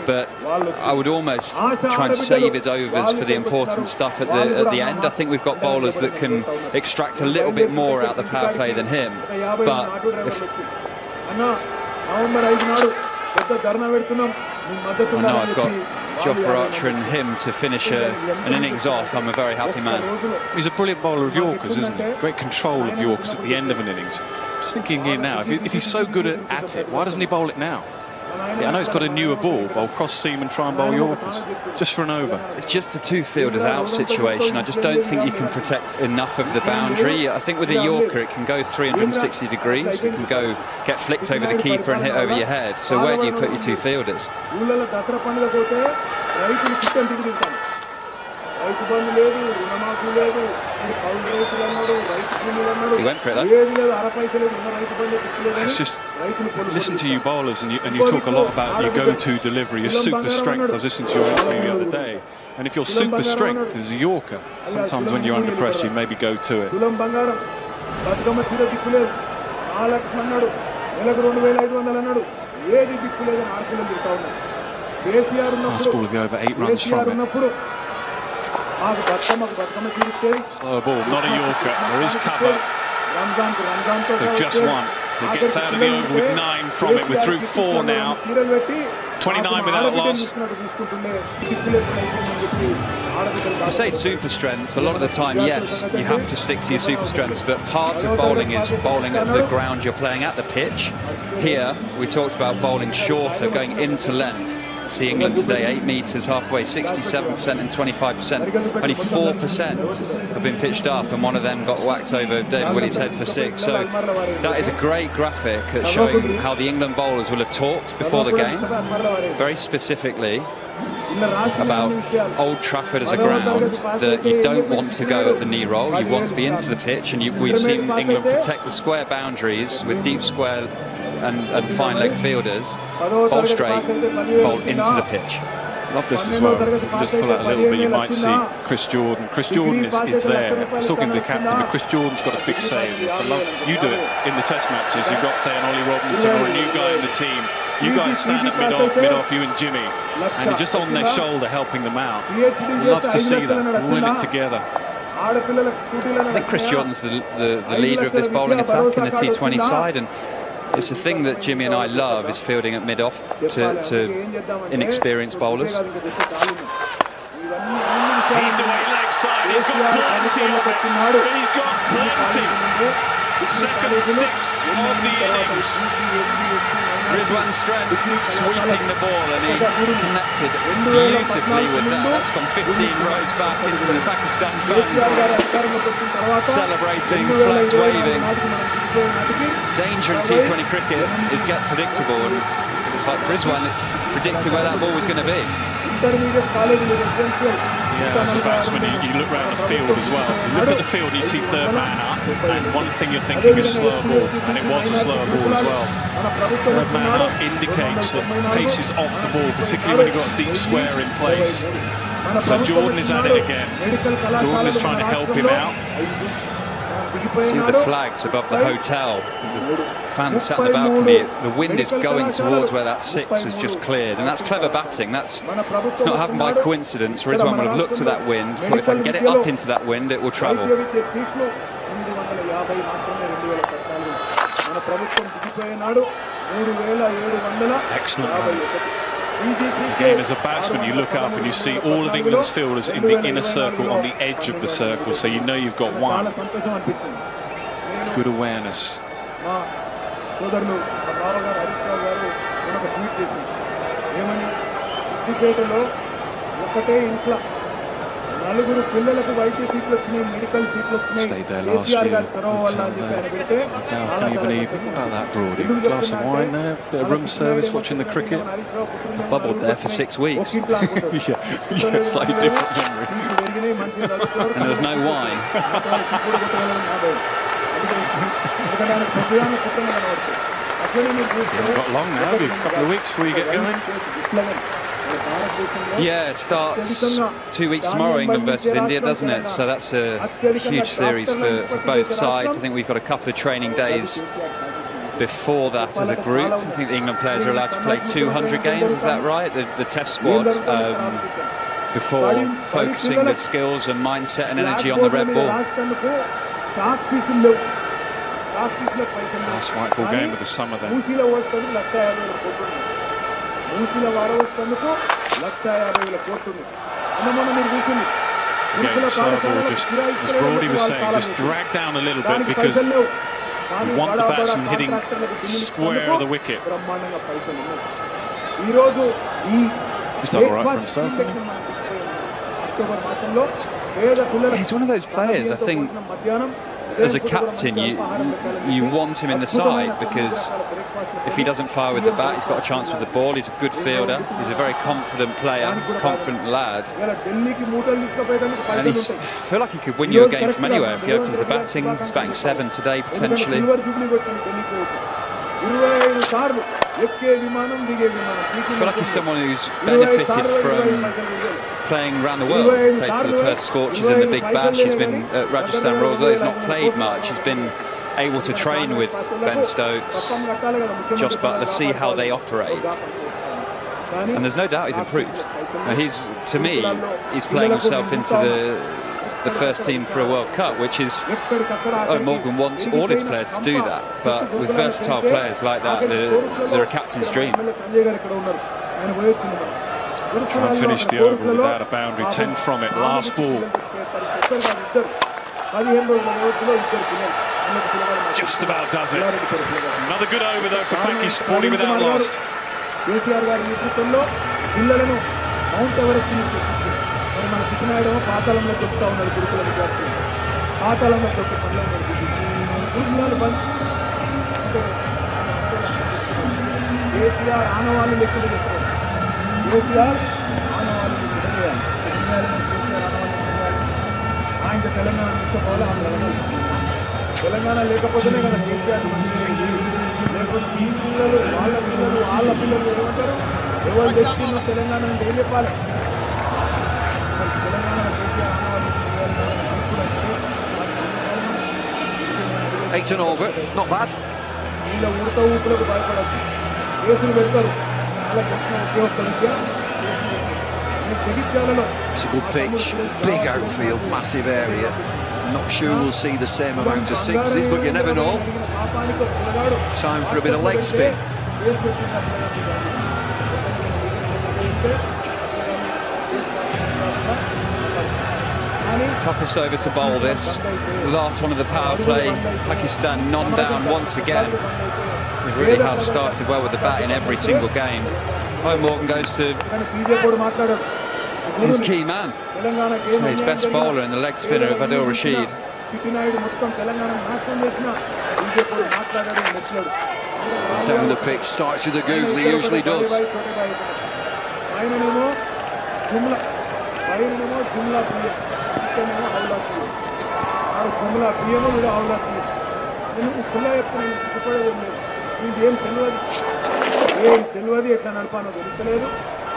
but I would almost try and save his overs for the important stuff at the end. I think we've got bowlers that can extract a little bit more out the power play than him, but I know I've got Jofra Archer and him to finish an innings off. I'm a very happy man. He's a brilliant bowler of Yorkers, isn't he? Great control of Yorkers at the end of an innings. Just thinking here now, if he's so good at it, why doesn't he bowl it now? Yeah, I know he's got a newer ball, bowl cross seam and try and bowl Yorkers, just for an over. It's just a two fielders out situation. I just don't think you can protect enough of the boundary. I think with a Yorker it can go 360 degrees, it can go get flicked over the keeper and hit over your head. So where do you put your two fielders? He went for it though. It's just, listen to you bowlers, and you talk a lot about your go-to delivery, your super strength. I was listening to your interview the other day, and if your super strength is a Yorker, sometimes when you're under pressure you maybe go to it. Last ball of the over, 8 runs from it. Slow ball, not a Yorker. There is cover. So just one. He gets out of the over with 9 from it. We're through 4 now. 29 without loss. You say super strengths, a lot of the time, yes, you have to stick to your super strengths, but part of bowling is bowling at the ground you're playing at, the pitch. Here, we talked about bowling shorter, going into length. See England today, 8 metres halfway, 67% and 25%. Only 4% have been pitched up, and one of them got whacked over David Willey's head for 6. So that is a great graphic at showing how the England bowlers will have talked before the game, very specifically about Old Trafford as a ground, that you don't want to go at the knee roll, you want to be into the pitch, and we've seen England protect the square boundaries with deep square and fine leg fielders, bowl straight, bowl into the pitch. Love this as well. Just pull out a little bit, you might see Chris Jordan. Chris Jordan is there. I was talking to the captain, but Chris Jordan's got a big say in this. I love you do it in the test matches. You've got, say, an Ollie Robinson or a new guy in the team. You guys stand at mid-off, you and Jimmy, and you're just on their shoulder helping them out. Love to see that, all in it together. I think Chris Jordan's the leader of this bowling attack in the T20 side, and it's a thing that Jimmy and I love, is fielding at mid-off to inexperienced bowlers. Heaved away leg side, he's got plenty of it. He's got plenty. Second 6 of the innings. Rizwan's strength, sweeping the ball, and he connected beautifully with that. That's gone 15 rows back into the Pakistan fans, celebrating, flags waving. Danger in T20 cricket is get predictable, and it's like Rizwan predicted where that ball was going to be. Yeah, as a batsman, you look around the field as well. You look at the field and you see third man up, and one thing you're thinking is slower ball, and it was a slower ball as well. Third man up indicates that pace is off the ball, particularly when you've got a deep square in place. So Jordan is at it again. Jordan is trying to help him out. See the flags above the hotel. The fans sat in the balcony. The wind is going towards where that 6 has just cleared, and that's clever batting. It's not happened by coincidence. Rizwan will have looked at that wind, thought if I can get it up into that wind, it will travel. Excellent run. Again, as a batsman, you look up and you see all of England's fielders in the inner circle, on the edge of the circle, so you know you've got one. Good awareness. నలుగురు పిల్లలకు వైద్య సీట్లు వచ్చినాయి, మెడికల్ సీట్లు వచ్చినాయి. Stayed there last year. About that Broad. Glass of wine there, bit of room service, watching the cricket. Bubbled there for 6 weeks. yeah, slightly different memory. And there was no wine. You've got long now, a couple of weeks before you get going. Yeah, it starts 2 weeks tomorrow, England versus India, doesn't it? So that's a huge series for both sides. I think we've got a couple of training days before that as a group. I think the England players are allowed to play 200 games, is that right? The test squad, before focusing the skills and mindset and energy on the red ball. Last white ball game of the summer then. Again, slow ball, just as Brody was saying, just drag down a little bit because you want the batsman hitting square of the wicket. He's done all right for himself, hasn't he? He's one of those players, I think, as a captain, you want him in the side, because if he doesn't fire with the bat, he's got a chance with the ball. He's a good fielder. He's a very confident player, confident lad. And I feel like he could win you a game from anywhere if he opens the batting. He's batting 7 today, potentially. I feel like he's someone who's benefited from playing around the world. Played for the Perth Scorchers in the Big Bash. He's been at Rajasthan Royals, though he's not played much. He's been able to train with Ben Stokes, Josh Butler, see how they operate. And there's no doubt he's improved. Now to me, he's playing himself into the first team for a World Cup, which is, Morgan wants all his players to do that, but with versatile players like that, they're a captain's dream. Try and finish the over without a boundary. 10 from it. Last ball. Just about does it. Another good over though for Paki, supporting without loss. Telangana లేకపోతేనే కదా కేసీఆర్ లేకపోతే ఈ పిల్లలు వాళ్ళ పిల్లలు ఏమంటారు, ఎవరు తెచ్చుకున్న తెలంగాణ అంటే ఏం చెప్పాలి? తెలంగాణ కేసీఆర్ వీళ్ళ ఉడత ఊపులకు భయపడద్దు, కేసులు పెడతారు. వాళ్ళకి వచ్చిన ఒకే ఒక్క విద్య జగిత్యాలలో. It's a good pitch, big outfield, massive area. Not sure we'll see the same amount of sixes, but you never know. Time for a bit of leg spin. Toughest over to bowl this. Last one of the power play. Pakistan non-down once again. They really have started well with the bat in every single game. Morgan goes to his key man. His best bowler and the leg spinner of Adil Rashid. Down the pitch, starts with a googly, he usually does. తెలియదు ఎట్లా నడపానో తెలుస్తలేదు.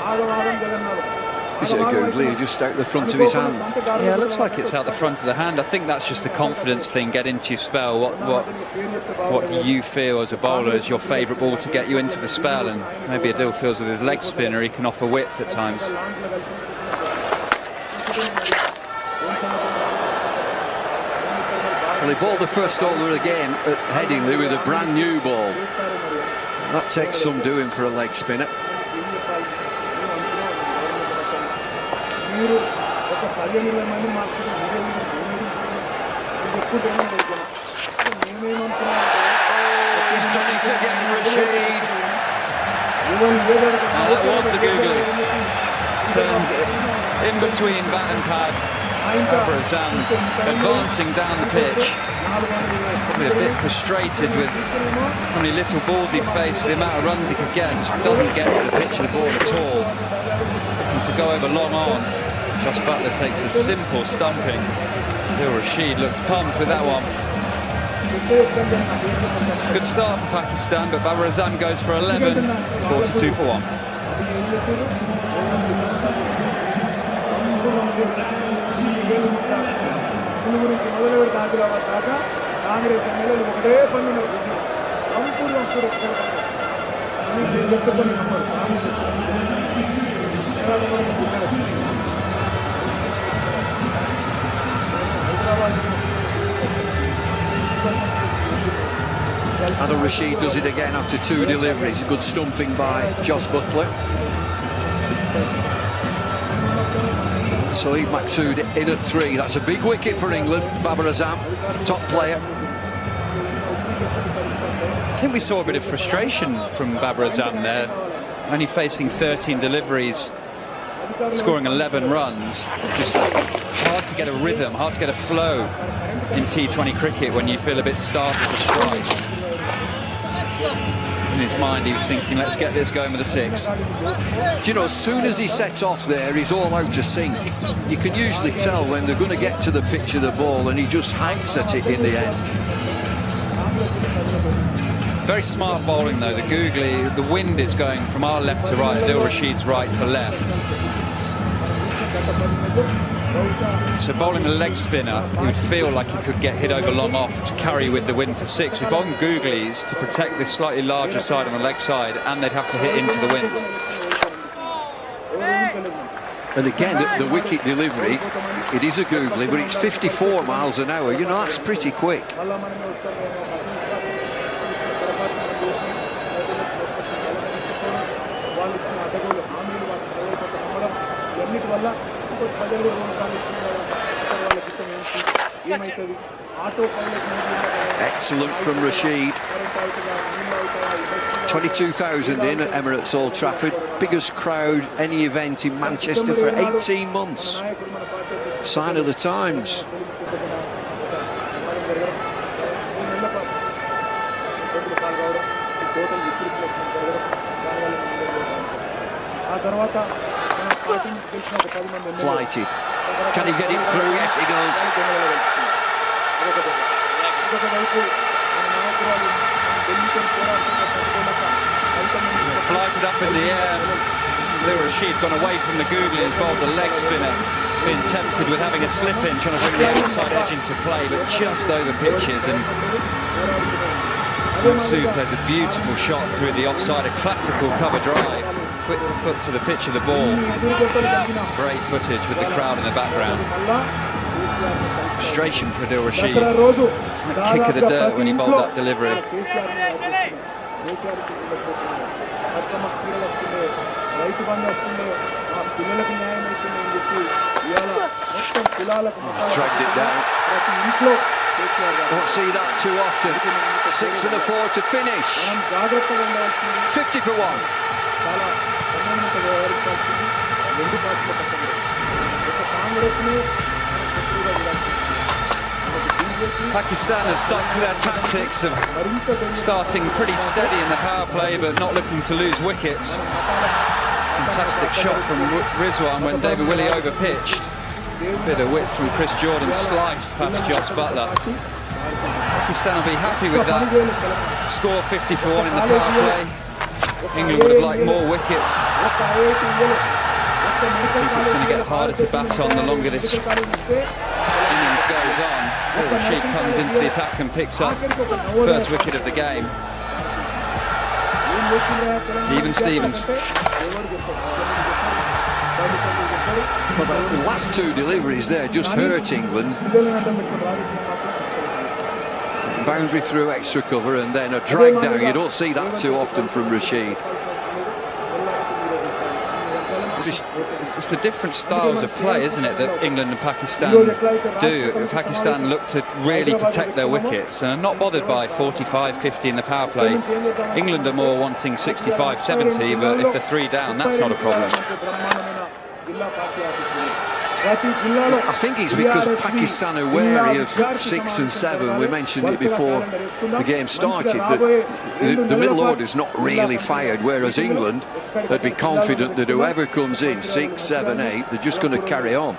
ఆగవాగం జగన్నాడు Is it a googly? Just out the front of his hand. Yeah, it looks like it's out the front of the hand. I think that's just a confidence thing. Get into your spell. What do you feel as a bowler is your favourite ball to get you into the spell? And maybe Adil feels with his leg spinner he can offer width at times. Well, he bowled the first over again at Headingley with a brand new ball. That takes some doing for a leg spinner. He's done it again, Rashid. That was a googly. Turns it in between bat and pad. Babarazam advancing down the pitch. Probably a bit frustrated with how many little balls he faced, the amount of runs he could get. Just doesn't get to the pitch of the ball at all. And to go over long on, Josh Butler takes a simple stumping. Adil Rashid looks pumped with that one. Good start for Pakistan, but Babarazam goes for 11, 42 for 1. Adil Rashid does it again after 2 deliveries. Good stumping by Josh Butler. Saeed Maqsood in at 3. That's a big wicket for England. Babarazam, top player. I think we saw a bit of frustration from Babarazam there. Only facing 13 deliveries, scoring 11 runs. Just hard to get a rhythm, hard to get a flow in T20 cricket when you feel a bit startled to strike. In his mind he was thinking, let's get this going with the 6. You know, as soon as he set off there, he's all out of sync. You can usually tell when they're going to get to the pitch of the ball, and he just hangs at it in the end. Very smart bowling though, the googly. The wind is going from our left to right, Adil Rashid's right to left. So bowling a leg spinner, he would feel like he could get hit over long off to carry with the wind for 6. With bowling googlies to protect this slightly larger side on the leg side, and they'd have to hit into the wind. And again, the wicket delivery, it is a googly, but it's 54 miles an hour. You know, that's pretty quick. Excellent from Rashid. 22,000 in at Emirates Old Trafford. Biggest crowd any event in Manchester for 18 months. Sign of the times. Flighted. Can he get it through? Yes, he does. Flighted up in the air. Adil Rashid gone away from the googly, has bowled the leg spinner. Been tempted with having a slip in, trying to bring the outside edge into play, but just over pitches. And Maqsood plays a beautiful shot through the offside, a classical cover drive. Foot to the pitch of the ball. Great footage with the crowd in the background. Frustration for Adil Rashid. It's a kick of the dirt when he bowled that delivery. Dragged it down. Don't see that too often. 6 and a 4 to finish. 50 for 1. Pakistan have stuck to their tactics of starting pretty steady in the power play but not looking to lose wickets. Fantastic shot from Rizwan when David Willey overpitched. Bit of width from Chris Jordan, sliced past Josh Butler. Pakistan will be happy with that. Score 50 for 1 in the power play. England would have liked more wickets. think it's going to get harder to bat on the longer this innings goes on. Rashid comes into the attack and picks up first wicket of the game. Even Stevens. The last two deliveries there just hurt England. Boundary through extra cover and then a drag down. You don't see that too often from Rashid. It's the different styles of play, isn't it, that England and Pakistan do. Pakistan look to really protect their wickets and are not bothered by 45, 50 in the power play. England are more wanting 65, 70, but if they're 3 down, that's not a problem. I think it's because Pakistan are wary of 6 and 7. We mentioned it before the game started, that the middle order's not really fired, whereas England would be confident that whoever comes in, 6, 7, 8, they're just going to carry on.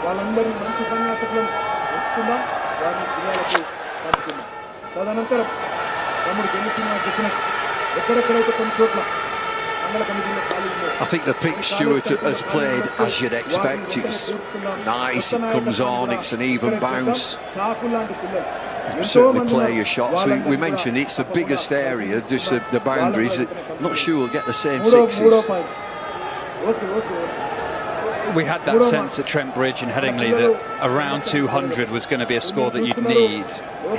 వాళ్ళందరూ మంచి సన్యాసకులను ఎంచుకుందాం, వారిని జిల్లాలకు పంపుకుందాం. తదనంతరం తమ్ముడు గెలిచిన చెప్పినట్టు ఎక్కడెక్కడైతే కొన్ని చోట్ల మండల కమిటీలో ఖాళీ I think the pitch, Stuart, has played as you'd expect. It's nice, it comes on, it's an even bounce. Certainly play your shots. We mentioned it's the biggest area, just the boundaries. Not sure we'll get the same sixes. We had that sense at Trent Bridge and Headingley that around 200 was going to be a score that you'd need.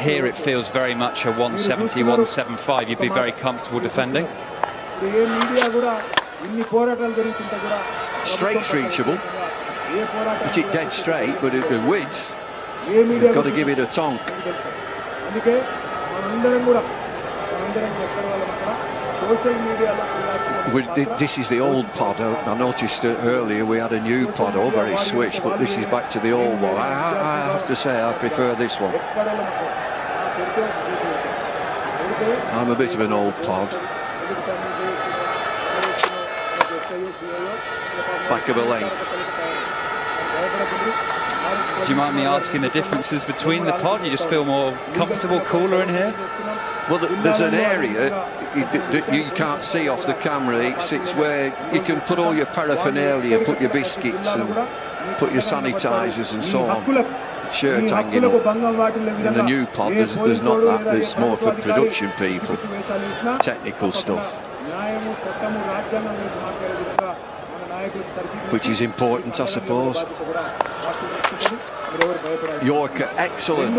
Here it feels very much a 170, 175. You'd be very comfortable defending. Straight's reachable. Hit it dead straight, but the width, you've got to give it a tonk. This is the old pod. I noticed earlier we had a new pod, very switch, but this is back to the old one. I have to say I prefer this one. I'm a bit of an old pod. Back of a length. Do you mind me asking the differences between the pod? You just feel more comfortable, cooler in here? Well, there's an area that you can't see off the camera. It's where you can put all your paraphernalia, put your biscuits and put your sanitisers and so on. Shirt hanging up. In the new pod, there's not that. There's more for production people. Technical stuff. Which is important, I suppose. Yorker, excellent.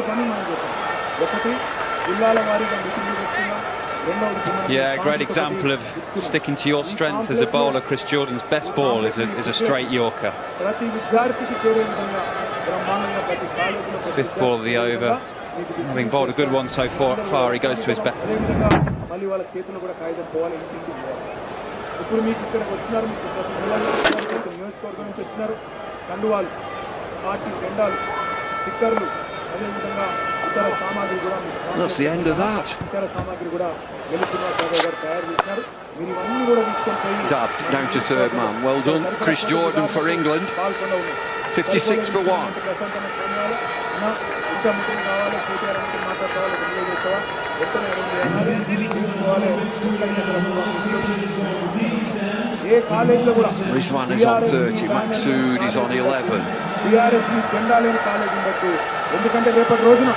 Yeah, great example of sticking to your strength as a bowler. Chris Jordan's best ball is a straight Yorker. 5th ball of the over. Having bowled a good one so far, he goes to his best. That's the end of that. Dabbed down to 3rd man. Well done, Chris Jordan for England. 56 for 1. This one is on 30. Maksud is on 11. BRSV జెండా లేని కాలేజ్ ఉండొచ్చు, ఎందుకంటే రేపటి రోజున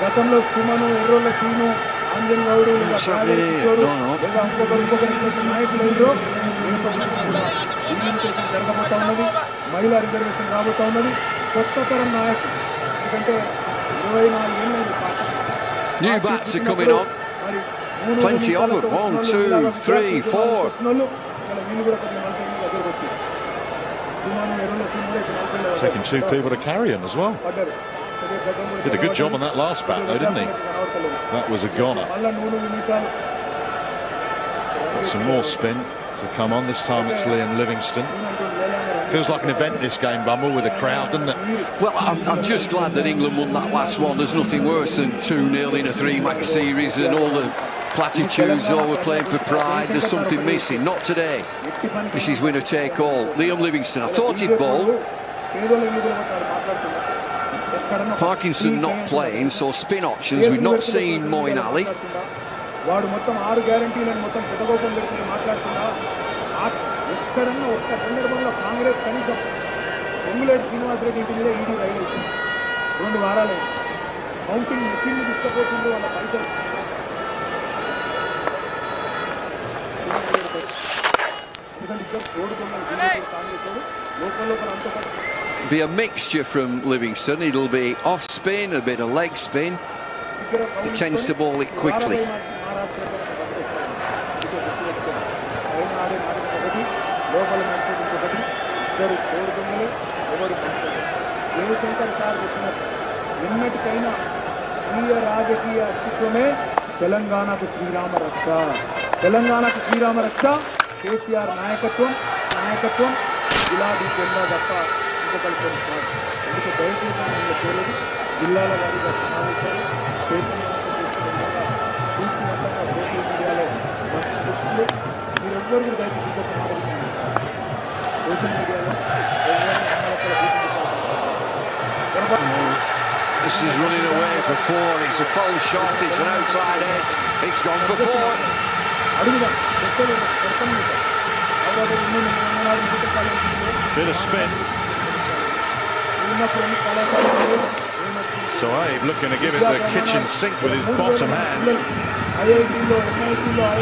గతంలో సుమను, ఎర్రోళ్ళ సీను, అంజన్ గౌడు లేదా ఇంకొకరు నాయకులు జరగబోతా ఉన్నది. మహిళా రిజర్వేషన్ రాబోతా ఉన్నది. కొత్త తరం నాయకులు, ఎందుకంటే 24 ఏళ్ళైంది పాట. New bats are coming on. Plenty of them. 1, 2, 3, 4. Taking 2 people to carry him as well. Did a good job on that last bat though, didn't he? That was a goner. Some more spin to come on. This time it's Liam Livingstone. Feels like an event, this game, Bumble, with a crowd, doesn't it? Well, I'm just glad that England won that last one. There's nothing worse than 2-0 in a 3-match series and all the platitudes, oh, we're playing for pride, there's something missing. Not today. This is winner take all. Liam Livingston, I thought he'd bowl. Parkinson not playing, so spin options. We've not seen Moeen Ali. వాడు మొత్తం 6 గ్యారంటీలను మొత్తం పెద్దగోపం పెట్టుకుని మాట్లాడుతున్నా ఎక్కడన్నా ఒక్క సందర్భంలో కాంగ్రెస్ కనీసం పొంగులేటి శ్రీనివాసరెడ్డి ఇంటి మీద ఈడీ రైలు వచ్చింది 2 వారాలు కౌంటింగ్ మెషిన్ తీసుకుపోతుంది వాళ్ళ పైసలు. ఎందుకంటే ఇక్కడ ఓడుకున్నాను కాంగ్రెస్ లోకల్ అంత Be a mixture from Livingston. It'll be off spin, a bit of leg spin. He tends to bowl it quickly. ఎన్నటికైనా స్వీయ రాజకీయ అస్తిత్వమే తెలంగాణకు శ్రీరామ రక్ష. తెలంగాణకు శ్రీరామ రక్ష కేసీఆర్ నాయకత్వం గులాబీ జెండా తప్ప ఇంకొకటి కాదు. అందుకే దయచేసి నేను కోరేది జిల్లాల వారీగా సమావేశాలు పూర్తి మొత్తంగా సోషల్ మీడియాలో మంచి దృష్టిలో మీరెవ్వరు కూడా దయచేసి ఇంకొక మాట సోషల్ మీడియాలో This is running away for 4. It's a full shot. It's an outside edge. It's gone for 4. Bit of spin. So Abe looking to give it the kitchen sink with his bottom hand.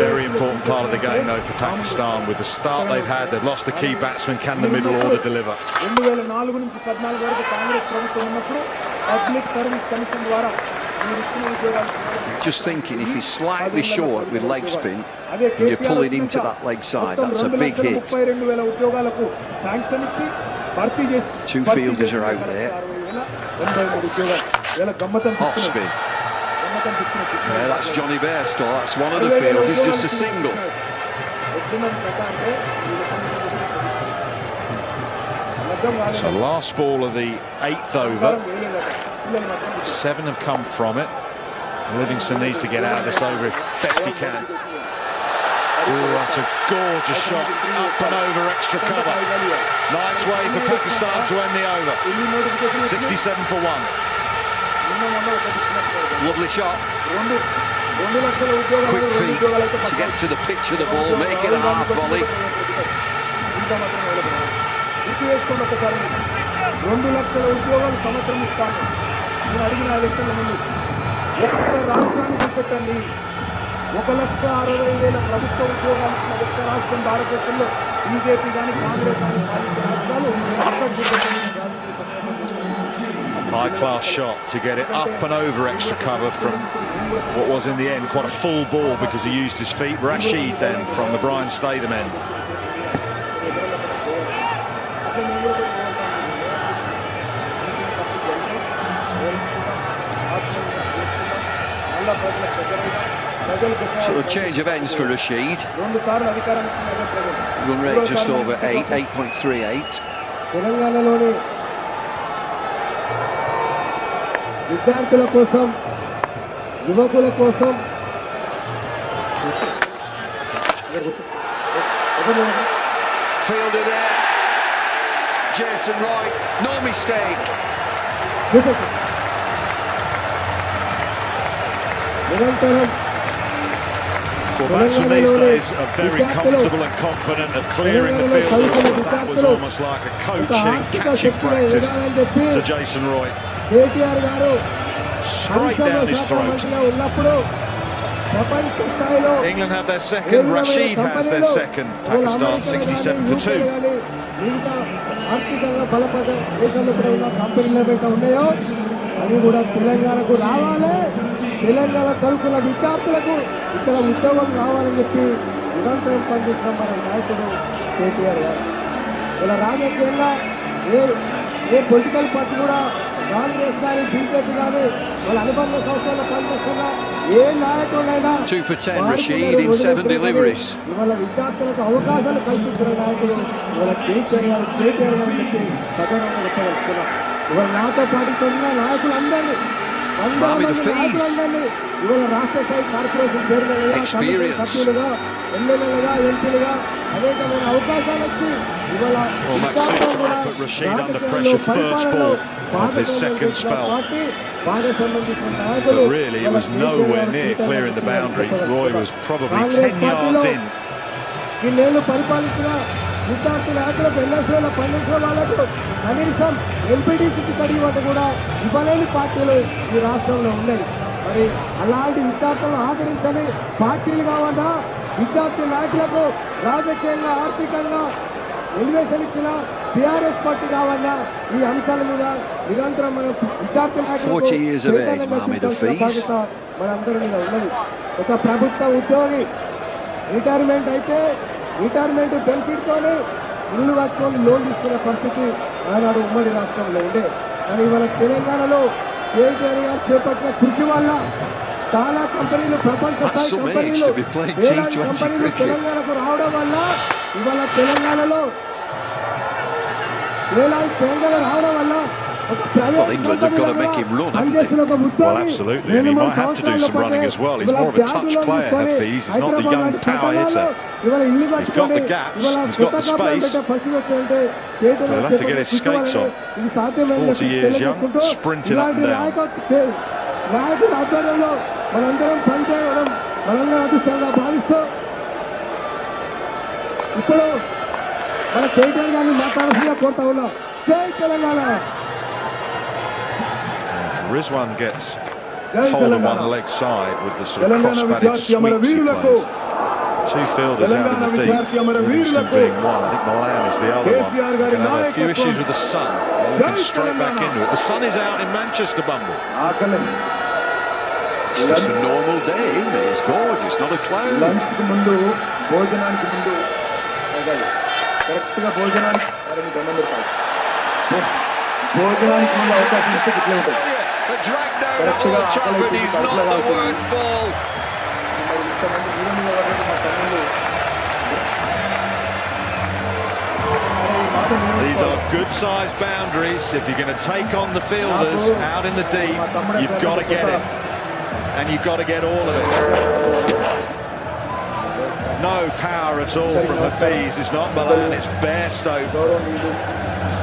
Very important part of the game though for Pakistan. With the start they've had, they've lost the key batsman. Can the middle order deliver? 2004 నుంచి 14 వరకు కాంగ్రెస్ ప్రభుత్వం ఉన్నప్పుడు పబ్లిక్ సర్వీస్ కమిషన్ ద్వారా Just thinking, if he's slightly short with leg spin, and you pull it into that leg side, that's a big hit. 32,000 ఉద్యోగాలకు శాంక్షన్ ఇచ్చి భర్తీ చేసి 2 fielders are out there. Off spin. Yeah, that's Johnny Bairstow. That's one of the fielders, just a single. So last ball of the 8th over. 7 have come from it. Livingston needs to get out of this over as best he can. Oh, that's a gorgeous shot. Up and over extra cover. Nice way for Pakistan to end the over. 67 for 1. Lovely shot. Quick feet to get to the pitch of the ball, make it a half volley. 2 లక్షల ఉద్యోగాలు సంవత్సరం ఇస్తాను. నేను అడిగిన ఎలక్షన్ల ముందు ఒక్క రాష్ట్రానికి పెట్టండి. 1,60,000 ప్రభుత్వ ఉద్యోగాలు ఇచ్చిన ఒక్క రాష్ట్రం భారతదేశంలో బీజేపీ కానీ కాంగ్రెస్ కానీ పాలించిన రాష్ట్రాలు. High class shot to get it up and over extra cover from what was in the end quite a full ball because he used his feet. Rashid then from the Brian Statham end. So a change of ends for Rashid. Run rate just over 8.38. తెలంగాణలోని విద్యార్థుల కోసం యువకుల కోసం Fielder there. Jason Roy, no mistake. నిరంతరం Well, batsmen these days are very comfortable and confident of clearing the field. That was almost like a catching practice to Jason Roy. KTR గారు Straight down his throat. ఉన్నప్పుడు ప్రపంచ స్థాయిలో England have their second, Rashid has their second. Pakistan 67 for 2. మిగతా ఆర్థికంగా బలపడ్డ దేశాల్లో కూడా ఉన్న కంపెనీలు ఏవైతే ఉన్నాయో అవి కూడా తెలంగాణకు రావాలి. తెలంగాణ తరఫున విద్యార్థులకు ఇక్కడ ఉద్యోగం రావాలని చెప్పి నిరంతరం పనిచేసిన మన నాయకుడు కేటీఆర్ గారు. ఇలా రాజకీయంగా ఏ పొలిటికల్ పార్టీ కూడా కాంగ్రెస్ కానీ బీజేపీ కానీ వాళ్ళ అనుబంధ సంస్థల్లో పనిచేస్తున్న ఏ నాయకుడైనా 2 for 10 Rashid in 7 deliveries. ఇవాళ విద్యార్థులకు అవకాశాలు కల్పించిన నాయకుడు ఇవాళ కేటీఆర్ గారు చెప్పి సదనంగా చెప్పదలుచుకున్నాం. ఇవాళ నాతో పాటు ఉన్న నాయకులందరినీ Marmy, the fees. ఇవాళ రాష్ట్ర స్థాయి కార్పొరేషన్ చైర్మన్లుగా, కమిషన్ సభ్యులుగా, ఎమ్మెల్యేలుగా, ఎంపీలుగా అనేకమైన అవకాశాలు వచ్చి ఇవాళ Well, Maxim's put Rashid under pressure first ball of his second spell. But really, it was nowhere near clearing the boundary. Roy was probably 10 yards in. ఇన్నేళ్లు పరిపాలించిన విద్యార్థుల ఆటలకు ఎన్ఎస్ఏల పనిచేసిన వాళ్ళకు కనీసం ఎంపీటీసీ టికెట్ ఇవ్వడం కూడా ఇవ్వలేని పార్టీలు ఈ రాష్ట్రంలో ఉన్నాయి. మరి అలాంటి విద్యార్థులను ఆదరించని పార్టీలు కావాలా, విద్యార్థి నాయకులకు రాజకీయంగా ఆర్థికంగా ఎలివేషన్ ఇచ్చిన బీఆర్ఎస్ పార్టీ కావాలా, ఈ అంశాల మీద నిరంతరం మనం విద్యార్థి నాయకులకు బాధ్యత మనందరి మీద ఉన్నది. ఒక ప్రభుత్వ ఉద్యోగి రిటైర్మెంట్ అయితే రిటైర్మెంట్ బెనిఫిట్ తోనే ఇల్లు కట్టుకొని లోన్ తీసుకునే పరిస్థితి ఆనాడు ఉమ్మడి రాష్ట్రంలో ఉండే. కానీ ఇవాళ తెలంగాణలో KTR గారు చేపట్టిన కృషి వల్ల చాలా కంపెనీలు, ప్రపంచ స్థాయి కంపెనీలు, వేలాది కంపెనీలు తెలంగాణకు రావడం వల్ల ఇవాళ తెలంగాణలో వేలాది తెలంగాణ రావడం వల్ల Well, England have got to make him run, haven't they? Well, absolutely, and he might have to do some running as well. He's more of a touch player, Hafiz. He's not the young power hitter. He's got the gaps, he's got the space. So he'll have to get his skates on. 40 years young, sprinting up and down. నాయకుడి ఆధ్వర్యంలో మనందరం పనిచేయడం మనందరం అదృష్టంగా భావిస్తూ ఇప్పుడు మన KTR గారిని మాట్లాడాల్సిందిగా కోరుతా ఉన్నాం. జై Telangana. Rizwan gets hold of one leg side with the sort of cross-batted sweeps he plays. Two fielders out in the deep, Livingston being one. I think Milan is the other one. Going to have a few issues with the sun. They're looking straight back into it. The sun is out in Manchester, Bumble. It's just a normal day, isn't it? It's gorgeous, not a cloud. లంచ్కి ముందు భోజనానికి ముందు కరెక్ట్గా భోజనానికి భోజనానికి ముందు అవకాశం ఇస్తే ఇట్లా ఉంటుంది. The drag down at Old Trafford is not the worst ball. These are good-sized boundaries. If you're going to take on the fielders out in the deep, you've got to get it. And you've got to get all of it. No power at all from Hafiz. It's not Milan, it's Bairstow.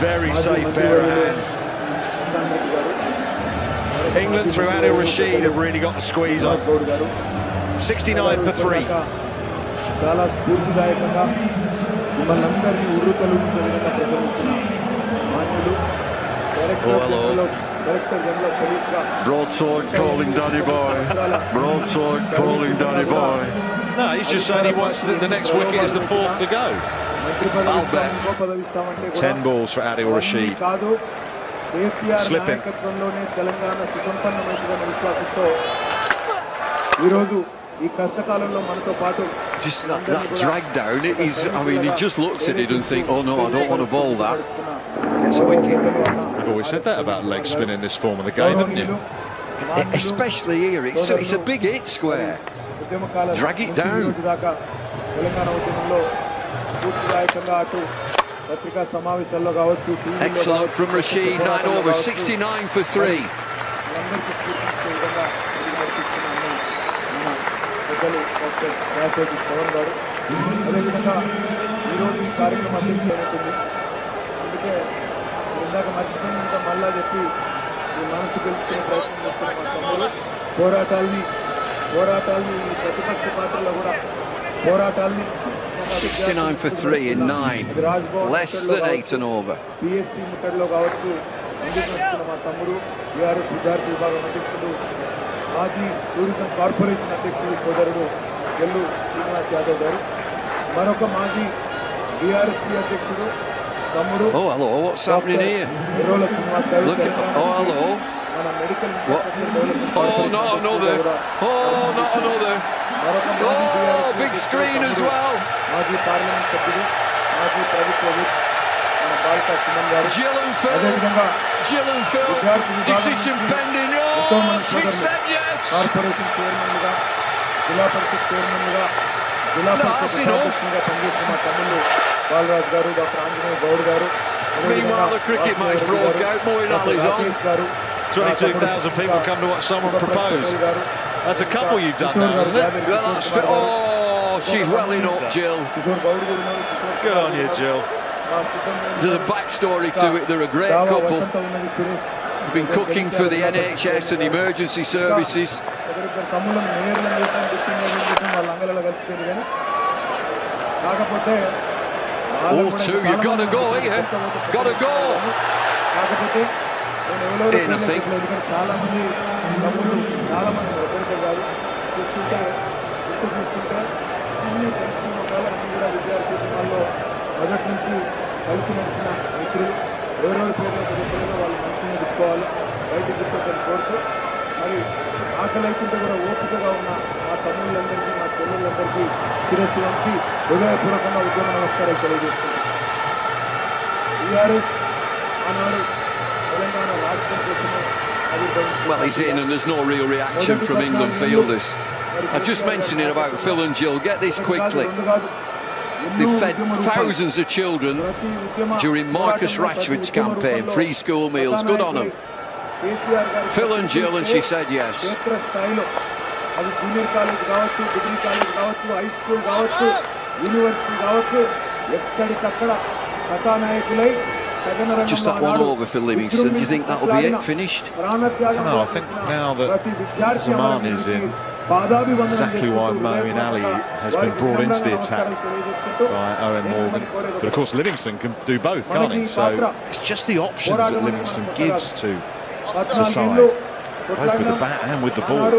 Very safe pair of hands. England through Adil Rashid have really got the squeeze on. 69 for 3. చాలా స్ఫూర్తిదాయకంగా మిమ్మల్ని అందరినీ ఉర్రుతలుగించే విధంగా ప్రసంగించిన మాన్యులు డైరెక్టర్ జనరల్ పోలీస్గా Broadsword calling Danny Boy. Broadsword calling Danny Boy. No, he's just saying he wants the next wicket is the fourth to go. 10 balls for Adil Rashid. కాదు KTR Slipping. నాయకత్వంలోనే తెలంగాణ సుసంపన్నమైందనే విశ్వాసంతో ఈరోజు ఈ కష్టకాలంలో మనతో పాటు Just that drag down, it is, I mean, he just looks at it and think, oh no, I don't want to bowl that. It's a wicket. You've always said that about leg spin in this form of the game, haven't you? Especially here, it's a big hit square. Drag it down. Telangana ఉద్యమంలో స్ఫూర్తిదాయకంగా అటు పత్రికా సమావేశాల్లో కావచ్చు. Excellent from Rashid, 9 over, 69 for 3. అందరికీ స్ఫూర్తించే విధంగా నడిపిస్తున్న మన పెద్దలు డాక్టర్ రాజశేఖర్ పవన్ గారు. అదేవిధంగా ఈరోజు ఈ కార్యక్రమం అధ్యక్షులైనట్టుంది. అందుకే ఇందాక మర్చిపోయినంత మళ్ళా చెప్పి ఈ మనసు గెలుచుకునే ప్రయత్నం చేస్తున్న మా తమ్ముడు పోరాటాల్ని ఈ ప్రతిపక్ష పాత్రలో కూడా పోరాటాల్ని 69 for 3 in 9. Less than 8 and over. PSC ముట్టడిలో కావచ్చు ముందుకు వస్తున్న మా తమ్ముడు BRS విద్యార్థి విభాగం అధ్యక్షుడు మాజీ టూరిజం కార్పొరేషన్ అధ్యక్షుడు సోదరుడు గెల్లు శ్రీనివాస్ యాదవ్ గారు, మరొక మాజీ BRSV అధ్యక్షుడు తమ్ముడు Oh, hello, what's happening here? Errolla Srinivas గారు. Look at, oh, hello. మన medical Oh, not another. Oh, not another. Oh, big screen as well. మాజీ పార్లమెంట్ సభ్యుడు, మాజీ ప్రభుత్వ విప్ మన బాల్కా సుమన్ గారు. Gillenfield, decision pending. Oh, she said yes. Corporation చైర్మన్లుగా, జిల్లా పరిషత్ చైర్మన్లుగా, జిల్లా పరిషత్ ఉపాధ్యక్షులుగా పనిచేసిన మా తమ్ముళ్ళు బాలరాజ్ గారు, డాక్టర్ ఆంజనేయ గౌడ్ గారు, Meanwhile, the cricket match broke out. Moeen Ali's on. గారు, 22,000 people come to watch someone propose. That's a couple you've done now, isn't it? Well, that's she's welling up, Jill. Good on you, Jill. There's a backstory to it. They're a great couple. They've been cooking for the NHS and emergency services. Oh, two, you've got to go here. Got to go. In, I think. మొదటి నుంచి కలిసి నడిచిన మిత్రులు ఎవరెవరి పేర్లు వాళ్ళు మంచిగా తిప్పుకోవాలి బయటకు తిప్పుకొని కోరుతూ మరి ఆకలి అవుతుంటే కూడా ఓపికగా ఉన్న మా తమ్ముళ్ళందరికీ మా చెల్లెళ్ళందరికీ శిరస్సు వంచి హృదయపూర్వకంగా ఉద్యమ నమస్కారాలు తెలియజేస్తున్నాను. BRS ఆనాడు తెలంగాణ రాష్ట్రం కోసమే Well, he's in and there's no real reaction from England fielders. I'm just mentioning about Phil and Jill. Get this quickly. They've fed thousands of children during Marcus Rashford's campaign, free school meals. Good on them. Phil and Jill, and she said yes. Just that one over for Livingston. Do you think that'll be it? Finished? No, I think now that Zaman is in, exactly why Moeen Ali has been brought into the attack by Owen Morgan. But of course Livingston can do both, can't he? So it's just the options that Livingston gives to the side, both with the bat and with the ball.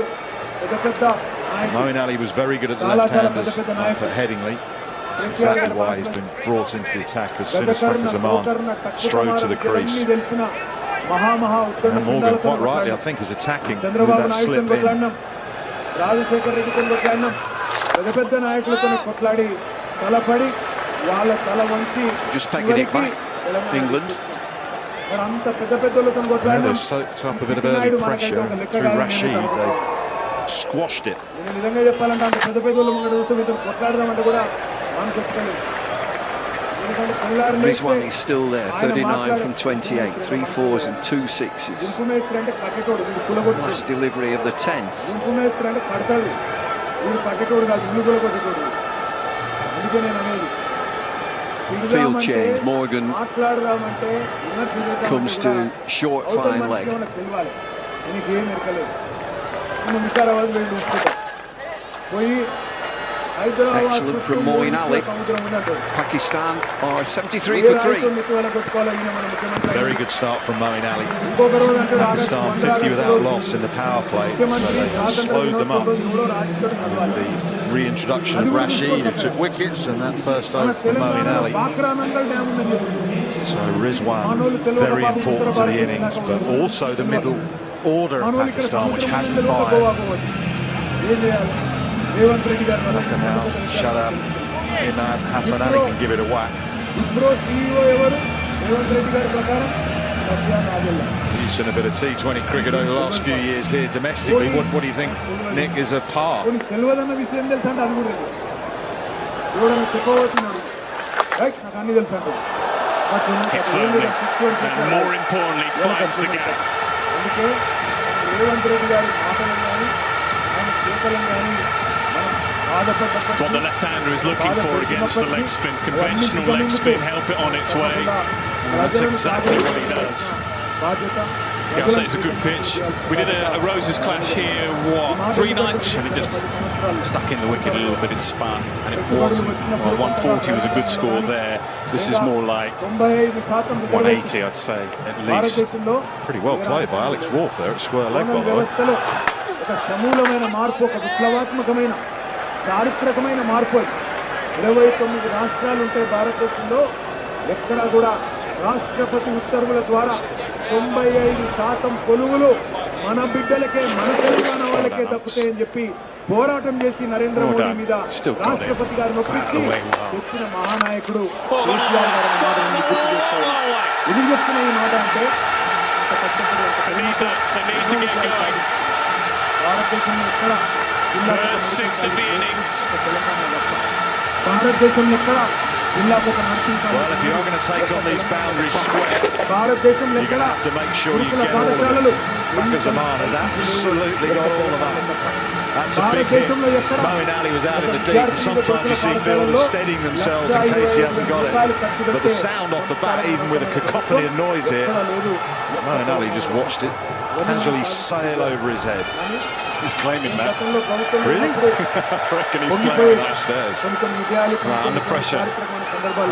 Moeen Ali was very good at the left-handers up at Headingley. That's exactly why he's been brought into the attack as soon as Fakhar Zaman strode to the crease. And Morgan, quite rightly, I think, is attacking with that slip in. Just taking it back, England. Yeah, they soaked up a bit of early pressure through Rashid. They squashed it. Rizwan is still there, 39 from 28, 3 4s and 2 6s. Last delivery of the 10th. Field change, Morgan comes to short fine leg. Excellent from Moeen Ali. Pakistan are 73 for 3. Very good start from Moeen Ali. Pakistan 50 without loss in the power play, so they slowed them up. And the reintroduction of Rashid, who took wickets, and that first over from Moeen Ali. So Rizwan, very important to the innings, but also the middle order of Pakistan, which hasn't fired. Now, shut up. Imad Hassan Ali can give it a whack. He's seen a bit of T20 cricket over the last few years here domestically. What do you think, Nick, is a par? Hit firmly and, more importantly, finds the gap. What the left-hander is looking for against the leg spin, conventional leg spin, help it on its way, and that's exactly what he does. Yeah, I'll say it's a good pitch. We did a Roses clash here, 3 nights, and it just stuck in the wicket a little bit, it spun, and it wasn't. Well, 140 was a good score there. This is more like 180, I'd say, at least. Pretty well played by Alex Wolf there at square leg, by the way. చారిత్రకమైన మార్పు 29 రాష్ట్రాలు ఉంటాయి భారతదేశంలో. ఎక్కడా కూడా రాష్ట్రపతి ఉత్తర్వుల ద్వారా 95% కొలువులు మన బిడ్డలకే, మన తెలంగాణ వాళ్ళకే దక్కుతాయని చెప్పి పోరాటం చేసి నరేంద్ర మోడీ మీద రాష్ట్రపతి గారు నొప్పించి తెచ్చిన మహానాయకుడు కేసీఆర్ గారు మాటను గుర్తు చేస్తారు. ఎందుకు చెప్తున్న ఈ మాట అంటే భారతదేశంలో ఎక్కడ భారతదేశంలో ఎక్కడ జిల్లాకు ఒక nursing Well, if you are going to take on these boundaries square, భారతదేశంలో you're ఎక్కడ going to have to make sure you గురుకుల get all of పాఠశాలలు it. Faka Zaman has absolutely got all of that. That's a big hit. భారతదేశంలో ఎక్కడ Moeen Ali was out in the deep. Sometimes you see fielders steadying themselves in case he hasn't got it. But the sound off the bat, even with a cacophony of noise here, Moeen Ali just watched it casually sail over his head. He's claiming that. Really? I reckon he's claiming that upstairs. Right, under pressure,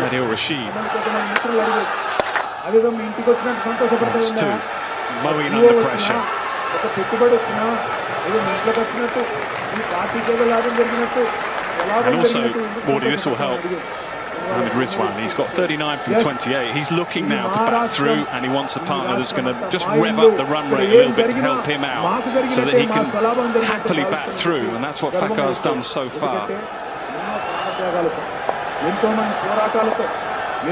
Adil Rashid. That's two. Moeen under pressure. ఒక పెట్టుబడి వచ్చినా ఏదో ఇంట్లోకి వచ్చినట్టు ఈ పార్టీకి ఏదో లాభం జరిగినట్టు And also, Wardy, this will help Mohammad Rizwan. He's got 39 from 28. He's looking now to back through, and he wants a partner that's going to just rev up the run rate a little bit to help him out so that he can happily bat through, and that's what Faka has done so far. ఎంతో మంది పోరాటాలతో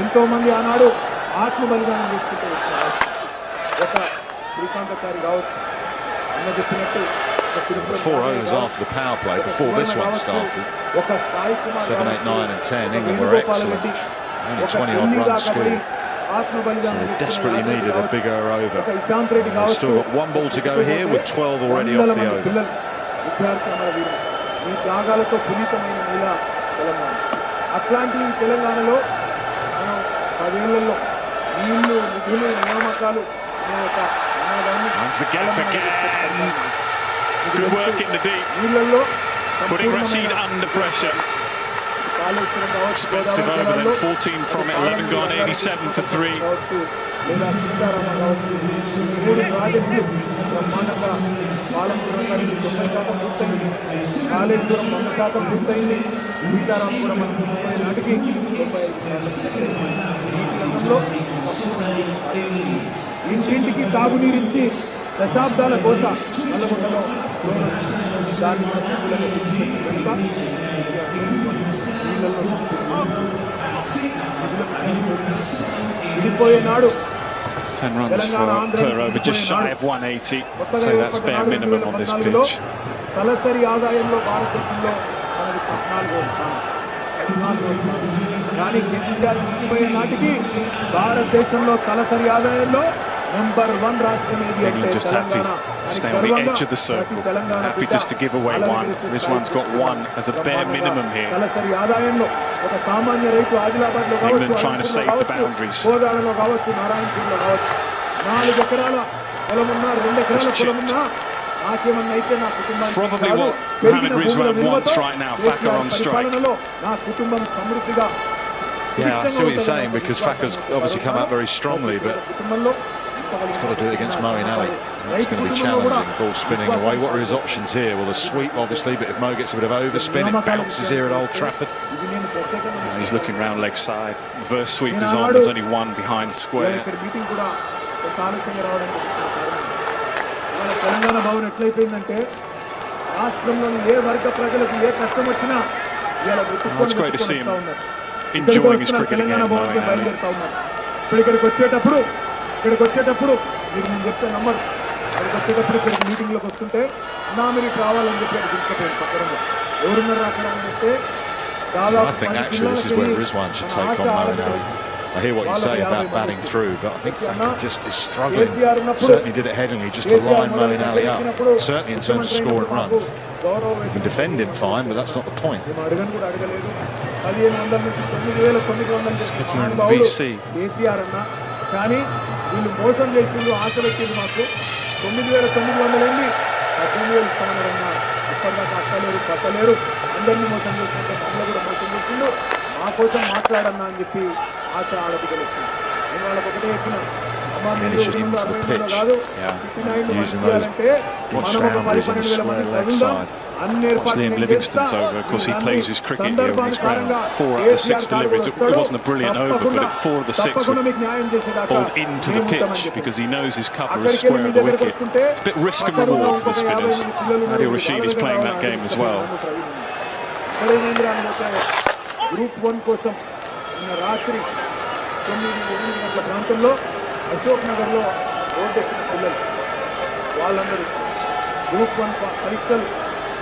ఎంతో మంది ఆనాడు ఆత్మ బలిదానం చేసుకుంటూ వచ్చినారు. ఒక శ్రీకాంతకారి కావచ్చు అన్న చెప్పినట్టు 4 overs after the power play, before this one started. 7, 8, 9 and 10, England were excellent. Only 20-odd runs scored. So they desperately needed a bigger over. They've still got one ball to go here with 12 already off the over. ఈ త్యాగాలతో పునీతమైన నేల తెలంగాణ. అట్లాంటి తెలంగాణలో మనం 10 ఏళ్లలో నీళ్లు నిధులు నియామకాలు అనే ఒక నినాదాన్ని That's the gap again. Good work in the deep. నీళ్లలో Putting Rashid under pressure. Kaleshwaram కావచ్చు, Expensive over then, 14 from it, 11 gone, 87 for 3. కావచ్చు, లేదా సీతారామ కావచ్చు, 3 ప్రాజెక్టులు బ్రహ్మాండంగా పాలమూరు రంగానికి 90% పూర్తయింది. కాళేశ్వరం 100% పూర్తయింది. సీతారామపురం మనకు 30 నాటికి 95%. ఇంటింటికి తాగునీరించి దశాబ్దాల కోస నల్లగొండలో దాన్ని విడిపోయే నాడు 10 runs per over, just shy of 180. So that's bare minimum on this pitch. తలసరి ఆదాయంలో భారతదేశంలో మనది 14వ స్థానం. కానీ కేసీఆర్ విడిపోయే నాటికి భారతదేశంలో తలసరి ఆదాయంలో నెంబర్ 1 రాష్ట్రం ఏది అంటే Just happy to stay on the edge of the circle. Happy just to give away one. Rizwan's got one as a bare minimum here. తలసరి ఆదాయంలో ఒక సామాన్య రైతు ఆదిలాబాద్ లో England trying to save the boundaries. కోదాడలో కావచ్చు, నారాయణపూర్లో కావచ్చు, 4 ఎకరాల పొలమున్నా 2 ఎకరాల పొలమున్నా నాకేమన్నా అయితే నా కుటుంబానికి Probably కాదు. what పెరిగిన Mohammad Rizwan భూముల wants విలువతో right now. Faka on strike. పరిపాలనలో నా కుటుంబం సమృద్ధిగా Yeah, I see what you're saying, because Faka's obviously come out very strongly, but కుటుంబంలో he's got to do it against Moeen Ali. That's going to be challenging, ball spinning away. What are his options here? Well, the sweep, obviously, but if Mo gets a bit of overspin, it bounces here at Old Trafford. He's looking round leg side. Reverse sweep is on. There's only one behind square. ఇక్కడ మీటింగ్ కూడా కొంత ఆలస్యంగా రావడానికి కారణం ఇవాళ తెలంగాణ భవన్ ఎట్లయిపోయిందంటే రాష్ట్రంలోని ఏ వర్గ ప్రజలకు ఏ కష్టం వచ్చినా ఇవాళ It's great to see him enjoying his cricket Telangana again, భవన్కి Moeen Ali. బయలుదేరుతా ఉన్నారు. ఇప్పుడు ఇక్కడికి వచ్చేటప్పుడు మీరు నేను చెప్తే నమ్మరు. ఇక్కడికి వచ్చేటప్పుడు ఇక్కడికి మీటింగ్లోకి వస్తుంటే నా మీరు రావాలని చెప్పి అది తీసుకుపోయాను పక్కన ఎవరున్నారు అక్కడ అని చెప్తే So I think actually this is where Rizwan should take on Moeen Ali. I hear what you say about batting through, but I think Faka just is struggling. Certainly did it headingly just to line Moeen Ali up. Certainly in terms of scoring runs. You can defend him fine, but that's not the point. అడగను కూడా అడగలేదు. 1500 నుంచి 9900 Scotland VC. కేసీఆర్ అన్న కానీ వీళ్ళు మోసం చేసిండు, ఆశ పెట్టింది మాకు 9900 వెళ్ళి 18,000 ఇస్తామన్నారన్నా. ఇప్పటిదాకా అక్కలేరు పట్టలేరు, అందరినీ మోసం చేసినట్టు మమ్మల్ని కూడా మోసం చేసిండు. మా కోసం మాట్లాడన్నా అని చెప్పి ఆశ ఆడబిడ్డలు వచ్చింది. నేను వాళ్ళకి ఒకటే చెప్పిన అమ్మా మీరు Managed into the 262 pitch. కాదు Yeah. 59 Using మంది those చేయాలంటే watch మనం ఒక boundaries on the 12,000 square మంది leg చదువుదాం. side. అన్ని ఏర్పాట్లు Liam నేను Livingston's చేస్తా. over. Of course, he plays his cricket here on this ground. సందర్భానుసారంగా 4 out of the 6 deliveries. It wasn't a brilliant over, but at 4 of the 6 తప్పకుండా were మీకు న్యాయం చేసేదాకా bowled into the మేము pitch ఉంటామని చెప్పి. because he knows his cover is అక్కడికి square మీ of the దగ్గరకు wicket. వస్తుంటే It's a bit risk and పక్కన reward for the ఇంకొక 50 spinners. మంది పిల్లలు ఉన్నారు. Adil Rashid is playing that game as well. Group 1 కోసం నిన్న రాత్రి 9-8 గంటల ప్రాంతంలో అశోక్ నగర్లో రోడ్డు ఎక్కిన పిల్లలు వాళ్ళందరూ గ్రూప్ 1 పరీక్షలు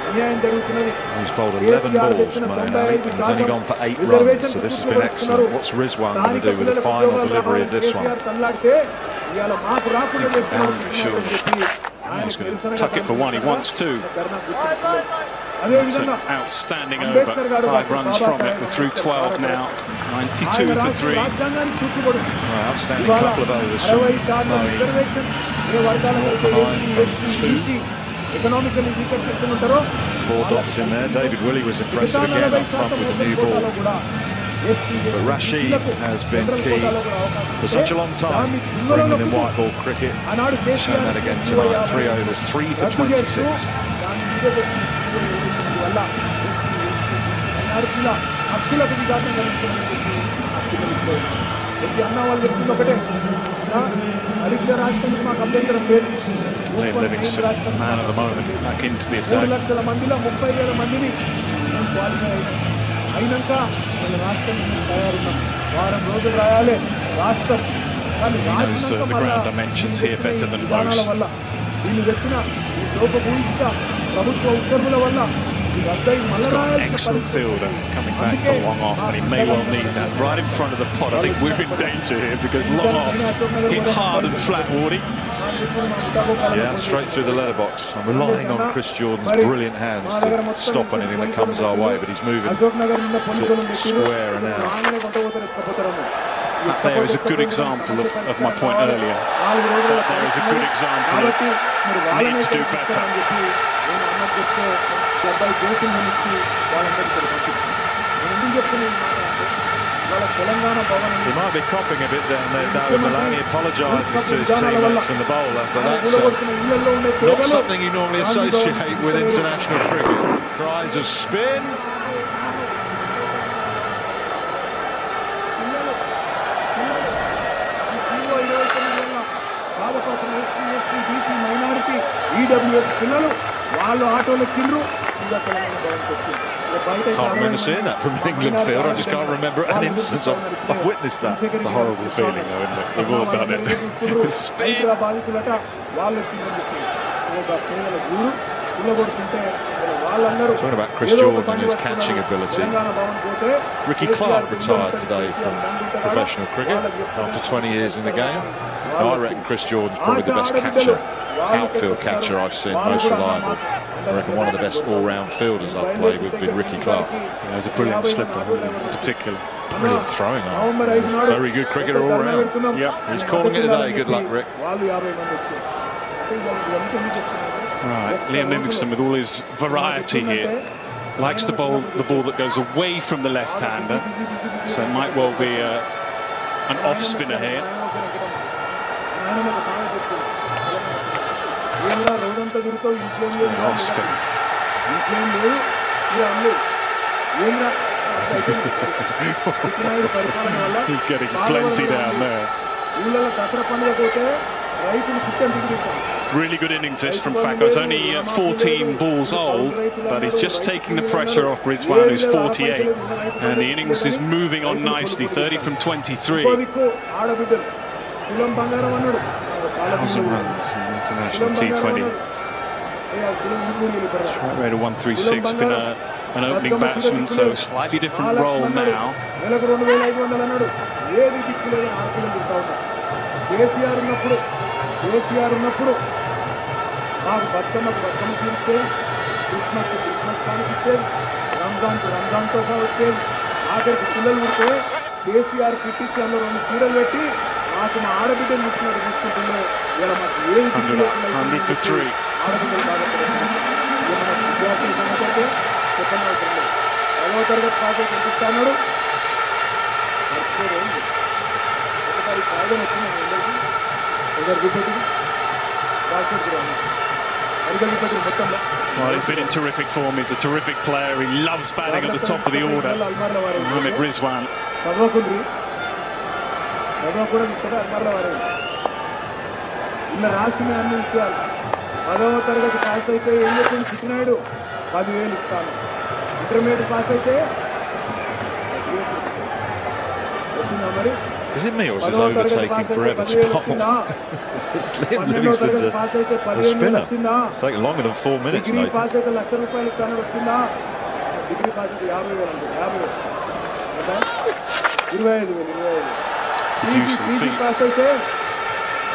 అన్యాయం జరుగుతున్నది. He's bowled 11 balls, Moeen Ali, and he's only gone for 8 runs, so this has been excellent. What's Rizwan going to do with the final delivery of this one? Boundary short. He's going to tuck it for one, he wants two. It's an outstanding over, 5 runs from it, we're through 12 now, 92 for 3. Outstanding couple of overs from Moeen. Four dots in there. David Willey was impressive again up front with the new ball. But Rashid has been key for such a long time, bringing in white ball cricket. Shown that again tonight. 3 overs, 3 for 26. Liam Livingston, man of the moment, back into the attack. He knows the ground dimensions here better than most. He's got an excellent fielder coming back to long off, and he may well need that right in front of the pot. I think we're in danger here because long off hit hard and flat, Wardy. Yeah, straight through the letterbox. I'm relying on Chris Jordan's brilliant hands to stop anything that comes our way, but he's moving square and out. That there is a good example of my point earlier. That there is a good example of need to do better. He might be coughing a bit down there, David Maloney apologises to his teammates and the bowler, but that's not something you normally associate with international cricket. Cries of spin. Can't remember seeing that from an England field. I just can't remember an instance. I've witnessed that. It's a horrible feeling though, isn't it? We've all done it. Spin. Talking about Chris Jordan and his catching ability. Ricky Clark retired today from professional cricket after 20 years in the game. I reckon Chris Jordan's probably the best catcher, outfield catcher I've seen, most reliable. I reckon one of the best all-round fielders I've played with been Ricky Clark. He has a brilliant slipper in particular. Brilliant throwing arm. He's a very good cricketer all round. Yeah, he's calling it today. Good luck, Rick. Right, Liam Livingston with all his variety here likes the ball that goes away from the left-hander, so it might well be an off spinner here. Off spin. He's getting plenty down there. Really good innings this from Fako. He's only 14 balls old, but he's just taking the pressure off Rizwan, who's 48. And the innings is moving on nicely, 30 from 23. 1,000 runs in international T20. Strike rate of 136, been an opening batsman, so slightly different role now. నాకు మా ఆడబిడ్డను చూస్తున్నట్టు చూసుకుంటున్నా ఇలా మాకు ఏమి 100 for 3. ఆడబిడ్డలు బాధపడుతున్నారు. మన విద్యార్థుల సంగతి చెప్పని అవసరం లేదు. 10వ తరగతి పాస్ అయి పంపిస్తున్నాడు. ఒకసారి కాయడం వచ్చింది అందరికీ. ఒకసారి చూపెట్టి Well, he's been in terrific form. He's a terrific player. He loves batting at the top of the order. Mohammad Rizwan. ఇలా రాసిన అన్ని విషయాలు 10వ తరగతి పాస్ అయితే ఏం చెప్పింది చిట్టినాయుడు 10,000 ఇస్తాను. ఇంటర్మీడియట్ పాస్ అయితే వచ్చిందా మరి Is it me or is this overtaking forever to bowl? Liam Livingston's a spinner. It's taken longer than 4 minutes, degree Nathan. Pass అయితే ₹1,00,000 ఇస్తాను వచ్చిందా? డిగ్రీ పాస్ అయితే 50,000 అండి, 50,000. 25,000. Reduce the PG feet. Pass అయితే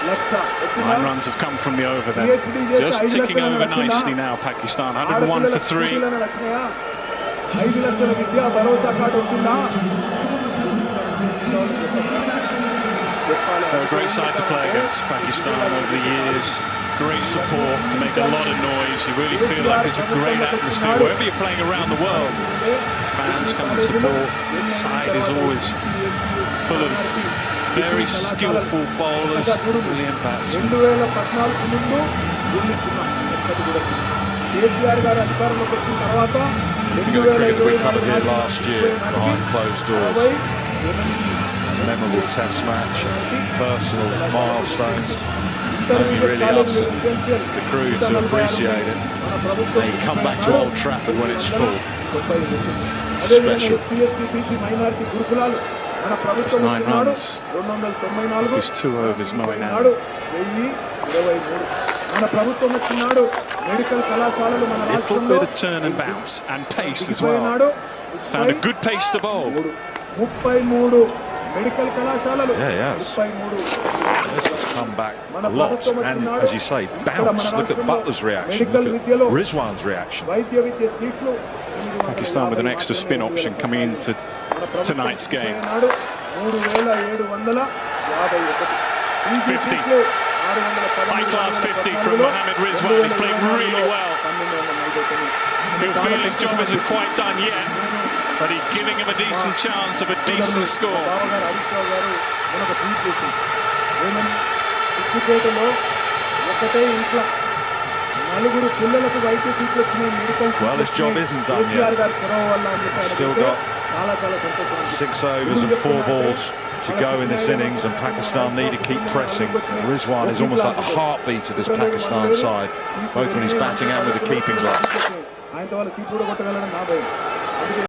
1,00,000 వచ్చిందా? 9 runs have come from the over then. PhD చేస్తే Just 5 ticking లక్షలు over వచ్చిందా? nicely now, Pakistan. 101 for 3. 5 లక్షల విద్యా భరోసా కార్డు వచ్చిందా? They're a great side to play against Pakistan over the years. Great support, they make a lot of noise. You really feel like it's a great atmosphere wherever you're playing around the world. Fans come and support. The side is always full of very skillful bowlers, brilliant batsmen. 2014 ముందు దీన్ని కేసీఆర్ గారు అధికారంలోకి వచ్చిన తర్వాత The cricket that we covered here last year behind closed doors. Memorable test match, personal milestones. Only really us and the crew to appreciate it. Then you come back to Old Trafford when it's full. Special. Minority గురుకులాలు మన ప్రభుత్వం It's 9 runs. 294 Just 2 overs mowing out. 1023 మన ప్రభుత్వం వచ్చినాడు మెడికల్ కళాశాలలు మన Little రాష్ట్రంలో bit of turn and bounce and pace as well. Found a good pace to bowl. 33 medical కళాశాలలు Yeah, yes. 33 This has come back a lot, and as you say, bounce. Look at Butler's reaction. Look at Rizwan's reaction. వైద్య విద్య సీట్లు Pakistan with an extra spin option coming into tonight's game. 3751 High class 50 from Mohammad Rizwan. He's playing really well. He'll feel his job isn't quite done yet, but he's giving him a decent chance of a decent score. Well, his job isn't done yet. Still got 6 overs and 4 balls to go in this innings, and Pakistan need to keep pressing. Rizwan is almost like the heartbeat of this Pakistan side, both when he's batting and with the keeping glove.